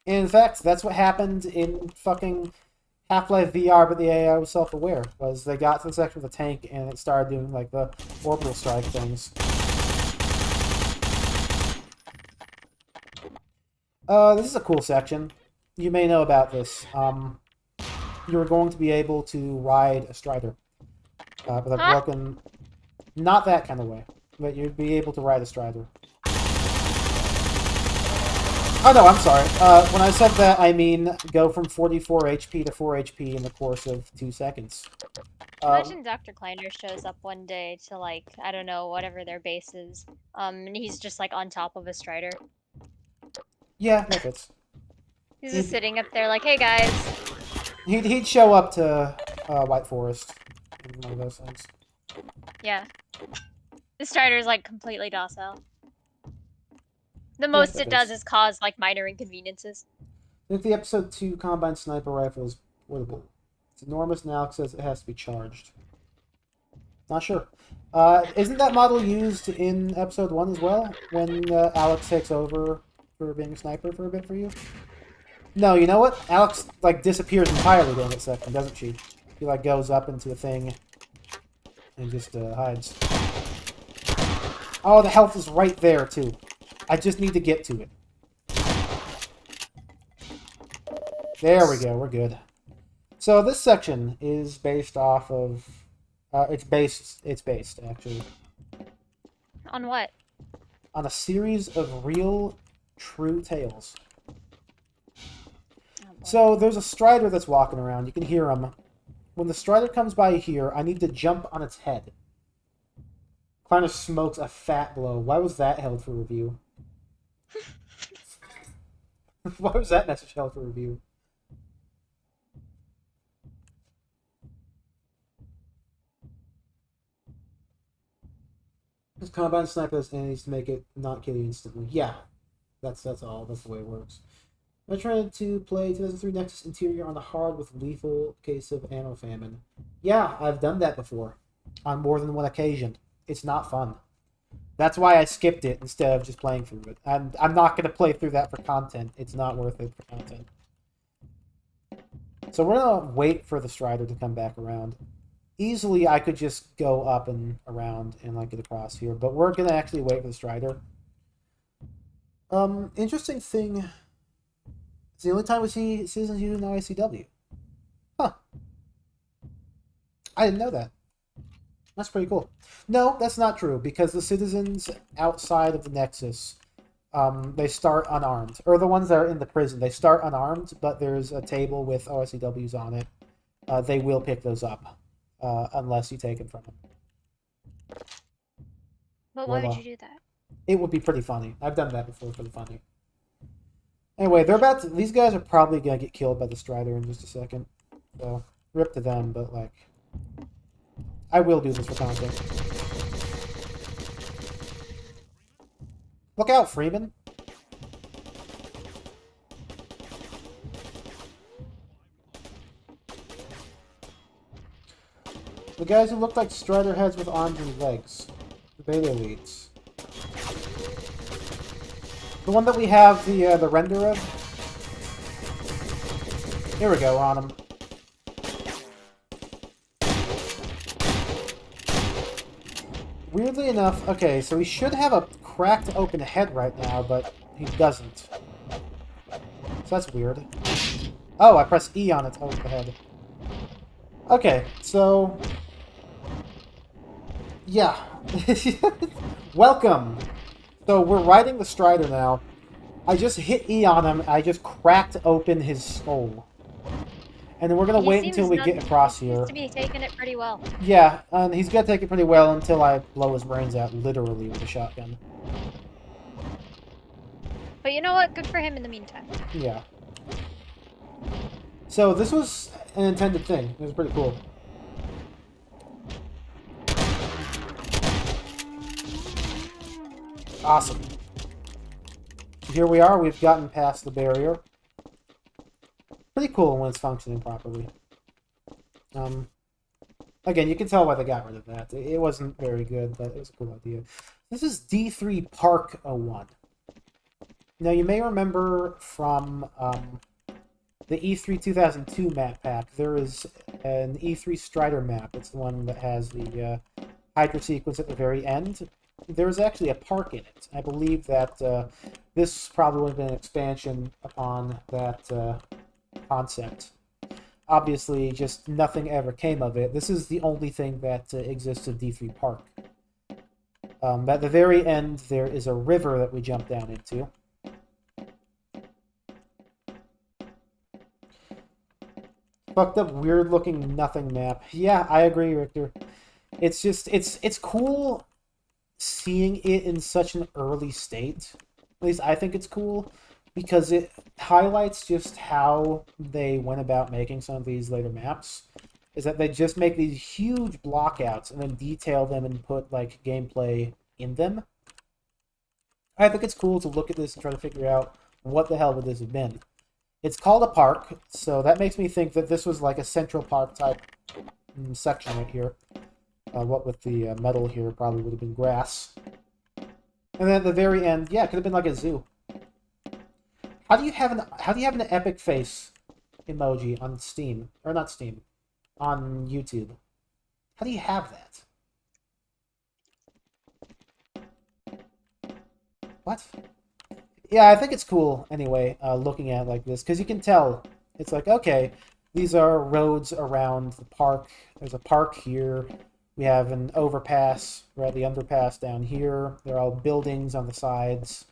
And in fact, that's what happened in fucking Half-Life VR, but the AI was self-aware. Was they got to the section with the tank and it started doing like the orbital strike things. This is a cool section. You may know about this. You're going to be able to ride a Strider. With a broken... Not that kind of way. But you'd be able to ride a Strider. Oh no, I'm sorry. When I said that, I mean go from 44 HP to 4 HP in the course of 2 seconds. Imagine Dr. Kleiner shows up one day to, like, I don't know, whatever their base is, and he's just, like, on top of a Strider. Yeah, that fits. He's just sitting up there like, hey guys. He'd show up to White Forest. One of those things. Yeah. The Strider's, like, completely docile. The most it does is cause, like, minor inconveniences. I think the Episode 2 Combine Sniper Rifle is portable. It's enormous now because it has to be charged. Not sure. Isn't that model used in Episode 1 as well? When Alex takes over for being a sniper for a bit for you? No, you know what? Alex, like, disappears entirely during that section, doesn't she? She, like, goes up into a thing and just hides. Oh, the health is right there, too. I just need to get to it. There we go, we're good. So this section is based off of... it's based, actually. On what? On a series of real, true tales. So there's a Strider that's walking around. You can hear him. When the Strider comes by here, I need to jump on its head. Kleiner smokes a fat blow. Why was that held for review? Why was that message held for review? This Combine Sniper has enemies to make it not kill you instantly. Yeah. That's all. That's the way it works. I tried to play 2003 Nexus Interior on the hard with lethal case of ammo famine. Yeah, I've done that before. On more than one occasion. It's not fun. That's why I skipped it instead of just playing through it. I'm not going to play through that for content. It's not worth it for content. So we're going to wait for the Strider to come back around. Easily, I could just go up and around and like get across here. But we're going to actually wait for the Strider. Interesting thing It's the only time we see citizens using the ICW. Huh. I didn't know that. That's pretty cool. No, that's not true, because the citizens outside of the Nexus, they start unarmed. Or the ones that are in the prison, they start unarmed, but there's a table with OSCWs on it. They will pick those up, unless you take them from them. But why would you do that? It would be pretty funny. I've done that before for the funny. Anyway, they're about to, these guys are probably gonna get killed by the Strider in just a second. So, rip to them, but like, I will do this for content. Look out, Freeman! The guys who look like Strider heads with arms and legs. The beta elites. The one that we have the render of? Here we go, on him. Weirdly enough, okay, so he should have a cracked open head right now, but he doesn't. So that's weird. Oh, I press E on it to open the head. Okay, so... yeah. Welcome! So we're riding the Strider now. I just hit E on him, I just cracked open his skull. And then we're gonna wait until we get across here. He seems to be taking it pretty well. Yeah, and he's gonna take it pretty well until I blow his brains out, literally, with a shotgun. But you know what? Good for him in the meantime. Yeah. So this was an intended thing. It was pretty cool. Awesome. Here we are. We've gotten past the barrier. Pretty cool when it's functioning properly. Again, you can tell why they got rid of that. It wasn't very good, but it was a cool idea. This is D3 Park 01. Now, you may remember from the E3 2002 map pack, there is an E3 Strider map. It's the one that has the Hydra sequence at the very end. There's actually a park in it. I believe that this probably would have been an expansion upon that concept. Obviously, just nothing ever came of it. This is the only thing that exists of D3 Park. At the very end, there is a river that we jump down into. Fucked up, weird-looking nothing map. Yeah, I agree, Richter. It's just, it's cool seeing it in such an early state. At least I think it's cool, because it highlights just how they went about making some of these later maps. Is that they just make these huge blockouts and then detail them and put, like, gameplay in them. I think it's cool to look at this and try to figure out what the hell would this have been. It's called a park, so that makes me think that this was like a Central Park type section right here. What with the metal here probably would have been grass. And then at the very end, yeah, it could have been like a zoo. How do you have an epic face emoji on Steam, or not Steam, on YouTube? How do you have that? What? Yeah, I think it's cool anyway, looking at it like this, because you can tell it's like, okay, these are roads around the park. There's a park here. We have an overpass. We're at the underpass down here. There are all buildings on the sides.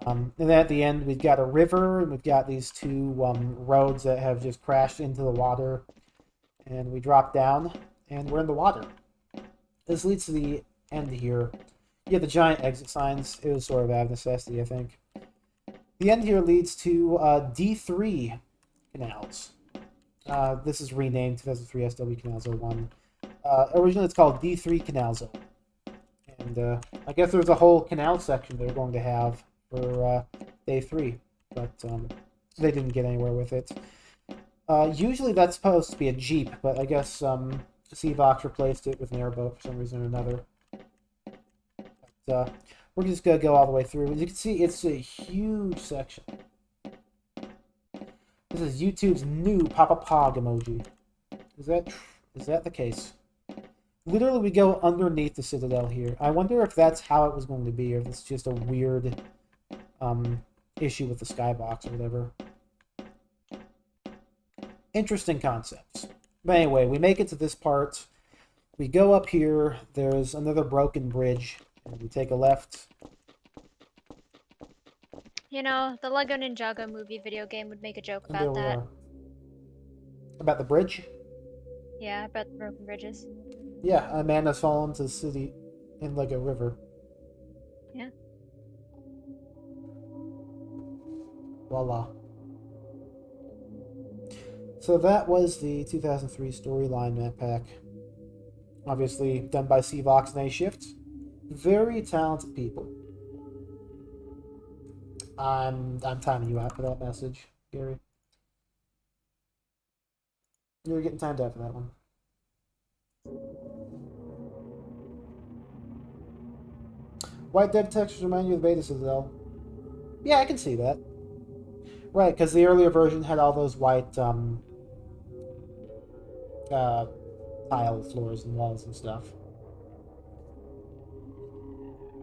And then at the end, we've got a river, and we've got these two roads that have just crashed into the water. And we drop down, and we're in the water. This leads to the end here. Yeah, the giant exit signs. It was sort of out of necessity, I think. The end here leads to D3 canals. This is renamed 2003 SW Canals 01. Originally, it's called D3 Canals 01. And I guess there's a whole canal section they're going to have for Day 3. But they didn't get anywhere with it. Usually that's supposed to be a Jeep, but I guess Cvox replaced it with an airboat for some reason or another. But, we're just going to go all the way through. As you can see, it's a huge section. This is YouTube's new Papa Pog emoji. Is that the case? Literally, we go underneath the Citadel here. I wonder if that's how it was going to be, or if it's just a weird issue with the skybox or whatever. Interesting concepts. But anyway, we make it to this part. We go up here. There's another broken bridge. And we take a left. You know, the Lego Ninjago movie video game would make a joke And there about we that. are. About the bridge? Yeah, about the broken bridges. Yeah, a man has fallen to the city in Lego River. Yeah. Voila. So that was the 2003 storyline map pack. Obviously done by Cvox and A-Shift. Very talented people. I'm timing you out for that message, Gary. You're getting timed out for that one. White dev textures remind you of the beta citadel. Yeah, I can see that. Right, because the earlier version had all those white tile floors and walls and stuff.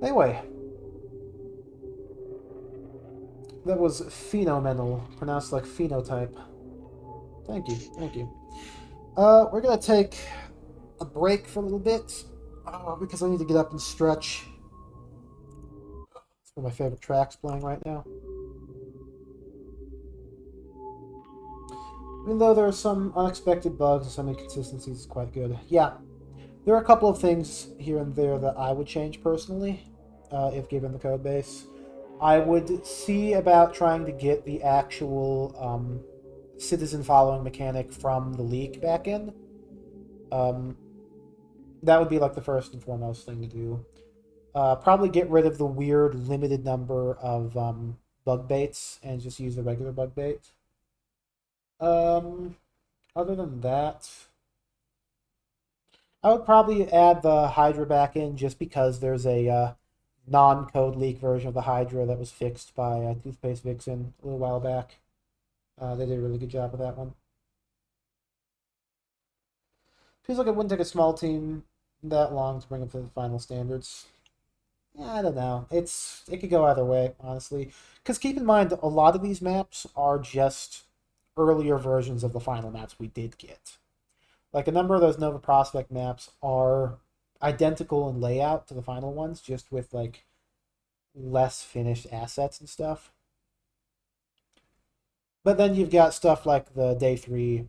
Anyway, that was phenomenal, pronounced like phenotype. Thank you, thank you. We're gonna take a break for a little bit because I need to get up and stretch. It's one of my favorite tracks playing right now. Even though there are some unexpected bugs and some inconsistencies, it's quite good. Yeah, there are a couple of things here and there that I would change personally, if given the code base. I would see about trying to get the actual citizen following mechanic from the leak back in. That would be like the first and foremost thing to do. Probably get rid of the weird limited number of bug baits and just use the regular bug bait. Other than that, I would probably add the Hydra back in just because there's a non-code leak version of the Hydra that was fixed by Toothpaste Vixen a little while back. They did a really good job with that one. Feels like it wouldn't take a small team that long to bring up to the final standards. Yeah, I don't know. It could go either way, honestly. Because keep in mind, a lot of these maps are just earlier versions of the final maps we did get. Like, a number of those Nova Prospekt maps are identical in layout to the final ones, just with, like, less finished assets and stuff. But then you've got stuff like the Day 3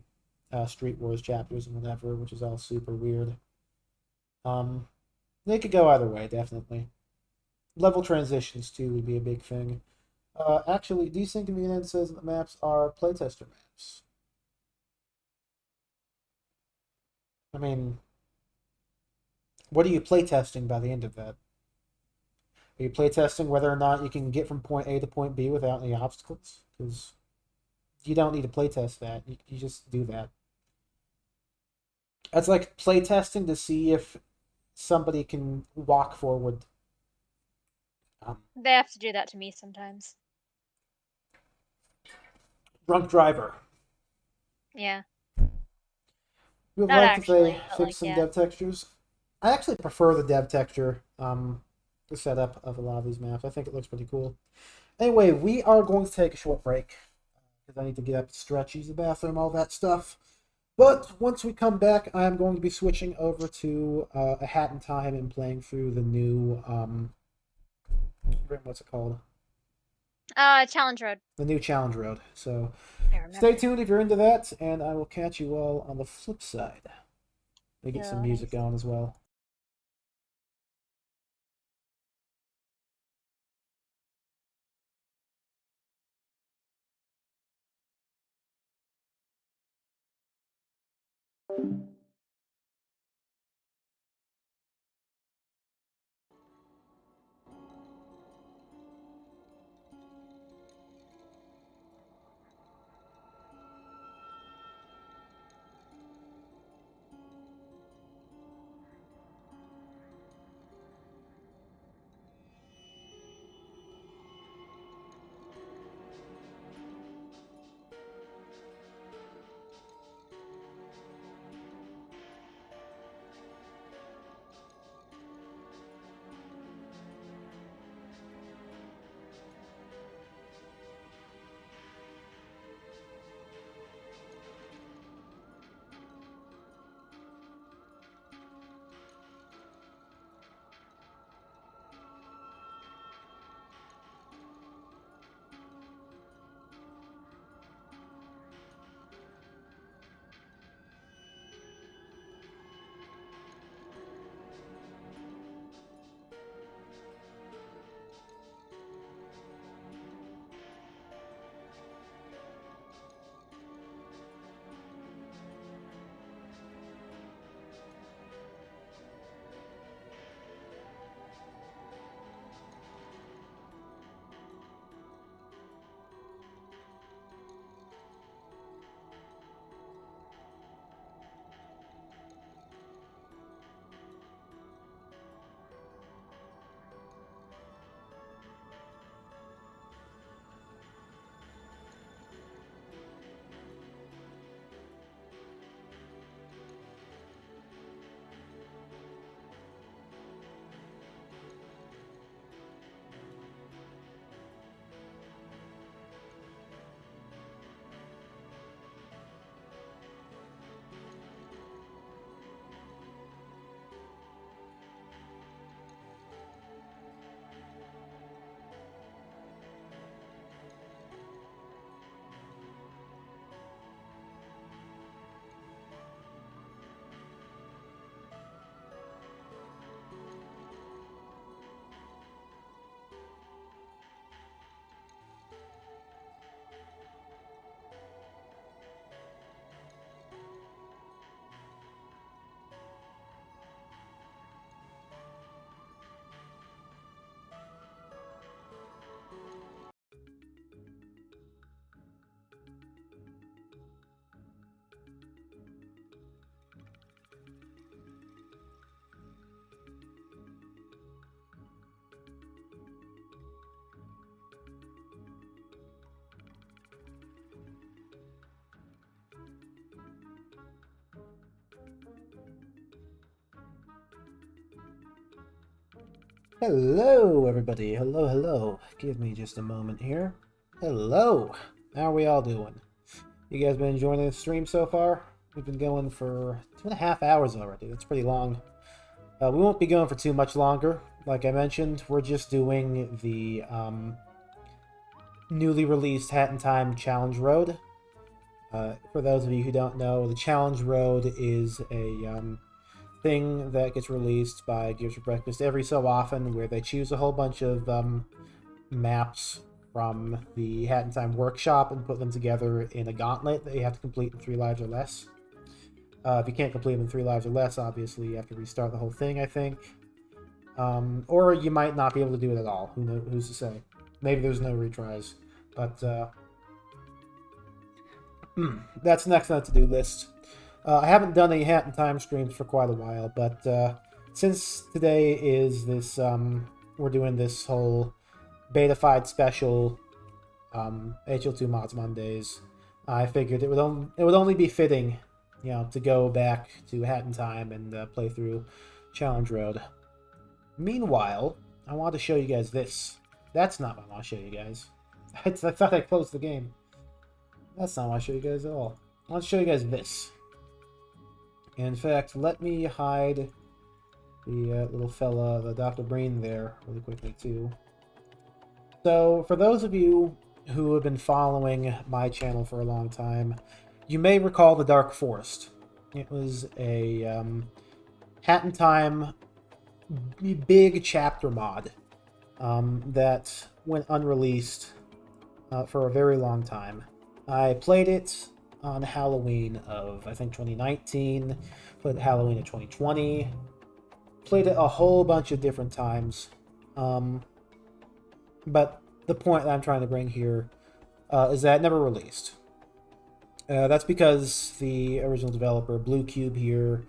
Street Wars chapters and whatever, which is all super weird. They could go either way, definitely. Level transitions, too, would be a big thing. Actually, Desyncconvenient says that the maps are playtester maps. I mean, what are you playtesting by the end of that? Are you playtesting whether or not you can get from point A to point B without any obstacles? Because you don't need to playtest that. You just do that. It's like playtesting to see if somebody can walk forward. They have to do that to me sometimes. Drunk driver. Yeah. You would Not like actually, if they but, fix like, some yeah. dev textures. I actually prefer the dev texture, the setup of a lot of these maps. I think it looks pretty cool. Anyway, we are going to take a short break because I need to get up and stretch, use the bathroom, all that stuff. But once we come back, I am going to be switching over to A Hat in Time and playing through the new what's it called? Challenge Road. The new Challenge Road. So I remember. stay tuned if you're into that, and I will catch you all on the flip side. We get some music going as well. Hello, everybody. Hello, hello. Give me just a moment here. Hello. How are we all doing? You guys been enjoying the stream so far? We've been going for 2.5 hours already. That's pretty long. We won't be going for too much longer. Like I mentioned, we're just doing the newly released Hat in Time Challenge Road. For those of you who don't know, the Challenge Road is a thing that gets released by Gears for Breakfast every so often, where they choose a whole bunch of maps from the Hat in Time workshop and put them together in a gauntlet that you have to complete in 3 lives or less. If you can't complete them in 3 lives or less, obviously you have to restart the whole thing, I think. Or you might not be able to do it at all. Who's to say? Maybe there's no retries. But that's next on the to-do list. I haven't done any Hat in Time streams for quite a while, but since today is this, we're doing this whole BETAFIED special HL2 Mods Mondays, I figured it would only be fitting, you know, to go back to Hat in Time and play through Challenge Road. Meanwhile, I want to show you guys this. That's not what I want to show you guys. I thought I closed the game. That's not what I want to show you guys at all. I want to show you guys this. In fact, let me hide the little fella, the Dr. Breen there, really quickly too. So, for those of you who have been following my channel for a long time, you may recall the Dark Forest. It was a Hat in Time big chapter mod that went unreleased for a very long time. I played it on Halloween of, I think, 2019, played Halloween of 2020, played it a whole bunch of different times, but the point that I'm trying to bring here is that it never released. That's because the original developer, Blue Cube here,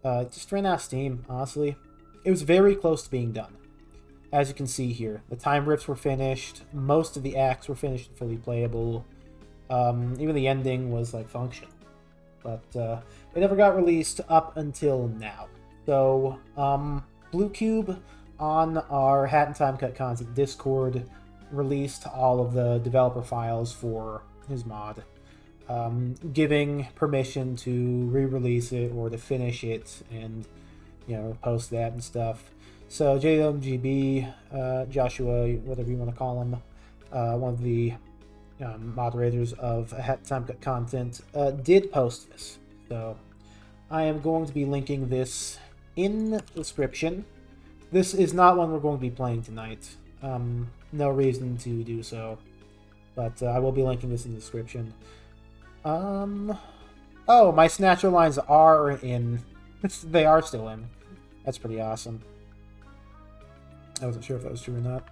just ran out of steam, honestly. It was very close to being done. As you can see here, the time rips were finished, most of the acts were finished and fully playable. Even the ending was like functional, but it never got released up until now. So Blue Cube on our Hat in Time Cut Content Discord released all of the developer files for his mod, giving permission to re-release it or to finish it and, you know, post that and stuff. So JMGB, Joshua, whatever you want to call him, one of the moderators of Hat in Time Cut Content, did post this. So I am going to be linking this in the description. This is not one we're going to be playing tonight. No reason to do so, but I will be linking this in the description. Oh, my Snatcher lines are in. They are still in. That's pretty awesome. I wasn't sure if that was true or not.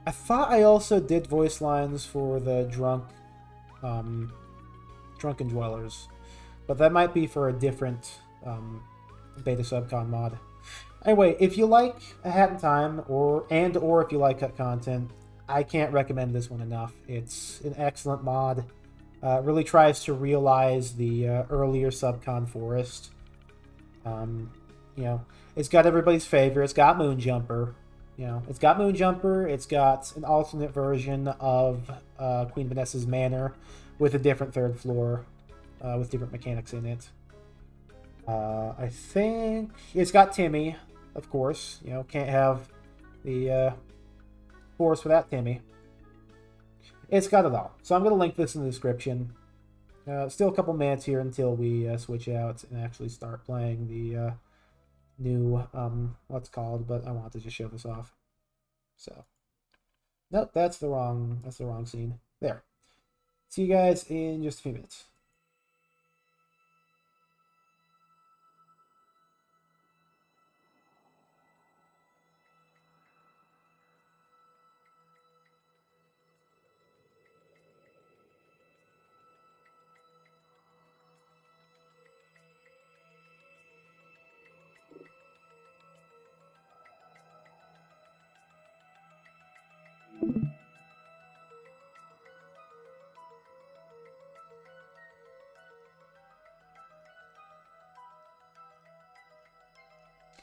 I thought I also did voice lines for the Drunken Dwellers, but that might be for a different beta subcon mod. Anyway, if you like A Hat in Time, or if you like cut content, I can't recommend this one enough. It's an excellent mod. Really tries to realize the earlier subcon forest. You know, it's got everybody's favorite. It's got Moonjumper. You know, it's got Moonjumper. It's got an alternate version of Queen Vanessa's Manor with a different third floor, with different mechanics in it. I think it's got Timmy, of course. You know, can't have the forest without Timmy. It's got it all. So I'm going to link this in the description. Still a couple minutes here until we switch out and actually start playing the new, what's called, but I want to just show this off. So, nope, that's the wrong scene. There. See you guys in just a few minutes.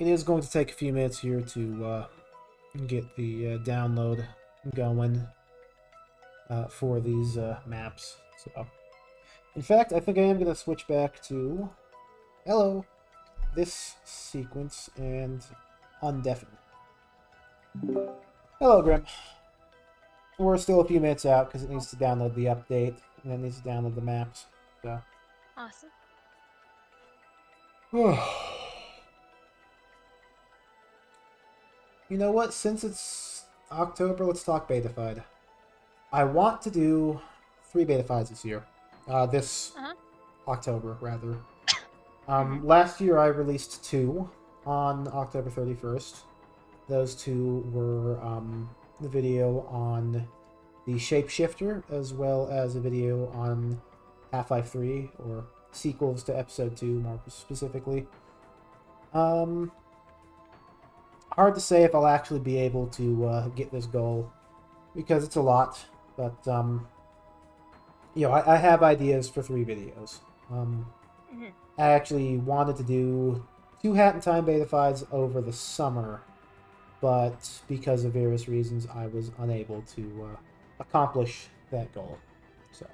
It is going to take a few minutes here to and get the download going for these maps. So, in fact, I think I am going to switch back to this sequence and undeafen. Hello, Grim. We're still a few minutes out because it needs to download the update and it needs to download the maps. So. Awesome. You know what? Since it's October, let's talk BETAFIED. I want to do 3 BETAFIEDs this year. This October, rather. Last year I released 2 on October 31st. Those 2 were the video on the Shapeshifter, as well as a video on Half-Life 3, or sequels to Episode 2, more specifically. Hard to say if I'll actually be able to get this goal, because it's a lot, but, you know, I have ideas for 3 videos. I actually wanted to do 2 Hat in Time BETAFIEDs over the summer, but because of various reasons, I was unable to accomplish that goal. So,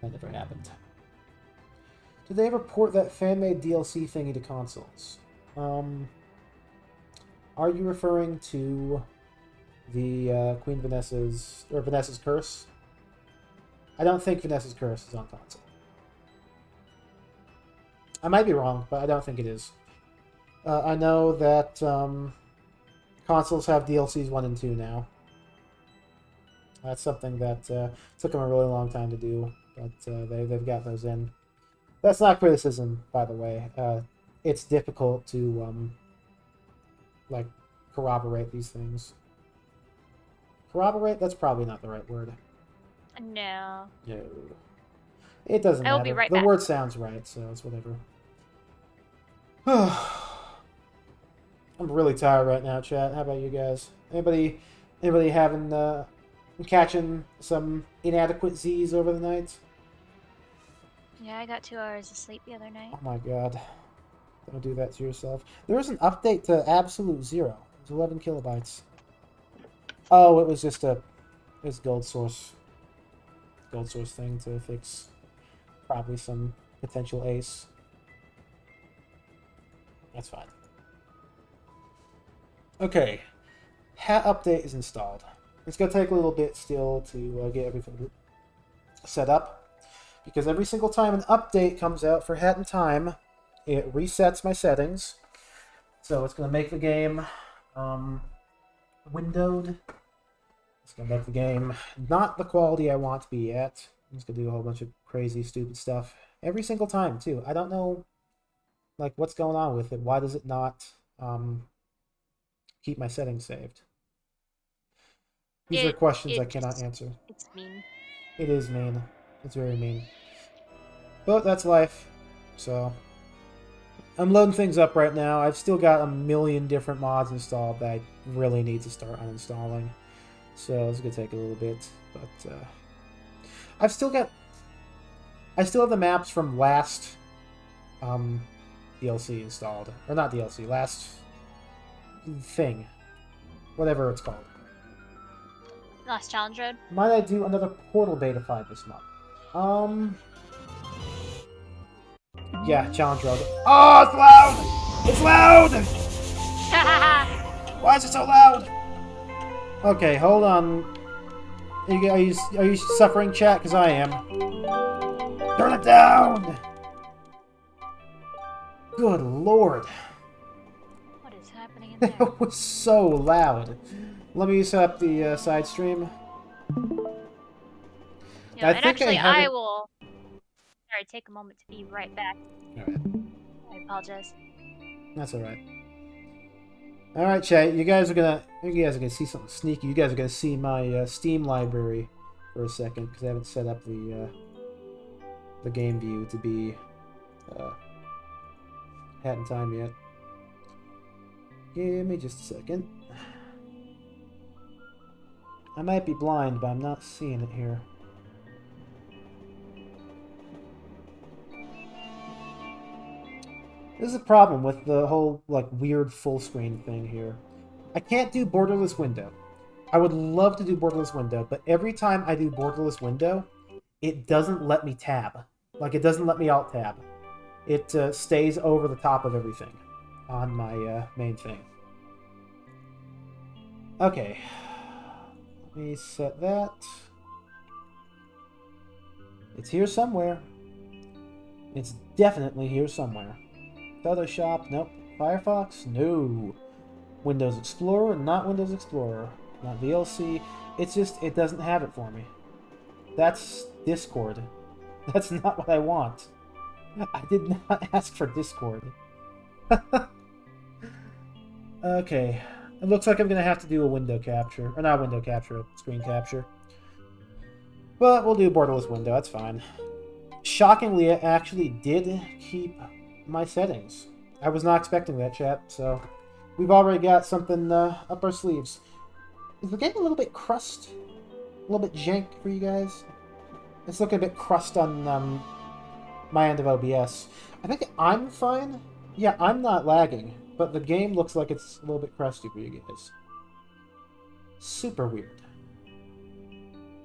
that never happened. Did they ever port that fan-made DLC thingy to consoles? Are you referring to the Queen Vanessa's, or Vanessa's Curse? I don't think Vanessa's Curse is on console. I might be wrong, but I don't think it is. I know that consoles have DLCs 1 and 2 now. That's something that took them a really long time to do, but they've got those in. That's not criticism, by the way. It's difficult to like corroborate these things. Corroborate? That's probably not the right word. No. No. It doesn't matter. I will be right the back. word sounds right, so it's whatever. I'm really tired right now, chat. How about you guys? Anybody having catching some inadequate Z's over the night? Yeah, I got 2 hours of sleep the other night. Oh my god. Don't do that to yourself. There was an update to Absolute Zero. It was 11 kilobytes. Oh, it was just gold source thing to fix probably some potential ace. That's fine. Okay. Hat update is installed. It's going to take a little bit still to get everything set up, because every single time an update comes out for Hat in Time, it resets my settings. So it's going to make the game windowed. It's going to make the game not the quality I want to be at. It's going to do a whole bunch of crazy, stupid stuff every single time, too. I don't know, like, what's going on with it. Why does it not keep my settings saved? These are questions I cannot answer. It's mean. It is mean. It's very mean. But that's life. So, I'm loading things up right now. I've still got a million different mods installed that I really need to start uninstalling. So it's going to take a little bit. But, I still have the maps from last DLC installed. Or not DLC, last thing. Whatever it's called. Last challenge road. Might I do another Portal BETAFIED this month? Yeah, challenge road. Oh, it's loud! It's loud! Why is it so loud? Okay, hold on. Are you suffering, chat? Because I am. Turn it down! Good lord. What is happening in there? That was so loud. Let me set up the side stream. Yeah, and actually, I will. Sorry, take a moment to be right back. Alright. I apologize. That's alright. Alright, chat. You guys are gonna see something sneaky. You guys are gonna see my Steam library for a second, because I haven't set up the game view to be Hat in Time yet. Give me just a second. I might be blind, but I'm not seeing it here. This is a problem with the whole, like, weird full screen thing here. I can't do borderless window. I would love to do borderless window, but every time I do borderless window, it doesn't let me tab. Like, it doesn't let me alt tab. It stays over the top of everything on my main thing. Okay. Let me set that. It's here somewhere. It's definitely here somewhere. Photoshop, nope. Firefox, no. Windows Explorer, not Windows Explorer. Not VLC. It's just, it doesn't have it for me. That's Discord. That's not what I want. I did not ask for Discord. Okay. It looks like I'm going to have to do a window capture. Or not window capture, screen capture. But we'll do borderless window, that's fine. Shockingly, I actually did keep my settings. I was not expecting that, chat, so we've already got something up our sleeves. Is the game a little bit crust? A little bit jank for you guys? It's looking a bit crust on my end of OBS. I think I'm fine. Yeah, I'm not lagging, but the game looks like it's a little bit crusty for you guys. Super weird.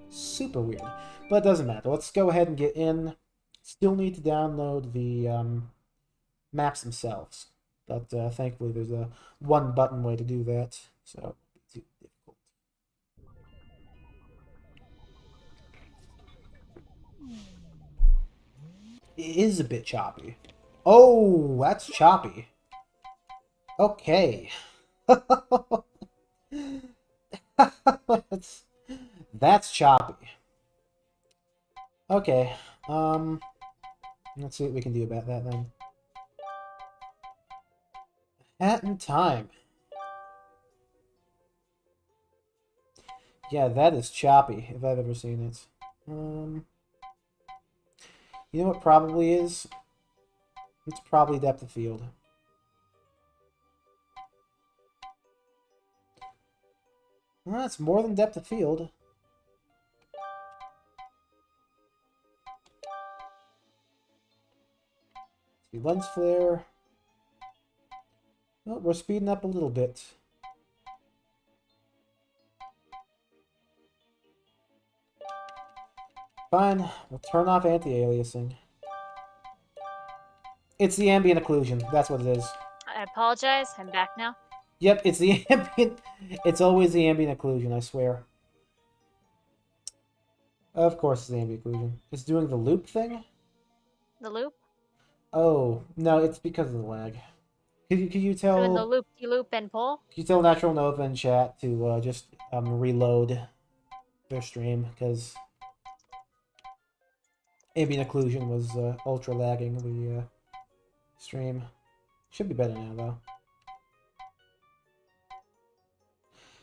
Super weird. But it doesn't matter. Let's go ahead and get in. Still need to download the maps themselves. But thankfully there's a one-button way to do that. So, too difficult. It is a bit choppy. Oh, that's choppy. Okay. That's choppy. Okay. Let's see what we can do about that then. Hat in time. Yeah, that is choppy, if I've ever seen it. You know what probably is? It's probably depth of field. Well, that's more than depth of field. See, lens flare. Oh, we're speeding up a little bit. Fine, we'll turn off anti-aliasing. It's the ambient occlusion, that's what it is. I apologize, I'm back now. Yep, it's the ambient... It's always the ambient occlusion, I swear. Of course it's the ambient occlusion. It's doing the loop thing? The loop? Oh, no, it's because of the lag. Could you tell... Doing the loop-de-loop and pull? Could you tell Natural Nova in chat to just reload their stream, because ambient occlusion was ultra lagging the stream. Should be better now, though.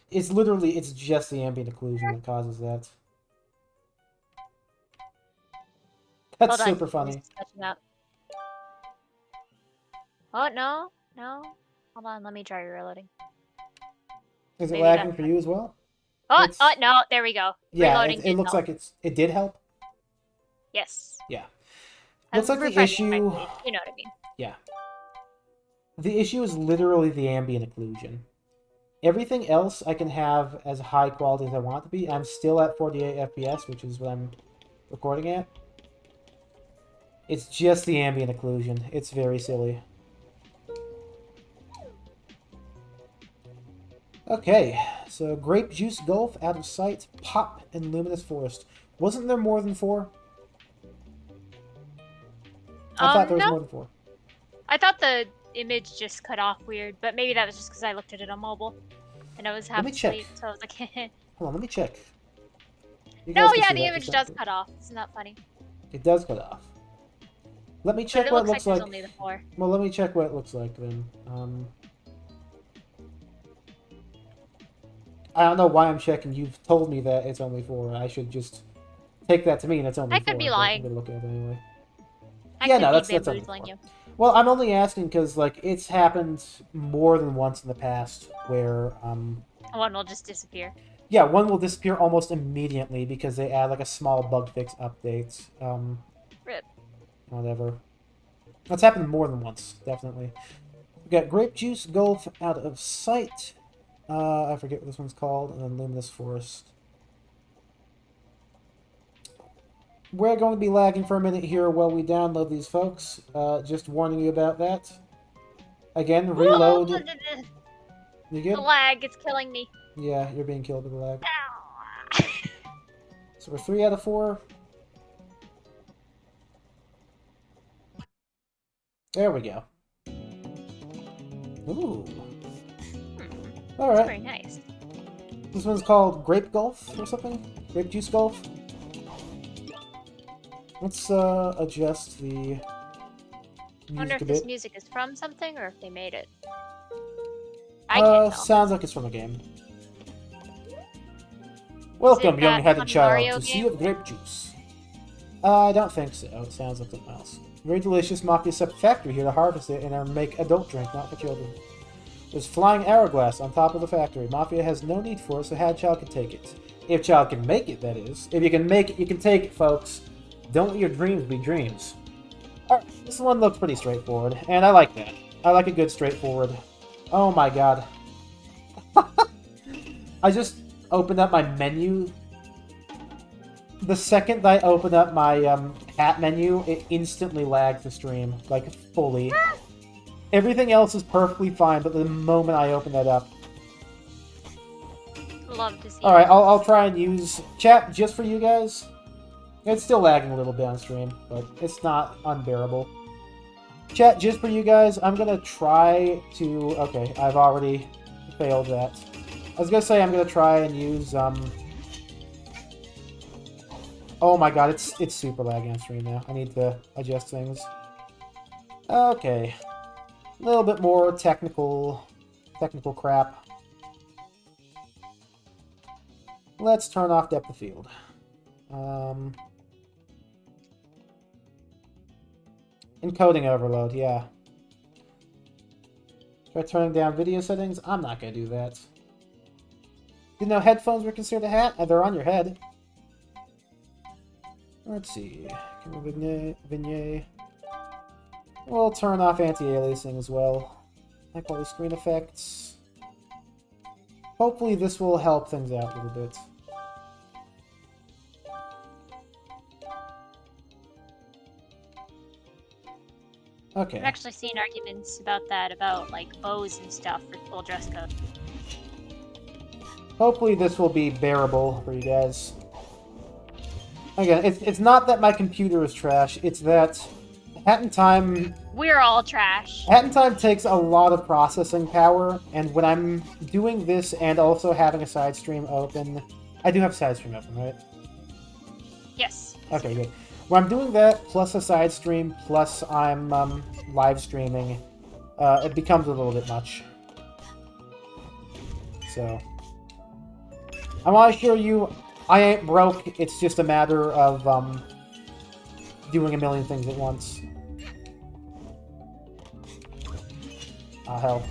It's just the ambient occlusion that causes that. That's Hold on, super funny. this is catching up. Oh, no. Hold on, let me try reloading. Is it Maybe lagging that's for you as well? Oh, no, there we go. Yeah, Reloading it looks help. like it did help. Yes. Yeah. I'm Looks like the refreshing my issue... page, you know what I mean. Yeah. The issue is literally the ambient occlusion. Everything else I can have as high quality as I want it to be. I'm still at 48 FPS, which is what I'm recording at. It's just the ambient occlusion. It's very silly. Okay, so Grape Juice Gulf, Out of Sight, Pop, and Luminous Forest. Wasn't there more than 4? I thought there was no. more than 4. I thought the image just cut off weird, but maybe that was just because I looked at it on mobile. And I was half asleep, so I was like, Hold on, let me check. You no, guys can yeah, see the that image just does right cut off. Isn't that funny? It does cut off. Let me But check it what it looks looks like like. there's only the 4. Well, let me check what it looks like then. I don't know why I'm checking. You've told me that it's only 4. I should just take that to mean it's only 4. I could be but lying. I'm gonna look at it anyway. I Yeah, could no, be that's only bamboozling 4. you. Well, I'm only asking because like it's happened more than once in the past where One will just disappear. yeah, one will disappear almost immediately because they add like a small bug fix update. Rip. Whatever. That's happened more than once, definitely. We got Grape Juice Gulf, Out of Sight, I forget what this one's called, and then Luminous Forest. We're going to be lagging for a minute here while we download these, folks. Just warning you about that. Again, reload. You good? The lag is killing me. Yeah, you're being killed by the lag. Ow. So we're 3 out of 4. There we go. Ooh. That's Alright. very nice. This one's called Grape Golf or something? Grape Juice Golf? Let's adjust the I wonder music if a this bit. music is from something or if they made it. I can't tell. Sounds like it's from a game. Welcome, that young-headed fun child, Mario to Sea game? of Grape Juice. I don't think so. It sounds like something else. Very delicious. Mafia set factory here to harvest it and make adult drink, not for children. There's flying hourglass on top of the factory. Mafia has no need for it, so Had Child can take it. If Child can make it, that is. If you can make it, you can take it, folks. Don't let your dreams be dreams. Alright, this one looks pretty straightforward, and I like that. I like a good straightforward. Oh my god. I just opened up my menu. The second I opened up my hat menu, it instantly lagged the stream, like fully. Everything else is perfectly fine, but the moment I open that up. Love to see. Alright, I'll try and use chat just for you guys. It's still lagging a little bit on stream, but it's not unbearable. Chat just for you guys. I'm gonna try to... Okay, I've already failed that. I was gonna say I'm gonna try and use Oh my god, it's super laggy on stream now. I need to adjust things. Okay. A little bit more technical crap. Let's turn off depth of field. Encoding overload, yeah. Try turning down video settings? I'm not gonna do that. Didn't know headphones were considered a hat? They're on your head. Let's see. Camera vignette. We'll turn off anti-aliasing as well. High quality screen effects. Hopefully this will help things out a little bit. Okay. I've actually seen arguments about that, about like bows and stuff for full dress code. Hopefully this will be bearable for you guys. Again, it's not that my computer is trash, it's that Hat in Time... We're all trash. Hat in Time takes a lot of processing power, and when I'm doing this and also having a side stream open... I do have a side stream open, right? Yes. Okay, good. When I'm doing that, plus a side stream, plus I'm live streaming, it becomes a little bit much. So... I want to assure you, I ain't broke, it's just a matter of doing a million things at once. Hell.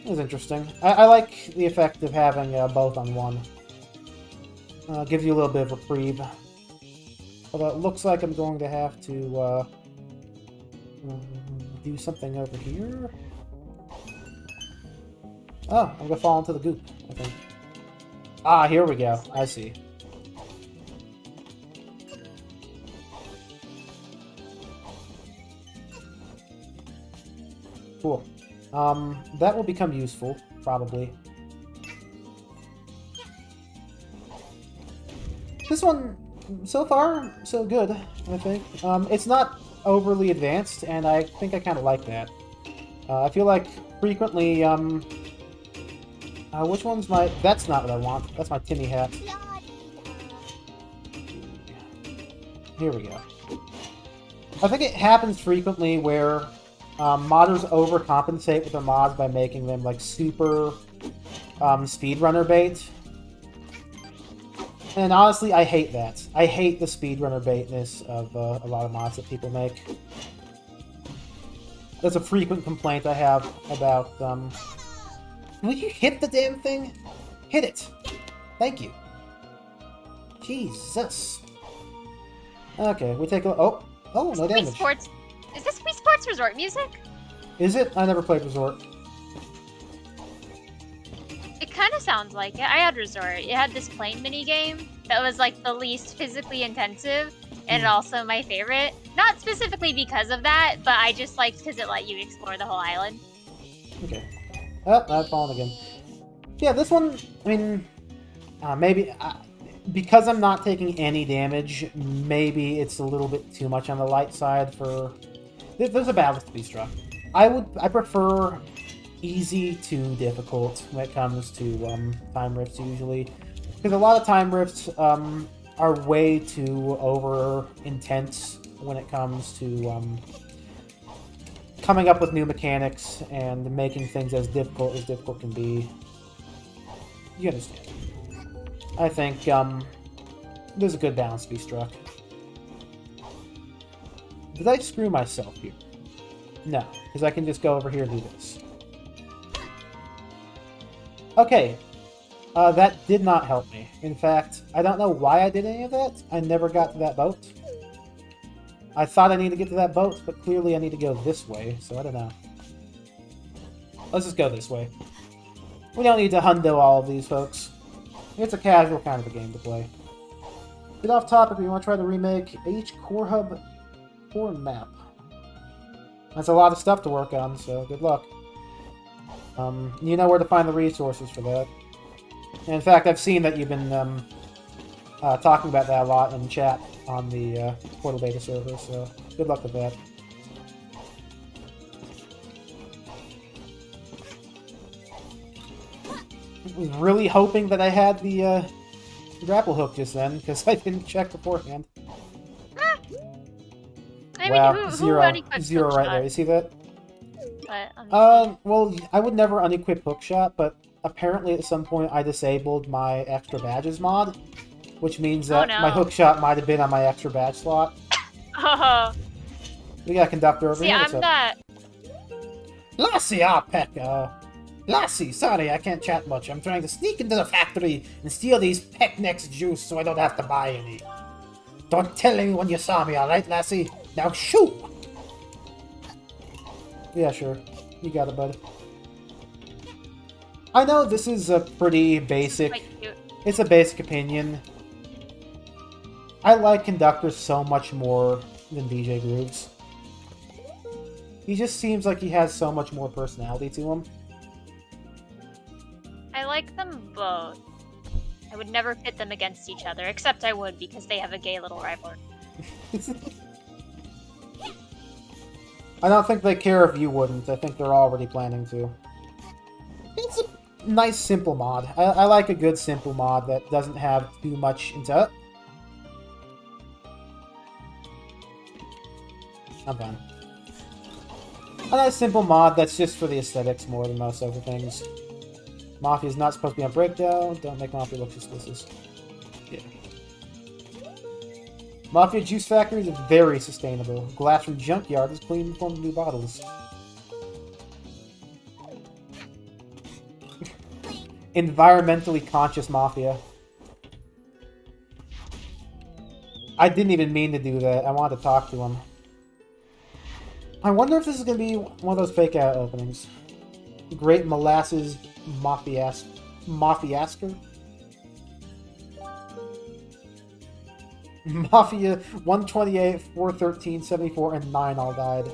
It was interesting. I like the effect of having both on one. Gives you a little bit of reprieve. Although it looks like I'm going to have to do something over here. Oh, I'm gonna fall into the goop, I think. Ah, here we go. I see. Cool. That will become useful, probably. This one, so far, so good, I think. It's not overly advanced, and I think I kind of like that. I feel like frequently, which one's my... That's not what I want. That's my Timmy hat. Here we go. I think it happens frequently where modders overcompensate with their mods by making them like super speedrunner bait. And honestly, I hate that. I hate the speedrunner baitness of a lot of mods that people make. That's a frequent complaint I have about... Will you hit the damn thing? Hit it! Thank you. Jesus. Okay, we take a... Oh! Oh, no damage. Is this Wii Sports Resort music? Is it? I never played Resort. kind of sounds like it. I had Resort. It had this plane mini game that was like the least physically intensive, and also my favorite. Not specifically because of that, but I just liked because it let you explore the whole island. Okay. Oh, I've fallen again. Yeah, this one, I mean, maybe because I'm not taking any damage, maybe it's a little bit too much on the light side for... There's a balance to be struck. I prefer easy to difficult when it comes to time rifts usually, because a lot of time rifts are way too over intense when it comes to coming up with new mechanics and making things as difficult can be. You understand. I think there's a good balance to be struck. Did I screw myself here? No, because I can just go over here and do this. Okay, that did not help me. In fact, I don't know why I did any of that. I never got to that boat. I thought I needed to get to that boat, but clearly I need to go this way, so I don't know. Let's just go this way. We don't need to hundo all of these, folks. It's a casual kind of a game to play. Get off topic, we want to try to remake H Core Hub Core Map. That's a lot of stuff to work on, so good luck. You know where to find the resources for that. And in fact, I've seen that you've been talking about that a lot in chat on the Portal Beta server, so good luck with that. I was really hoping that I had the grapple hook just then, because I didn't check beforehand. I mean, Wow, who zero right there. You see that? Well, I would never unequip hookshot, but apparently at some point I disabled my extra badges mod, which means that my hookshot might have been on my extra badge slot. Oh. We got a conductor over here. See, I'm not... Lassie, Lassie, sorry, I can't chat much. I'm trying to sneak into the factory and steal these Peckneck's juice so I don't have to buy any. Don't tell anyone you saw me, alright, Lassie? Now shoot! Yeah, sure. You got it, bud. I know this is a pretty basic... It's a basic opinion. I like Conductor so much more than DJ Grooves. He just seems like he has so much more personality to him. I like them both. I would never pit them against each other, except I would because they have a gay little rivalry. I don't think they care if you wouldn't. I think they're already planning to. It's a nice, simple mod. I like a good, simple mod that doesn't have too much into it. I'm fine. A nice, simple mod that's just for the aesthetics more than most other things. Mafia is not supposed to be on breakdown. Don't make Mafia look suspicious. Yeah. Mafia Juice Factory is very sustainable. Glass from Junkyard is clean in form of new bottles. Environmentally conscious Mafia. I didn't even mean to do that. I wanted to talk to him. I wonder if this is going to be one of those fake out openings. Great Molasses Mafiasker. Mafia 128, 413, 74, and 9 all died.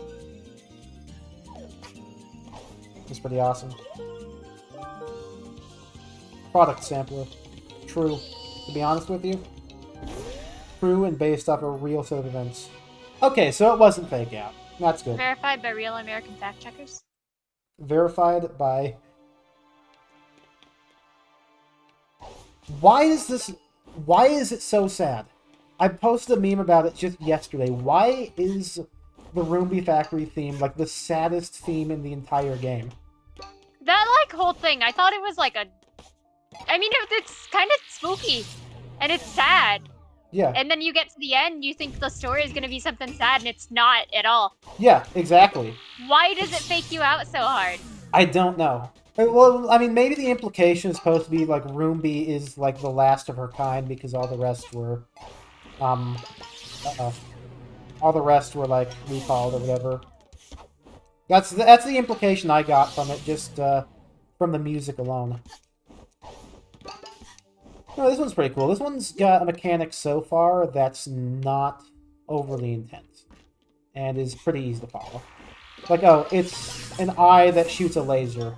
It's pretty awesome. Product sampler. True. To be honest with you. True and based off a real set of events. Okay, so it wasn't fake out. That's good. Verified by real American fact checkers. Verified by... Why is it so sad? I posted a meme about it just yesterday. Why is the Roomby Factory theme like the saddest theme in the entire game? That like whole thing, I thought it was like a... I mean, it's kind of spooky. And it's sad. Yeah. And then you get to the end, you think the story is going to be something sad, and it's not at all. Yeah, exactly. Why does it fake you out so hard? I don't know. Well, I mean, maybe the implication is supposed to be like Roomby is like the last of her kind because all the rest were, all the rest were like recalled or whatever. That's the implication I got from it, just from the music alone. No, this one's pretty cool. This one's got a mechanic so far that's not overly intense and is pretty easy to follow. Like, oh, it's an eye that shoots a laser.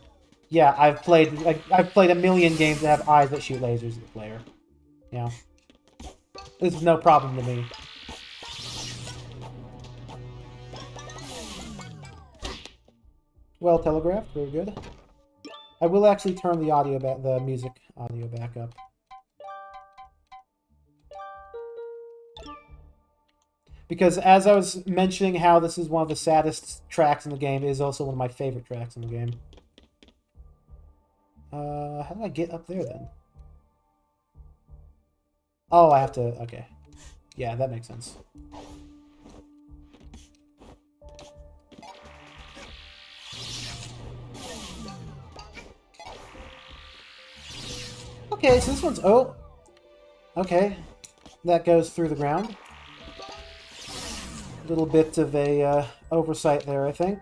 Yeah, I've played a million games that have eyes that shoot lasers at the player. Yeah, this is no problem to me. Well telegraphed, very good. I will actually turn the music audio back up. Because as I was mentioning how this is one of the saddest tracks in the game, it is also one of my favorite tracks in the game. How do I get up there then? Oh, I have to, okay. Yeah, that makes sense. Okay, so this one's, oh. Okay. That goes through the ground. Little bit of a oversight there, I think.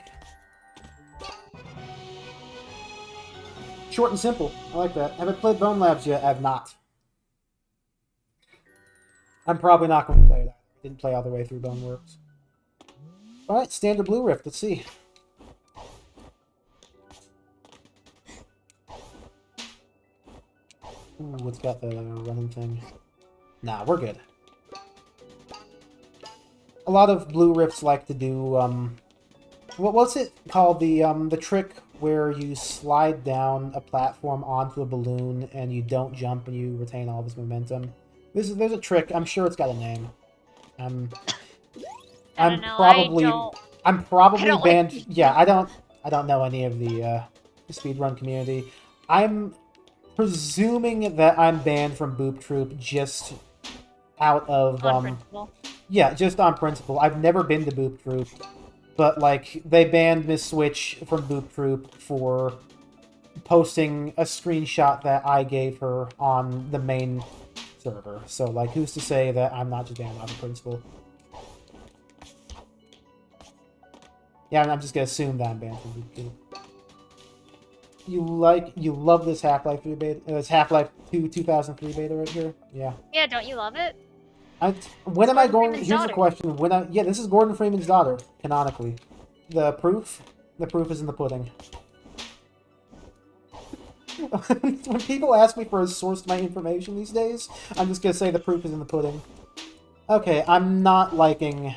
Short and simple. I like that. Have I played Bone Labs yet? I have not. I'm probably not going to play that. Didn't play all the way through Boneworks. Alright, standard blue rift. Let's see. Ooh, it's got the running thing. Nah, we're good. A lot of blue rifts like to do, what's it called? The trick where you slide down a platform onto a balloon and you don't jump and you retain all this momentum. There's a trick. I'm sure it's got a name. I'm probably banned. Like yeah, I don't know any of the speedrun community. I'm presuming that I'm banned from Boop Troop just out of On principle. yeah, just on principle. I've never been to Boop Troop, but like they banned Miss Switch from Boop Troop for posting a screenshot that I gave her on the main server. So like, who's to say that I'm not just banned on principle? Yeah, I'm just gonna assume that I'm banned from Boop Troop. You love this Half-Life 3 beta? It's Half-Life 2 2003 beta right here? Yeah. Yeah, don't you love it? When am I going? Freeman's Here's daughter. a question. Yeah, this is Gordon Freeman's daughter, canonically. The proof is in the pudding. When people ask me for a source to my information these days, I'm just gonna say the proof is in the pudding. Okay, I'm not liking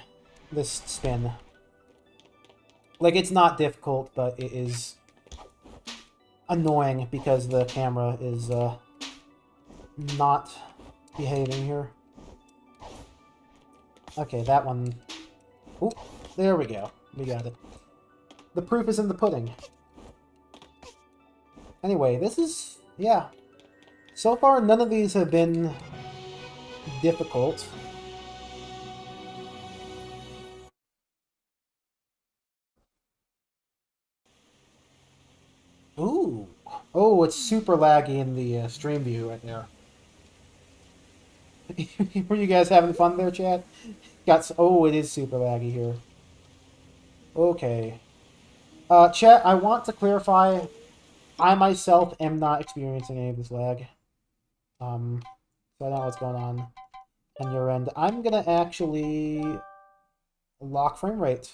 this spin. Like, it's not difficult, but it is annoying because the camera is not behaving here. Okay, that one... Oop, there we go. We got it. The proof is in the pudding. Anyway, this is... yeah. So far, none of these have been difficult. Ooh. Oh, it's super laggy in the stream view right there. Were you guys having fun there, chat? Oh, it is super laggy here. Okay. Chat, I want to clarify, I myself am not experiencing any of this lag. So I don't know what's going on your end. I'm gonna actually lock frame rate.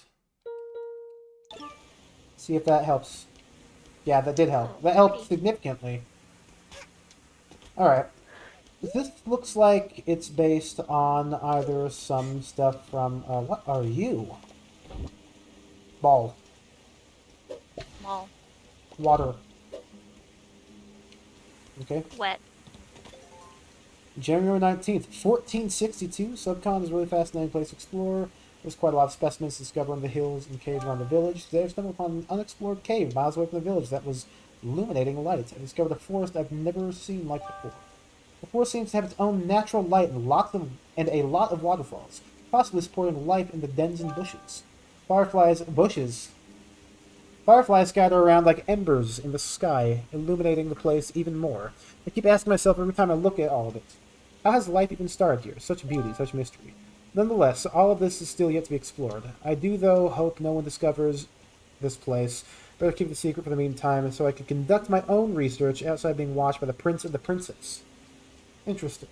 See if that helps. Yeah, that did help. That helped significantly. Alright. This looks like it's based on either some stuff from... what are you? Ball. Well, Water. Okay. wet. January 19th, 1462. Subcon is a really fascinating place to explore. There's quite a lot of specimens to discover in the hills and caves around the village. Today I stumbled upon an unexplored cave miles away from the village that was illuminating light. I discovered a forest I've never seen like before. The forest seems to have its own natural light and a lot of waterfalls, possibly supporting life in the dens and bushes. Fireflies scatter around like embers in the sky, illuminating the place even more. I keep asking myself every time I look at all of it, how has life even started here? Such beauty, such mystery. Nonetheless, all of this is still yet to be explored. I do, though, hope no one discovers this place. Better keep it a secret for the meantime, so I can conduct my own research outside being watched by the prince and the princess. Interesting.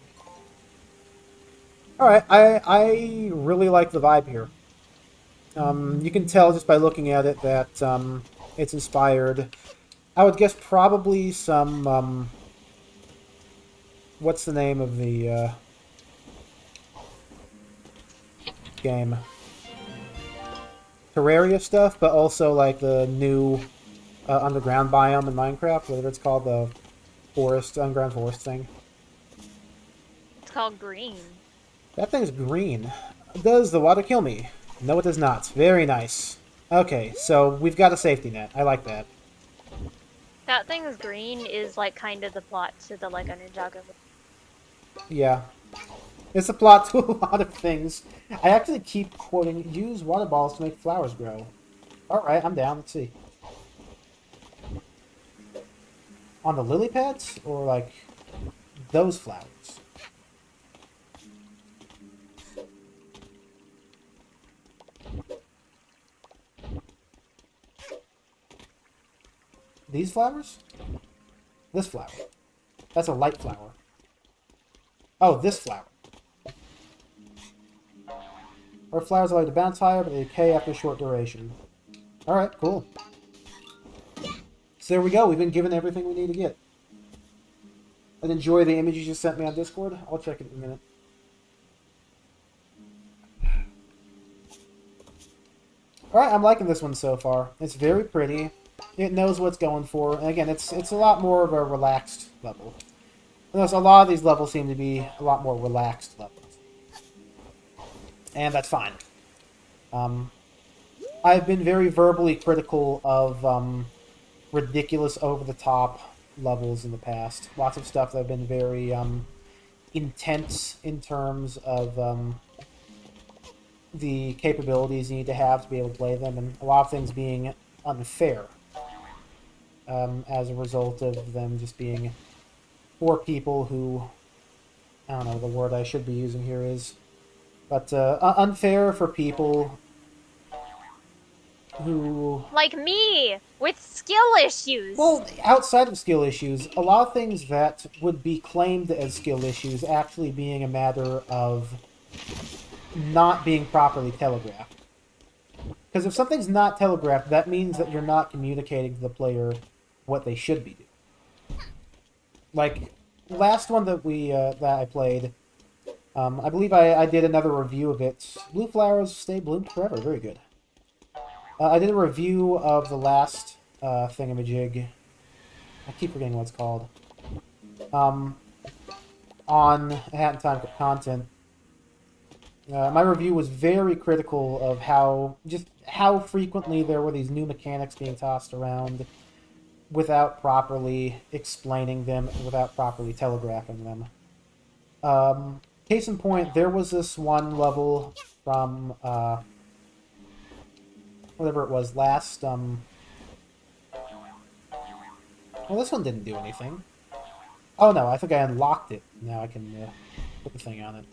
Alright, I really like the vibe here. You can tell just by looking at it that it's inspired. I would guess probably some, what's the name of the game? Terraria stuff, but also like the new underground biome in Minecraft, whatever it's called, the forest, underground forest thing. It's called green. That thing's green. Does the water kill me? No, it does not. Very nice. Okay, so we've got a safety net. I like that. That thing's green is like kind of the plot to the Lego Ninjago. Yeah. It's a plot to a lot of things. I actually keep quoting, use water balls to make flowers grow. Alright, I'm down. Let's see. On the lily pads? Or like those flowers? These flowers? This flower. That's a light flower. Oh, this flower. Our flowers are like to bounce higher, but they decay after a short duration. Alright, cool. So there we go. We've been given everything we need to get. And enjoy the image you just sent me on Discord. I'll check it in a minute. Alright, I'm liking this one so far. It's very pretty. It knows what's going for. And again, it's a lot more of a relaxed level. Notice a lot of these levels seem to be a lot more relaxed levels. And that's fine. I've been very verbally critical of ridiculous, over-the-top levels in the past. Lots of stuff that have been very intense in terms of the capabilities you need to have to be able to play them, and a lot of things being unfair as a result of them just being for people who, I don't know, the word I should be using here is, but unfair for people who... Like me! With skill issues! Well, outside of skill issues, a lot of things that would be claimed as skill issues actually being a matter of not being properly telegraphed. Because if something's not telegraphed, that means that you're not communicating to the player what they should be doing. Like, last one that I played, I believe I did another review of it. Blue flowers stay bloomed forever. Very good. I did a review of the last thingamajig. I keep forgetting what it's called. On Hat in Time content. My review was very critical of how frequently there were these new mechanics being tossed around without properly explaining them, without properly telegraphing them. Case in point, there was this one level from whatever it was last. Well, this one didn't do anything. Oh no, I think I unlocked it. Now I can put the thing on it.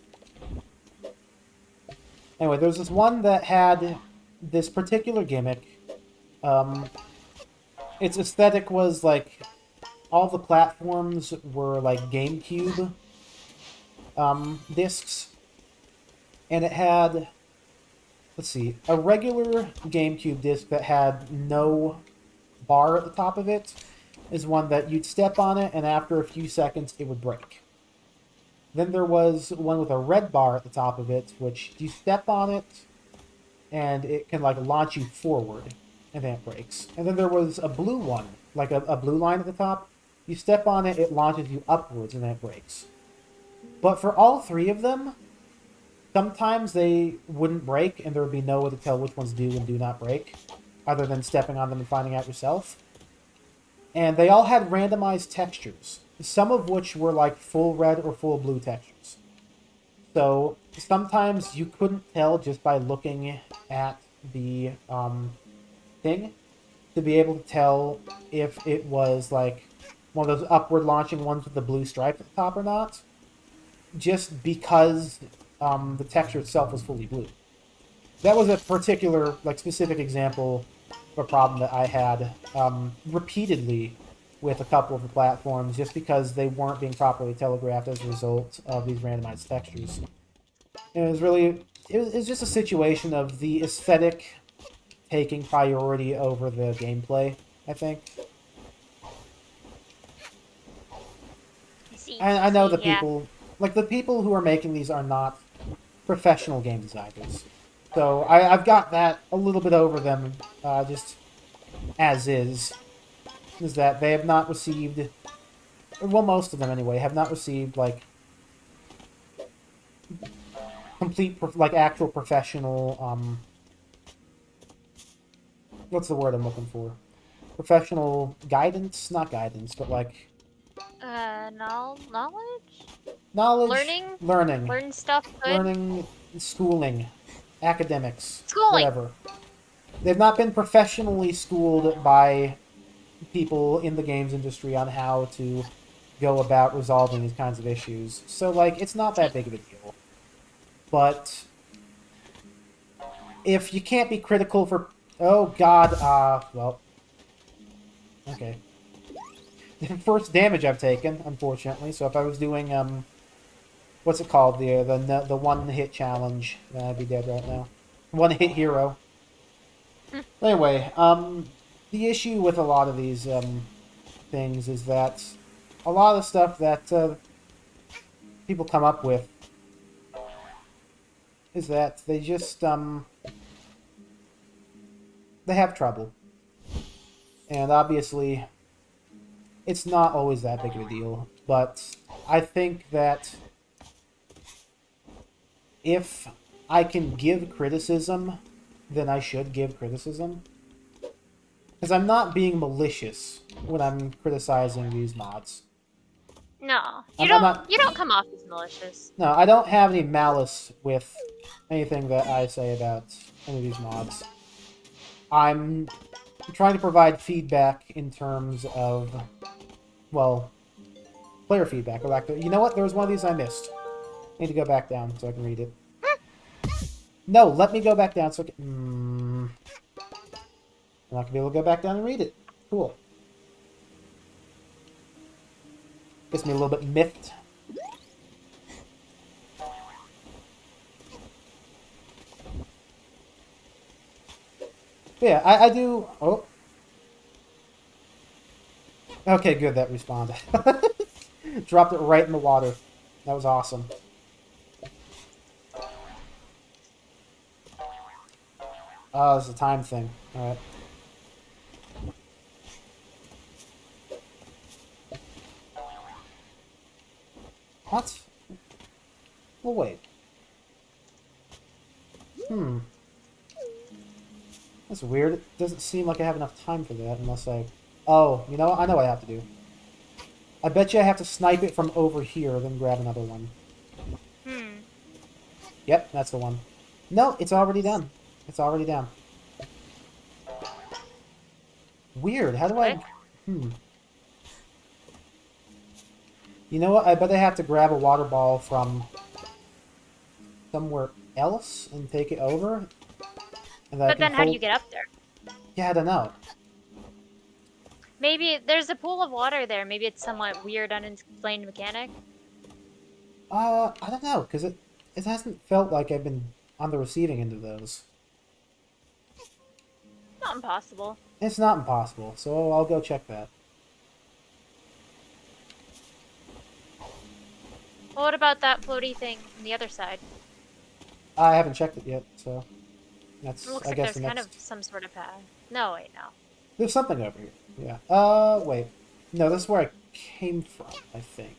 Anyway, there's this one that had this particular gimmick. Its aesthetic was like all the platforms were like GameCube discs, and it had, let's see, a regular GameCube disc that had no bar at the top of it is one that you'd step on it, and after a few seconds it would break. Then there was one with a red bar at the top of it, which you step on it, and it can like launch you forward, and then it breaks. And then there was a blue one, like a blue line at the top. You step on it, it launches you upwards, and then it breaks. But for all three of them, sometimes they wouldn't break, and there would be no way to tell which ones do and do not break, other than stepping on them and finding out yourself. And they all had randomized textures, some of which were like full red or full blue textures. So sometimes you couldn't tell just by looking at the thing to be able to tell if it was like one of those upward launching ones with the blue stripe at the top or not, just because the texture itself was fully blue. That was a particular, like, specific example of a problem that I had repeatedly with a couple of the platforms just because they weren't being properly telegraphed as a result of these randomized textures. And it was really, it was just a situation of the aesthetic taking priority over the gameplay, I think. I know the people, like the people who are making these are not professional game designers. So I've got that a little bit over them, just as is that they have not received, well, most of them anyway, have not received, like, complete, like, actual professional, what's the word I'm looking for? Professional guidance? Not guidance, but, like... Knowledge? Knowledge? Learning? Learning. Learn stuff good? Learning, schooling, academics, Schooling! whatever. They've not been professionally schooled by people in the games industry on how to go about resolving these kinds of issues. So, like, it's not that big of a deal. But if you can't be critical for... Oh, God, well... Okay. First damage I've taken, unfortunately, so if I was doing, what's it called? The one-hit challenge, then I'd be dead right now. One-hit hero. Anyway, the issue with a lot of these things is that a lot of the stuff that people come up with is that they just they have trouble, and obviously it's not always that big of a deal. But I think that if I can give criticism, then I should give criticism. Because I'm not being malicious when I'm criticizing these mods. No. I'm You not- don't come off as malicious. No, I don't have any malice with anything that I say about any of these mods. I'm trying to provide feedback in terms of, well, player feedback. Go back to, you know what? There was one of these I missed. I need to go back down so I can read it. No, let me go back down so I can... I'm not going to be able to go back down and read it. Cool. Gets me a little bit miffed. But yeah, I do... Oh. Okay, good, that responded. Dropped it right in the water. That was awesome. Oh, it's a time thing. Alright. What? Well, wait. That's weird. It doesn't seem like I have enough time for that unless I... Oh, you know what? I know what I have to do. I bet you I have to snipe it from over here, then grab another one. Yep, that's the one. No, it's already done. It's already down. Weird. How do I... You know what? I bet I have to grab a water ball from somewhere else and take it over. And But then how do you get up there? Yeah, I don't know. Maybe there's a pool of water there. Maybe it's somewhat weird, unexplained mechanic. I don't know, because it hasn't felt like I've been on the receiving end of those. Not impossible. It's not impossible, so I'll go check that. Well, what about that floaty thing on the other side? I haven't checked it yet, so that's, It looks I like guess, there's kind of some sort of path. No, wait, no. There's something over here. Yeah. Wait. No, this is where I came from, I think.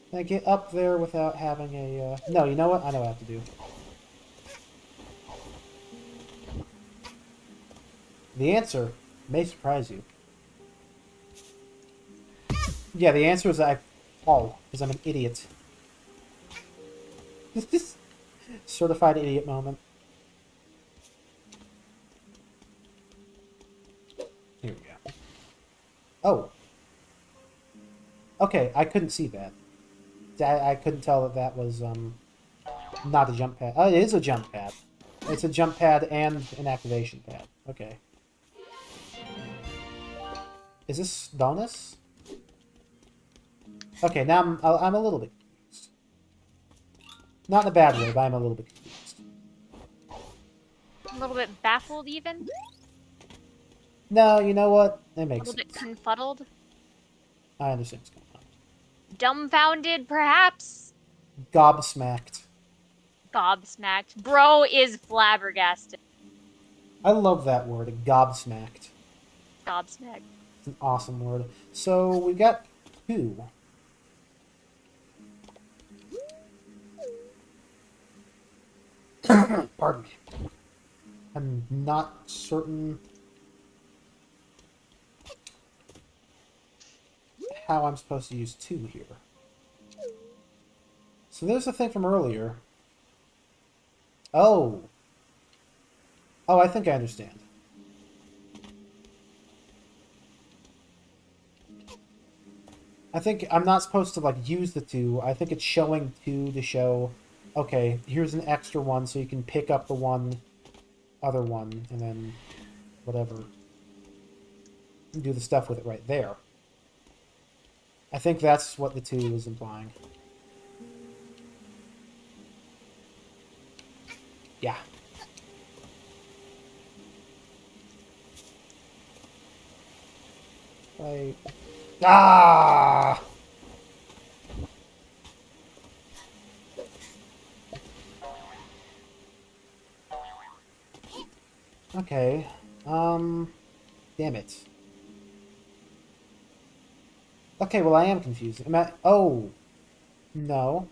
Can I get up there without having a, No, you know what? I know what I have to do. The answer may surprise you. Yeah, the answer is that I fall, because I'm an idiot. Certified idiot moment. Here we go. Oh. Okay, I couldn't see that. I couldn't tell that that was, not a jump pad. Oh, it is a jump pad. It's a jump pad and an activation pad. Okay. Is this bonus? Okay, now I'm a little bit confused. Not in a bad way, but I'm a little bit confused. A little bit baffled, even. No, you know what? That A makes little bit sense. confuddled. I understand what's going on. Dumbfounded, perhaps? Gobsmacked. Gobsmacked. Bro is flabbergasted. I love that word, gobsmacked. Gobsmacked. It's an awesome word. So we got 2. Pardon me. I'm not certain how I'm supposed to use 2 here. So there's the thing from earlier. Oh. Oh, I think I understand. I think I'm not supposed to, like, use the 2. I think it's showing 2 to show, okay, here's an extra one so you can pick up the other one, and then whatever. Do the stuff with it right there. I think that's what the 2 is implying. Yeah. Like... Ah! Okay. Damn it. Okay, well, I am confused. Oh! No.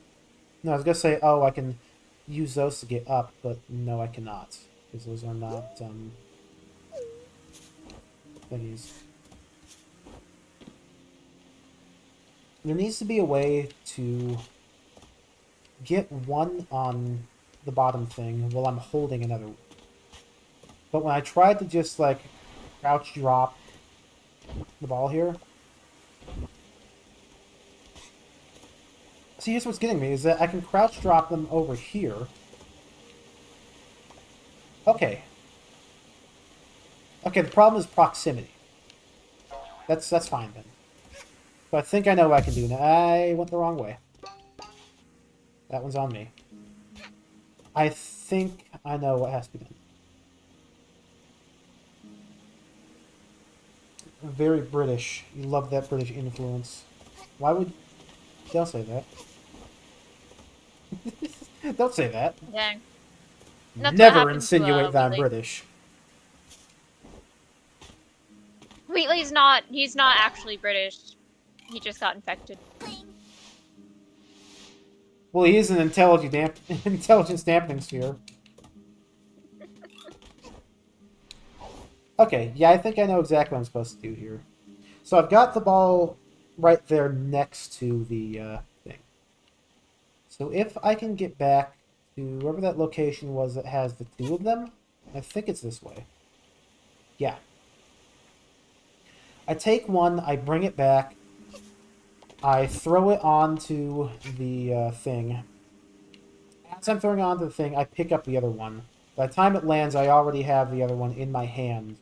No, I was gonna say, oh, I can use those to get up, but no, I cannot. Because those are not, thingies. There needs to be a way to get one on the bottom thing while I'm holding another one. But when I tried to just, like, crouch drop the ball here... See, here's what's getting me, is that I can crouch drop them over here. Okay. Okay, the problem is proximity. That's fine, then. So I think I know what I can do now. I went the wrong way. That one's on me. I think I know what has to be done. Very British. You love that British influence. Why would... Don't say that. Don't say that. Dang. That's Never insinuate that I'm Wheatley. British. Wheatley's not, he's not actually British. He just got infected. Well, he is an intelligence dampening sphere. Okay, yeah, I think I know exactly what I'm supposed to do here. So I've got the ball right there next to the thing. So if I can get back to wherever that location was that has the 2 of them, I think it's this way. Yeah. I take one, I bring it back, I throw it onto the thing. As I'm throwing it onto the thing, I pick up the other one. By the time it lands, I already have the other one in my hand.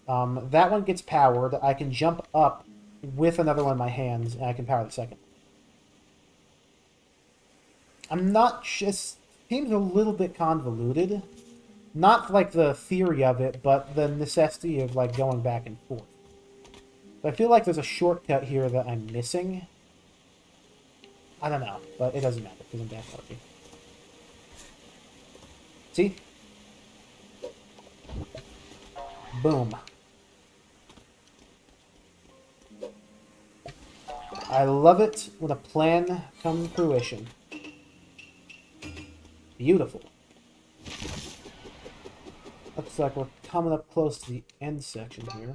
That one gets powered. I can jump up with another one in my hands, and I can power the second. I'm not just... Seems a little bit convoluted. Not like the theory of it, but the necessity of like going back and forth. But I feel like there's a shortcut here that I'm missing. I don't know, but it doesn't matter because I'm back already. See? Boom. I love it when a plan comes to fruition. Beautiful. Looks like we're coming up close to the end section here.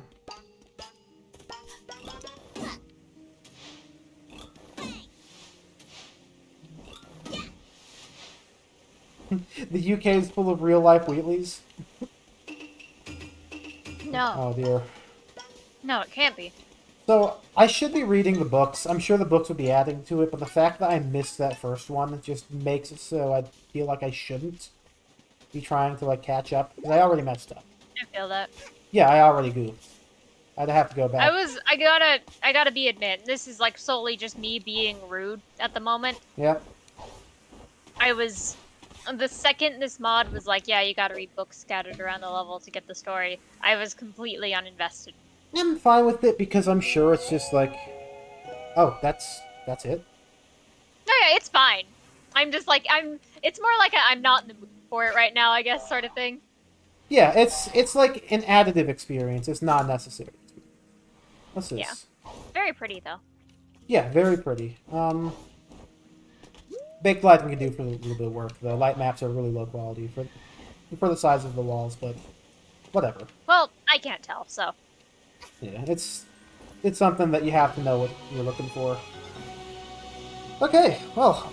The UK is full of real-life Wheatleys? No. Oh, dear. No, it can't be. So, I should be reading the books. I'm sure the books would be adding to it, but the fact that I missed that first one just makes it so I feel like I shouldn't be trying to, like, catch up. Because I already messed up. I feel that. Yeah, I already goofed. I'd have to go back. I gotta be admit, this is like solely just me being rude at the moment. Yeah. The second this mod was like, yeah, you gotta read books scattered around the level to get the story, I was completely uninvested. I'm fine with it because I'm sure it's just like, oh, that's it. No, yeah, it's fine. I'm just like, it's more like I'm not in the mood for it right now, I guess, sort of thing. Yeah, it's like an additive experience. It's not necessary. What's this? Yeah. Very pretty, though. Yeah, very pretty. Baked lighting can do for a little bit of work. The light maps are really low quality for the size of the walls, but whatever. Well, I can't tell, so. Yeah, it's something that you have to know what you're looking for. Okay, well.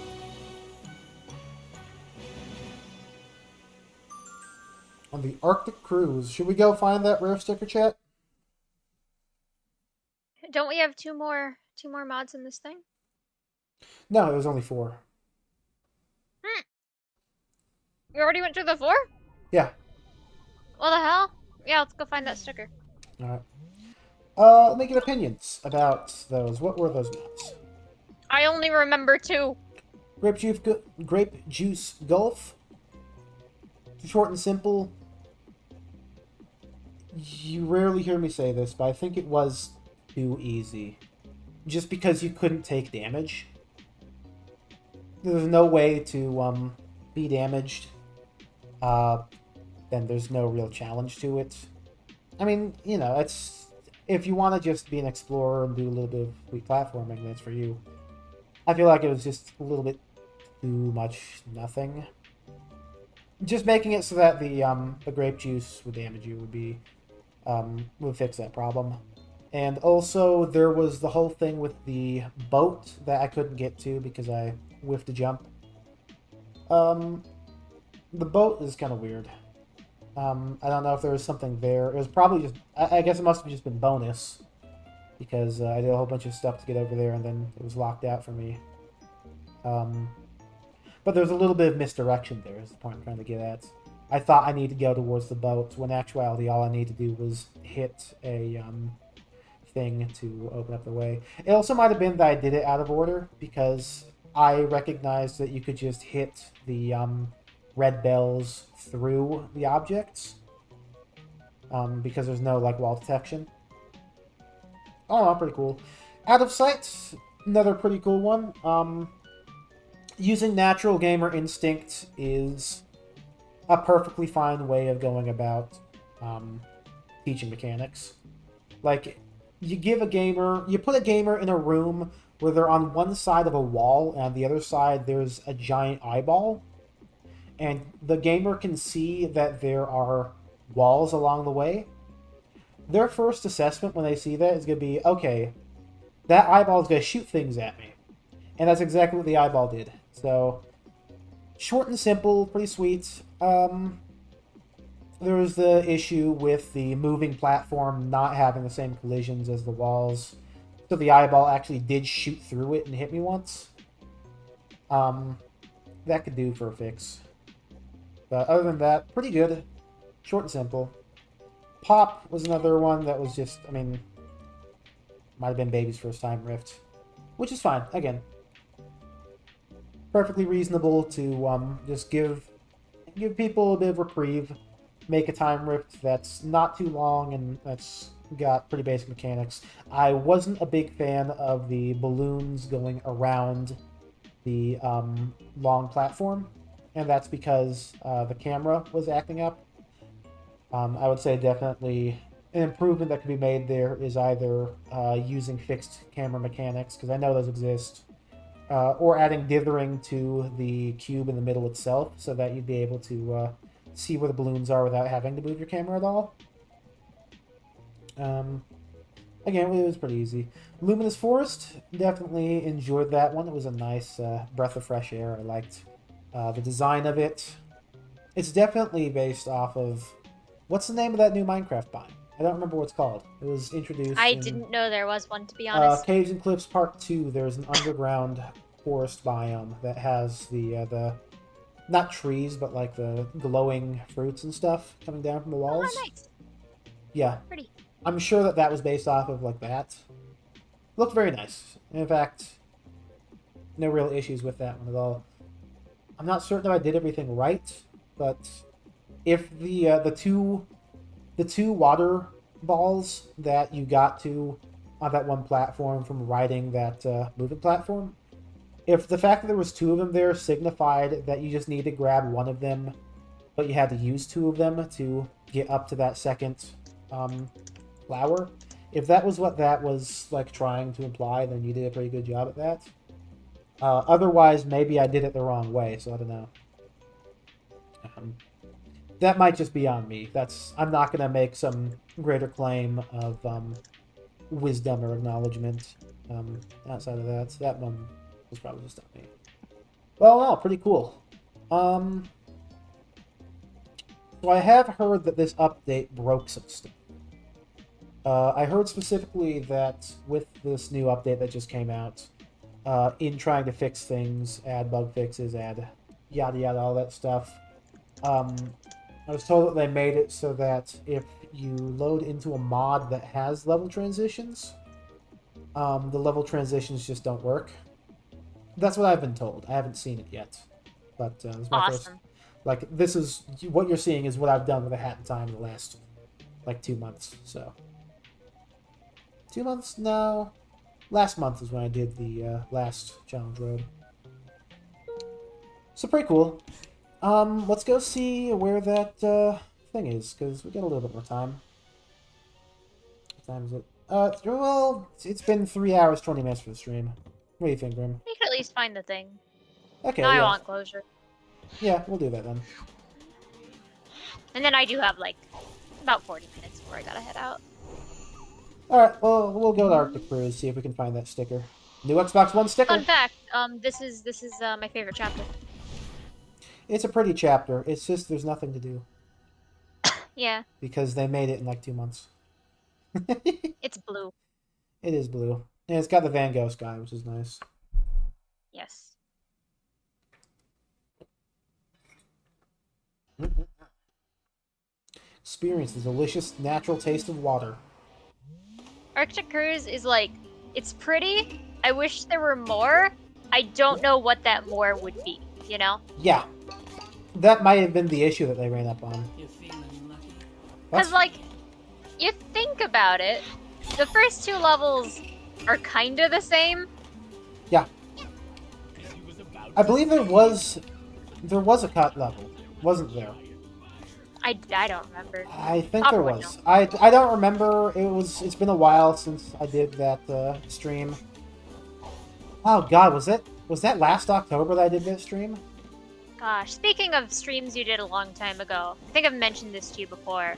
On the Arctic cruise, should we go find that rare sticker, chat? Don't we have two more mods in this thing? No, it was only 4. You already went through the 4? Yeah. What the hell? Yeah, let's go find that sticker. Alright. Let me get opinions about those. What were those maps? I only remember 2. Grape Juice Gulf. Short and simple. You rarely hear me say this, but I think it was too easy. Just because you couldn't take damage. There's no way to be damaged. Then there's no real challenge to it. I mean, you know, it's if you want to just be an explorer and do a little bit of sweet platforming, that's for you. I feel like it was just a little bit too much nothing. Just making it so that the grape juice would damage you would fix that problem. And also, there was the whole thing with the boat that I couldn't get to because I whiffed a jump. The boat is kind of weird. I don't know if there was something there. It was probably just... I guess it must have just been bonus. Because I did a whole bunch of stuff to get over there and then it was locked out for me. But there's a little bit of misdirection there is the point I'm trying to get at. I thought I needed to go towards the boat, when in actuality all I needed to do was hit a thing to open up the way. It also might have been that I did it out of order, because I recognized that you could just hit the red bells through the objects. Because there's no like wall detection. Oh, pretty cool. Out of sight, another pretty cool one. Using natural gamer instinct is a perfectly fine way of going about teaching mechanics. Like, you put a gamer in a room where they're on one side of a wall, and on the other side there's a giant eyeball, and the gamer can see that there are walls along the way. Their first assessment when they see that is going to be, okay, that eyeball is going to shoot things at me. And that's exactly what the eyeball did. So, short and simple, pretty sweet. There was the issue with the moving platform not having the same collisions as the walls. So the eyeball actually did shoot through it and hit me once. That could do for a fix. But other than that, pretty good. Short and simple. Pop was another one that was just, I mean, might have been baby's first time rift. Which is fine, again. Perfectly reasonable to just give people a bit of reprieve. Make a time rift that's not too long and that's got pretty basic mechanics. I wasn't a big fan of the balloons going around the long platform, and that's because the camera was acting up. I would say definitely an improvement that could be made there is either using fixed camera mechanics, because I know those exist, or adding dithering to the cube in the middle itself so that you'd be able to see where the balloons are without having to move your camera at all. Again, it was pretty easy. Luminous Forest, definitely enjoyed that one. It was a nice breath of fresh air. I liked the design of it. It's definitely based off of... What's the name of that new Minecraft biome? I don't remember what it's called. It was introduced I didn't know there was one, to be honest. Caves and Cliffs Part 2, there's an underground forest biome that has the not trees, but like the glowing fruits and stuff coming down from the walls. Oh, nice. Yeah. Pretty. I'm sure that was based off of like that. Looked very nice. In fact, no real issues with that one at all. I'm not certain if I did everything right, but if the two water balls that you got to on that one platform from riding that moving platform, if the fact that there was two of them there signified that you just need to grab one of them, but you had to use two of them to get up to that second flower, if that was what that was like trying to imply, then you did a pretty good job at that. Otherwise, maybe I did it the wrong way, so I don't know. That might just be on me. I'm not going to make some greater claim of wisdom or acknowledgement outside of that. That one was probably just on me. Well, no, pretty cool. So I have heard that this update broke some stuff. I heard specifically that with this new update that just came out, in trying to fix things, add bug fixes, add yada yada, all that stuff, I was told that they made it so that if you load into a mod that has level transitions, the level transitions just don't work. That's what I've been told. I haven't seen it yet, but it's my first. Like, this is what you're seeing is what I've done with a Hat in Time in the last like 2 months. So 2 months? No, last month is when I did the last challenge road. So pretty cool. Let's go see where that thing is, because we got a little bit more time. What time is it? Well, it's been 3 hours, 20 minutes for the stream. What do you think, Grim? We could at least find the thing. Okay, Now yeah. I want closure. Yeah, we'll do that then. And then I do have, like, about 40 minutes before I gotta head out. Alright, well, we'll go to Arctic Cruise, see if we can find that sticker. New Xbox One sticker! Fun fact, this is my favorite chapter. It's a pretty chapter. It's just there's nothing to do. Yeah. Because they made it in like 2 months. It's blue. It is blue. And it's got the Van Gogh sky, which is nice. Yes. Experience the delicious natural taste of water. Arctic Cruise is like, it's pretty. I wish there were more. I don't know what that more would be, you know? Yeah. That might have been the issue that they ran up on. Because, like, you think about it, the first 2 levels are kind of the same. Yeah. I believe there was a cut level, wasn't there? I don't remember. I think there was. I don't remember. It's been a while since I did that stream. Oh God, was that last October that I did that stream? Gosh, speaking of streams you did a long time ago, I think I've mentioned this to you before.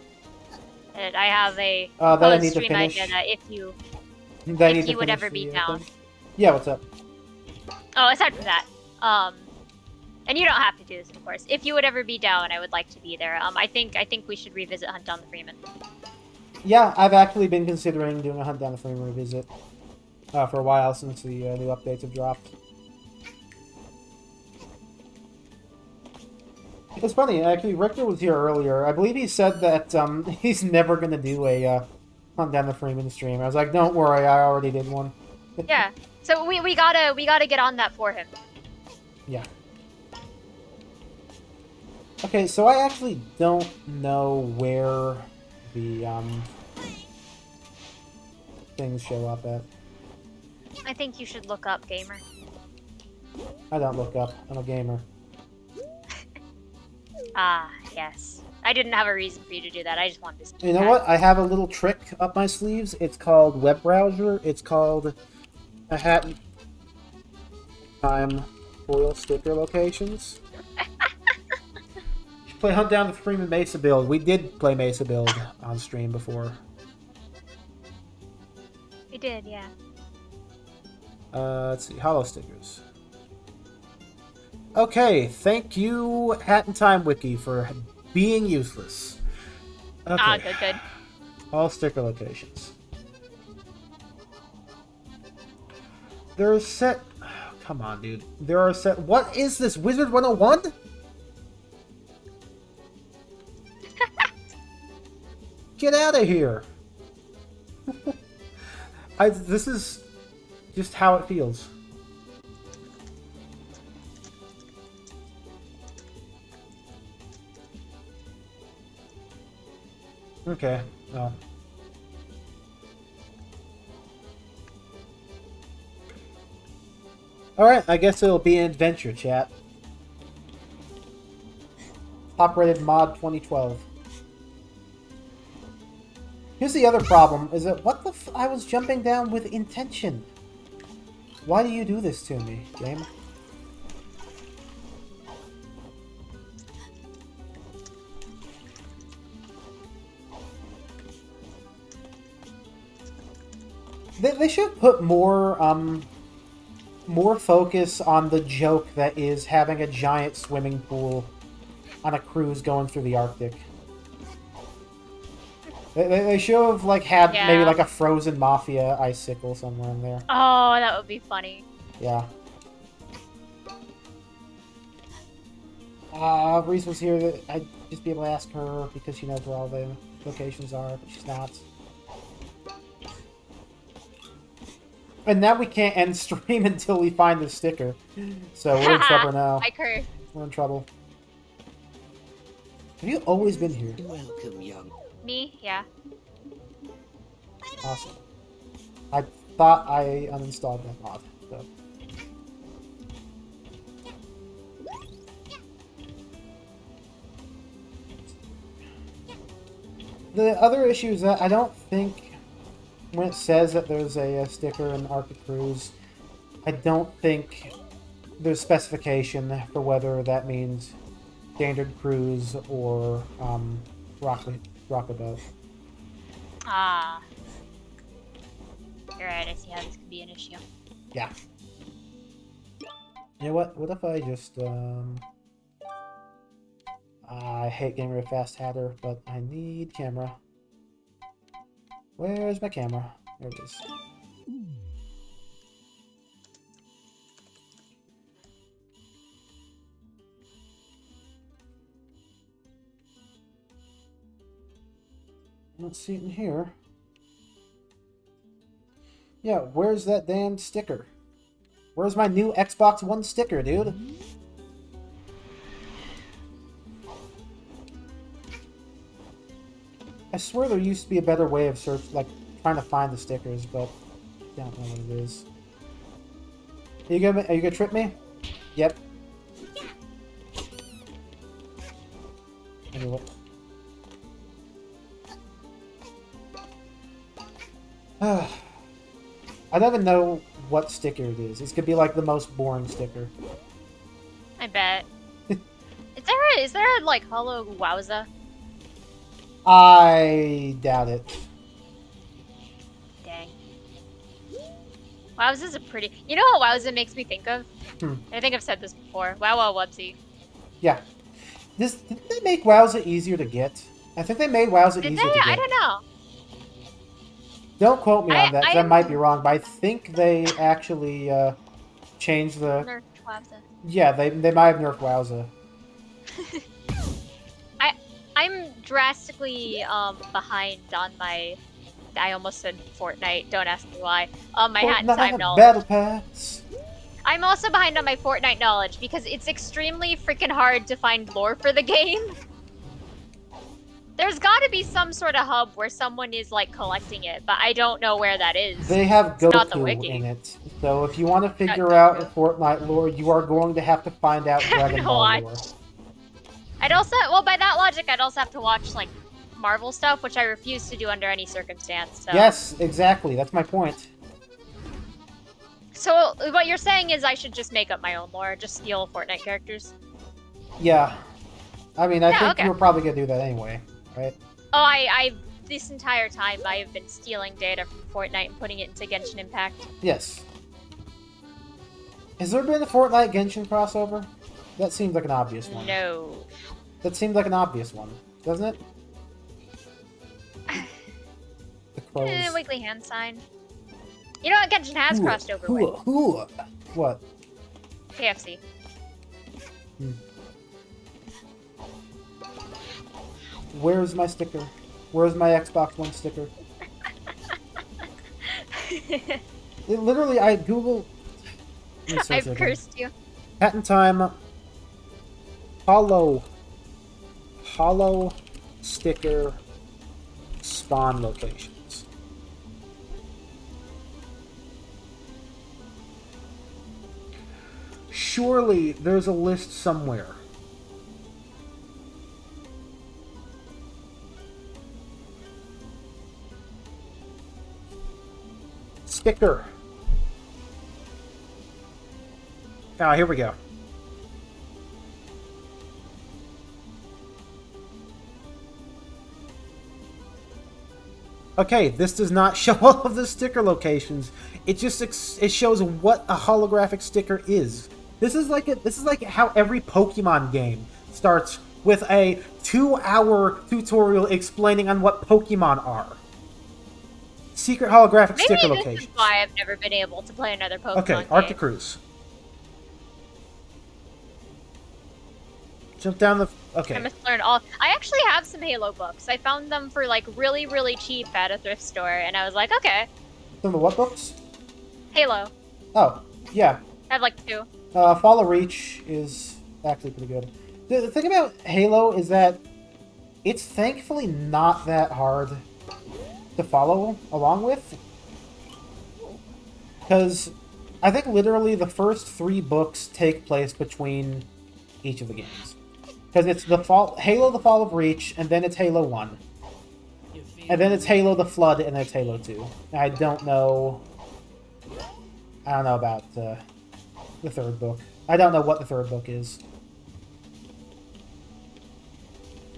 That I have a proposed stream idea that if you would ever be down. Yeah, what's up? Oh, aside from that, and you don't have to do this, of course. If you would ever be down, I would like to be there. I think we should revisit Hunt Down the Freeman. Yeah, I've actually been considering doing a Hunt Down the Freeman revisit for a while since the new updates have dropped. It's funny, actually, Richter was here earlier. I believe he said that he's never going to do a Hunt Down the Freeman stream. I was like, don't worry, I already did one. Yeah, so we gotta get on that for him. Yeah. Okay, so I actually don't know where the things show up at. I think you should look up, gamer. I don't look up. I'm a gamer. Ah, yes. I didn't have a reason for you to do that. I just wanted to. You know what? I have a little trick up my sleeves. It's called web browser. It's called a Hat in Time foil sticker locations. You should play Hunt Down the Freeman Mesa build. We did play Mesa build on stream before. We did, yeah. Let's see. Hollow stickers. Okay, thank you, Hat in Time Wiki, for being useless. Okay. Ah, good. All sticker locations. There are set... Oh, come on, dude. There are set... What is this? Wizard 101? Get out of here. This is just how it feels. Okay. Oh. Alright, I guess it'll be an adventure, chat. Top-rated mod 2012. Here's the other problem, is that what the I was jumping down with intention. Why do you do this to me, game? They should put more focus on the joke that is having a giant swimming pool on a cruise going through the Arctic. They should have like had maybe like a frozen mafia icicle somewhere in there. Oh, that would be funny. Yeah. Reese was here that I'd just be able to ask her because she knows where all the locations are, but she's not. And now we can't end stream until we find the sticker. So we're in trouble now. Like her. We're in trouble. Have you always been here? Welcome, young. Me? Yeah. Awesome. I thought I uninstalled that mod. So. The other issue is that I don't think when it says that there's a sticker in Arctic Cruise, I don't think there's specification for whether that means standard cruise or rocket boat. Ah. You're right, I see how this could be an issue. Yeah. You know what? What if I just I hate getting rid of fast hatter, but I need camera. Where's my camera? There it is. I don't see it in here. Yeah, where's that damn sticker? Where's my new Xbox One sticker, dude? I swear there used to be a better way of trying to find the stickers, but I don't know what it is. Are you gonna trip me? Yep. Anyway. I don't even know what sticker it is. This could be like the most boring sticker. I bet. Is there a like hollow wowza? I doubt it. Dang. Wowza's a pretty... You know what Wowza makes me think of? I think I've said this before. Wow Wow Wubsy. Yeah. Didn't they make Wowza easier to get? I think they made Wowza easier to get. I don't know. Don't quote me on that, 'cause I might be wrong, but I think they actually changed the... Nerfed Wowza. Yeah, they might have nerfed Wowza. I'm drastically behind on my... I almost said Fortnite, don't ask me why. My hat and time knowledge. Battle Pass. I'm also behind on my Fortnite knowledge because it's extremely freaking hard to find lore for the game. There's gotta be some sort of hub where someone is like collecting it, but I don't know where that is. They have not the Goku wiki. in it. So if you want to figure out the Fortnite lore, you are going to have to find out Dragon Ball lore. I'd also, well, by that logic, I'd also have to watch like Marvel stuff, which I refuse to do under any circumstance. So. Yes, exactly. That's my point. So what you're saying is I should just make up my own lore, just steal Fortnite characters? Yeah. I mean, I think okay. you were probably going to do that anyway, right? Oh, I this entire time I have been stealing data from Fortnite and putting it into Genshin Impact. Yes. Has there been a Fortnite Genshin crossover? That seems like an obvious one. No. That seemed like an obvious one, doesn't it? The crows. Wiggly hand sign. You know what Genshin has crossed over with? What? KFC. Where's my sticker? Where's my Xbox One sticker? It literally, I Google. Let me search I've it again. cursed you. Patent time. Hollow sticker spawn locations. Surely there's a list somewhere. Sticker. Ah, here we go. Okay, this does not show all of the sticker locations. It just it shows what a holographic sticker is. This is like how every Pokemon game starts with a 2-hour tutorial explaining on what Pokemon are. Secret holographic sticker Maybe this locations. is why I've never been able to play another Pokemon Okay, game. Arctic Cruise. Jump down the... Okay. I must learn all. I actually have some Halo books. I found them for like really, really cheap at a thrift store, and I was like, okay. Some of the what books? Halo. Oh, yeah. I have like 2. Fall of Reach is actually pretty good. The thing about Halo is that it's thankfully not that hard to follow along with. Because I think literally the first 3 books take place between each of the games. Because it's Halo the Fall of Reach, and then it's Halo 1. And then it's Halo the Flood, and then it's Halo 2. I don't know about the 3rd book. I don't know what the 3rd book is.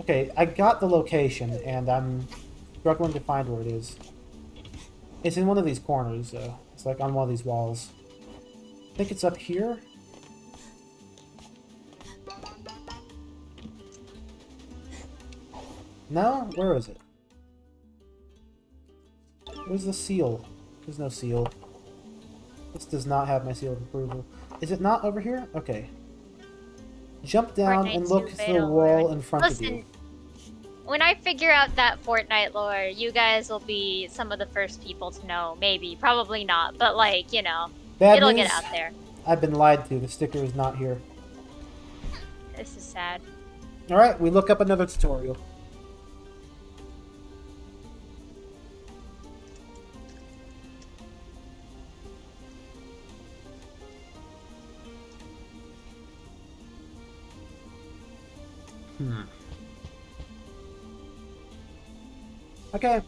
Okay, I got the location, and I'm struggling to find where it is. It's in one of these corners, though. It's like on one of these walls. I think it's up here? No? Where is it? Where's the seal? There's no seal. This does not have my seal of approval. Is it not over here? Okay. Jump down and look to the wall in front of you. When I figure out that Fortnite lore, you guys will be some of the first people to know. Maybe. Probably not. But, like, you know, it'll get out there. I've been lied to. The sticker is not here. This is sad. Alright, we look up another tutorial. Okay.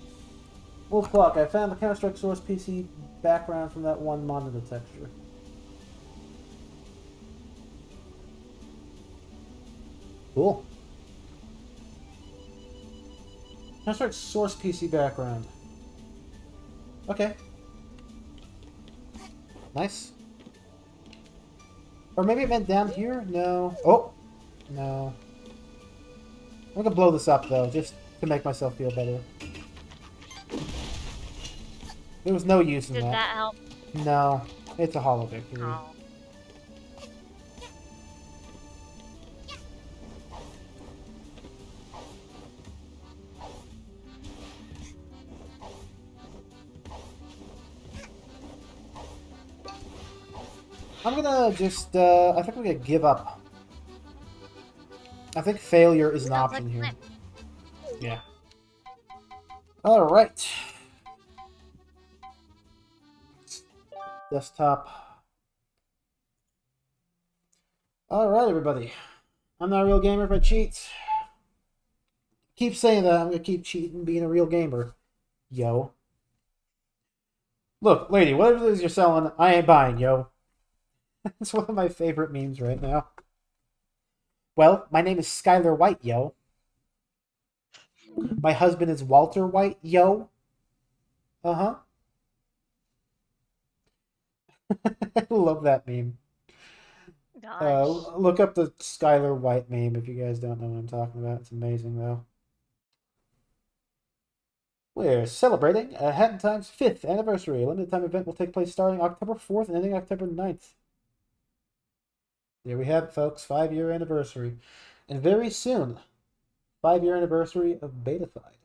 Wolf Clock. I found the Counter-Strike Source PC background from that one monitor texture. Cool. Counter-Strike Source PC background. Okay. Nice. Or maybe it meant down here? No. Oh! No. I'm gonna blow this up, though, just to make myself feel better. There was no use in that. Did that help? No. It's a hollow victory. Oh. I'm gonna just, I think I'm gonna give up. I think failure is an option here. Yeah. Alright. Desktop. Alright, everybody. I'm not a real gamer if I cheat. Keep saying that. I'm gonna keep cheating being a real gamer. Yo. Look, lady, whatever it is you're selling, I ain't buying, yo. It's one of my favorite memes right now. Well, my name is Skylar White, yo. My husband is Walter White, yo. Uh-huh. I love that meme. Look up the Skylar White meme if you guys don't know what I'm talking about. It's amazing, though. We're celebrating Hat in Time's 5th anniversary. A limited time event will take place starting October 4th and ending October 9th. There we have it, folks. 5-year anniversary. And very soon, 5-year anniversary of BETAFIED.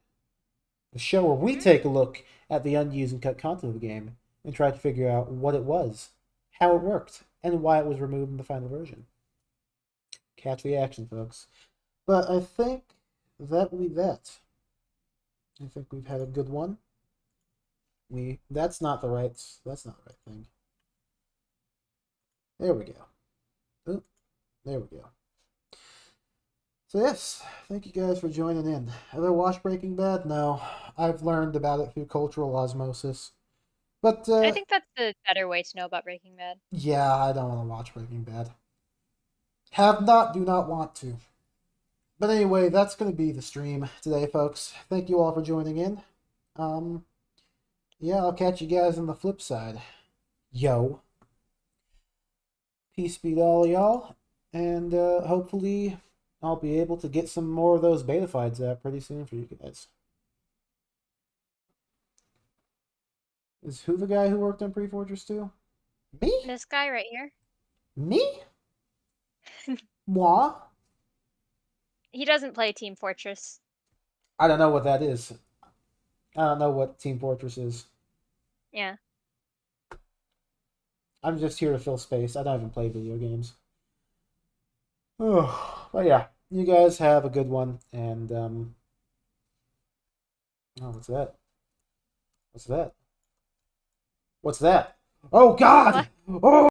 The show where we take a look at the unused and cut content of the game and try to figure out what it was, how it worked, and why it was removed in the final version. Catch the action, folks. But I think that will be that. I think we've had a good one. That's not the right thing. There we go. Oop, there we go. So yes, thank you guys for joining in. Have I watched Breaking Bad? No. I've learned about it through cultural osmosis. But I think that's the better way to know about Breaking Bad. yeah, I don't want to watch Breaking Bad. Have not, do not want to. But anyway, that's going to be the stream today, folks. Thank you all for joining in. Yeah, I'll catch you guys on the flip side. Yo. Peace be to all y'all. And hopefully I'll be able to get some more of those BETAFIEDs out pretty soon for you guys. Is who the guy who worked on Pre-Fortress 2? Me? This guy right here. Me? Moi? He doesn't play Team Fortress. I don't know what that is. I don't know what Team Fortress is. Yeah. I'm just here to fill space. I don't even play video games. Oh, but yeah, you guys have a good one. And, oh, what's that? What's that? What's that? Oh, God! What? Oh!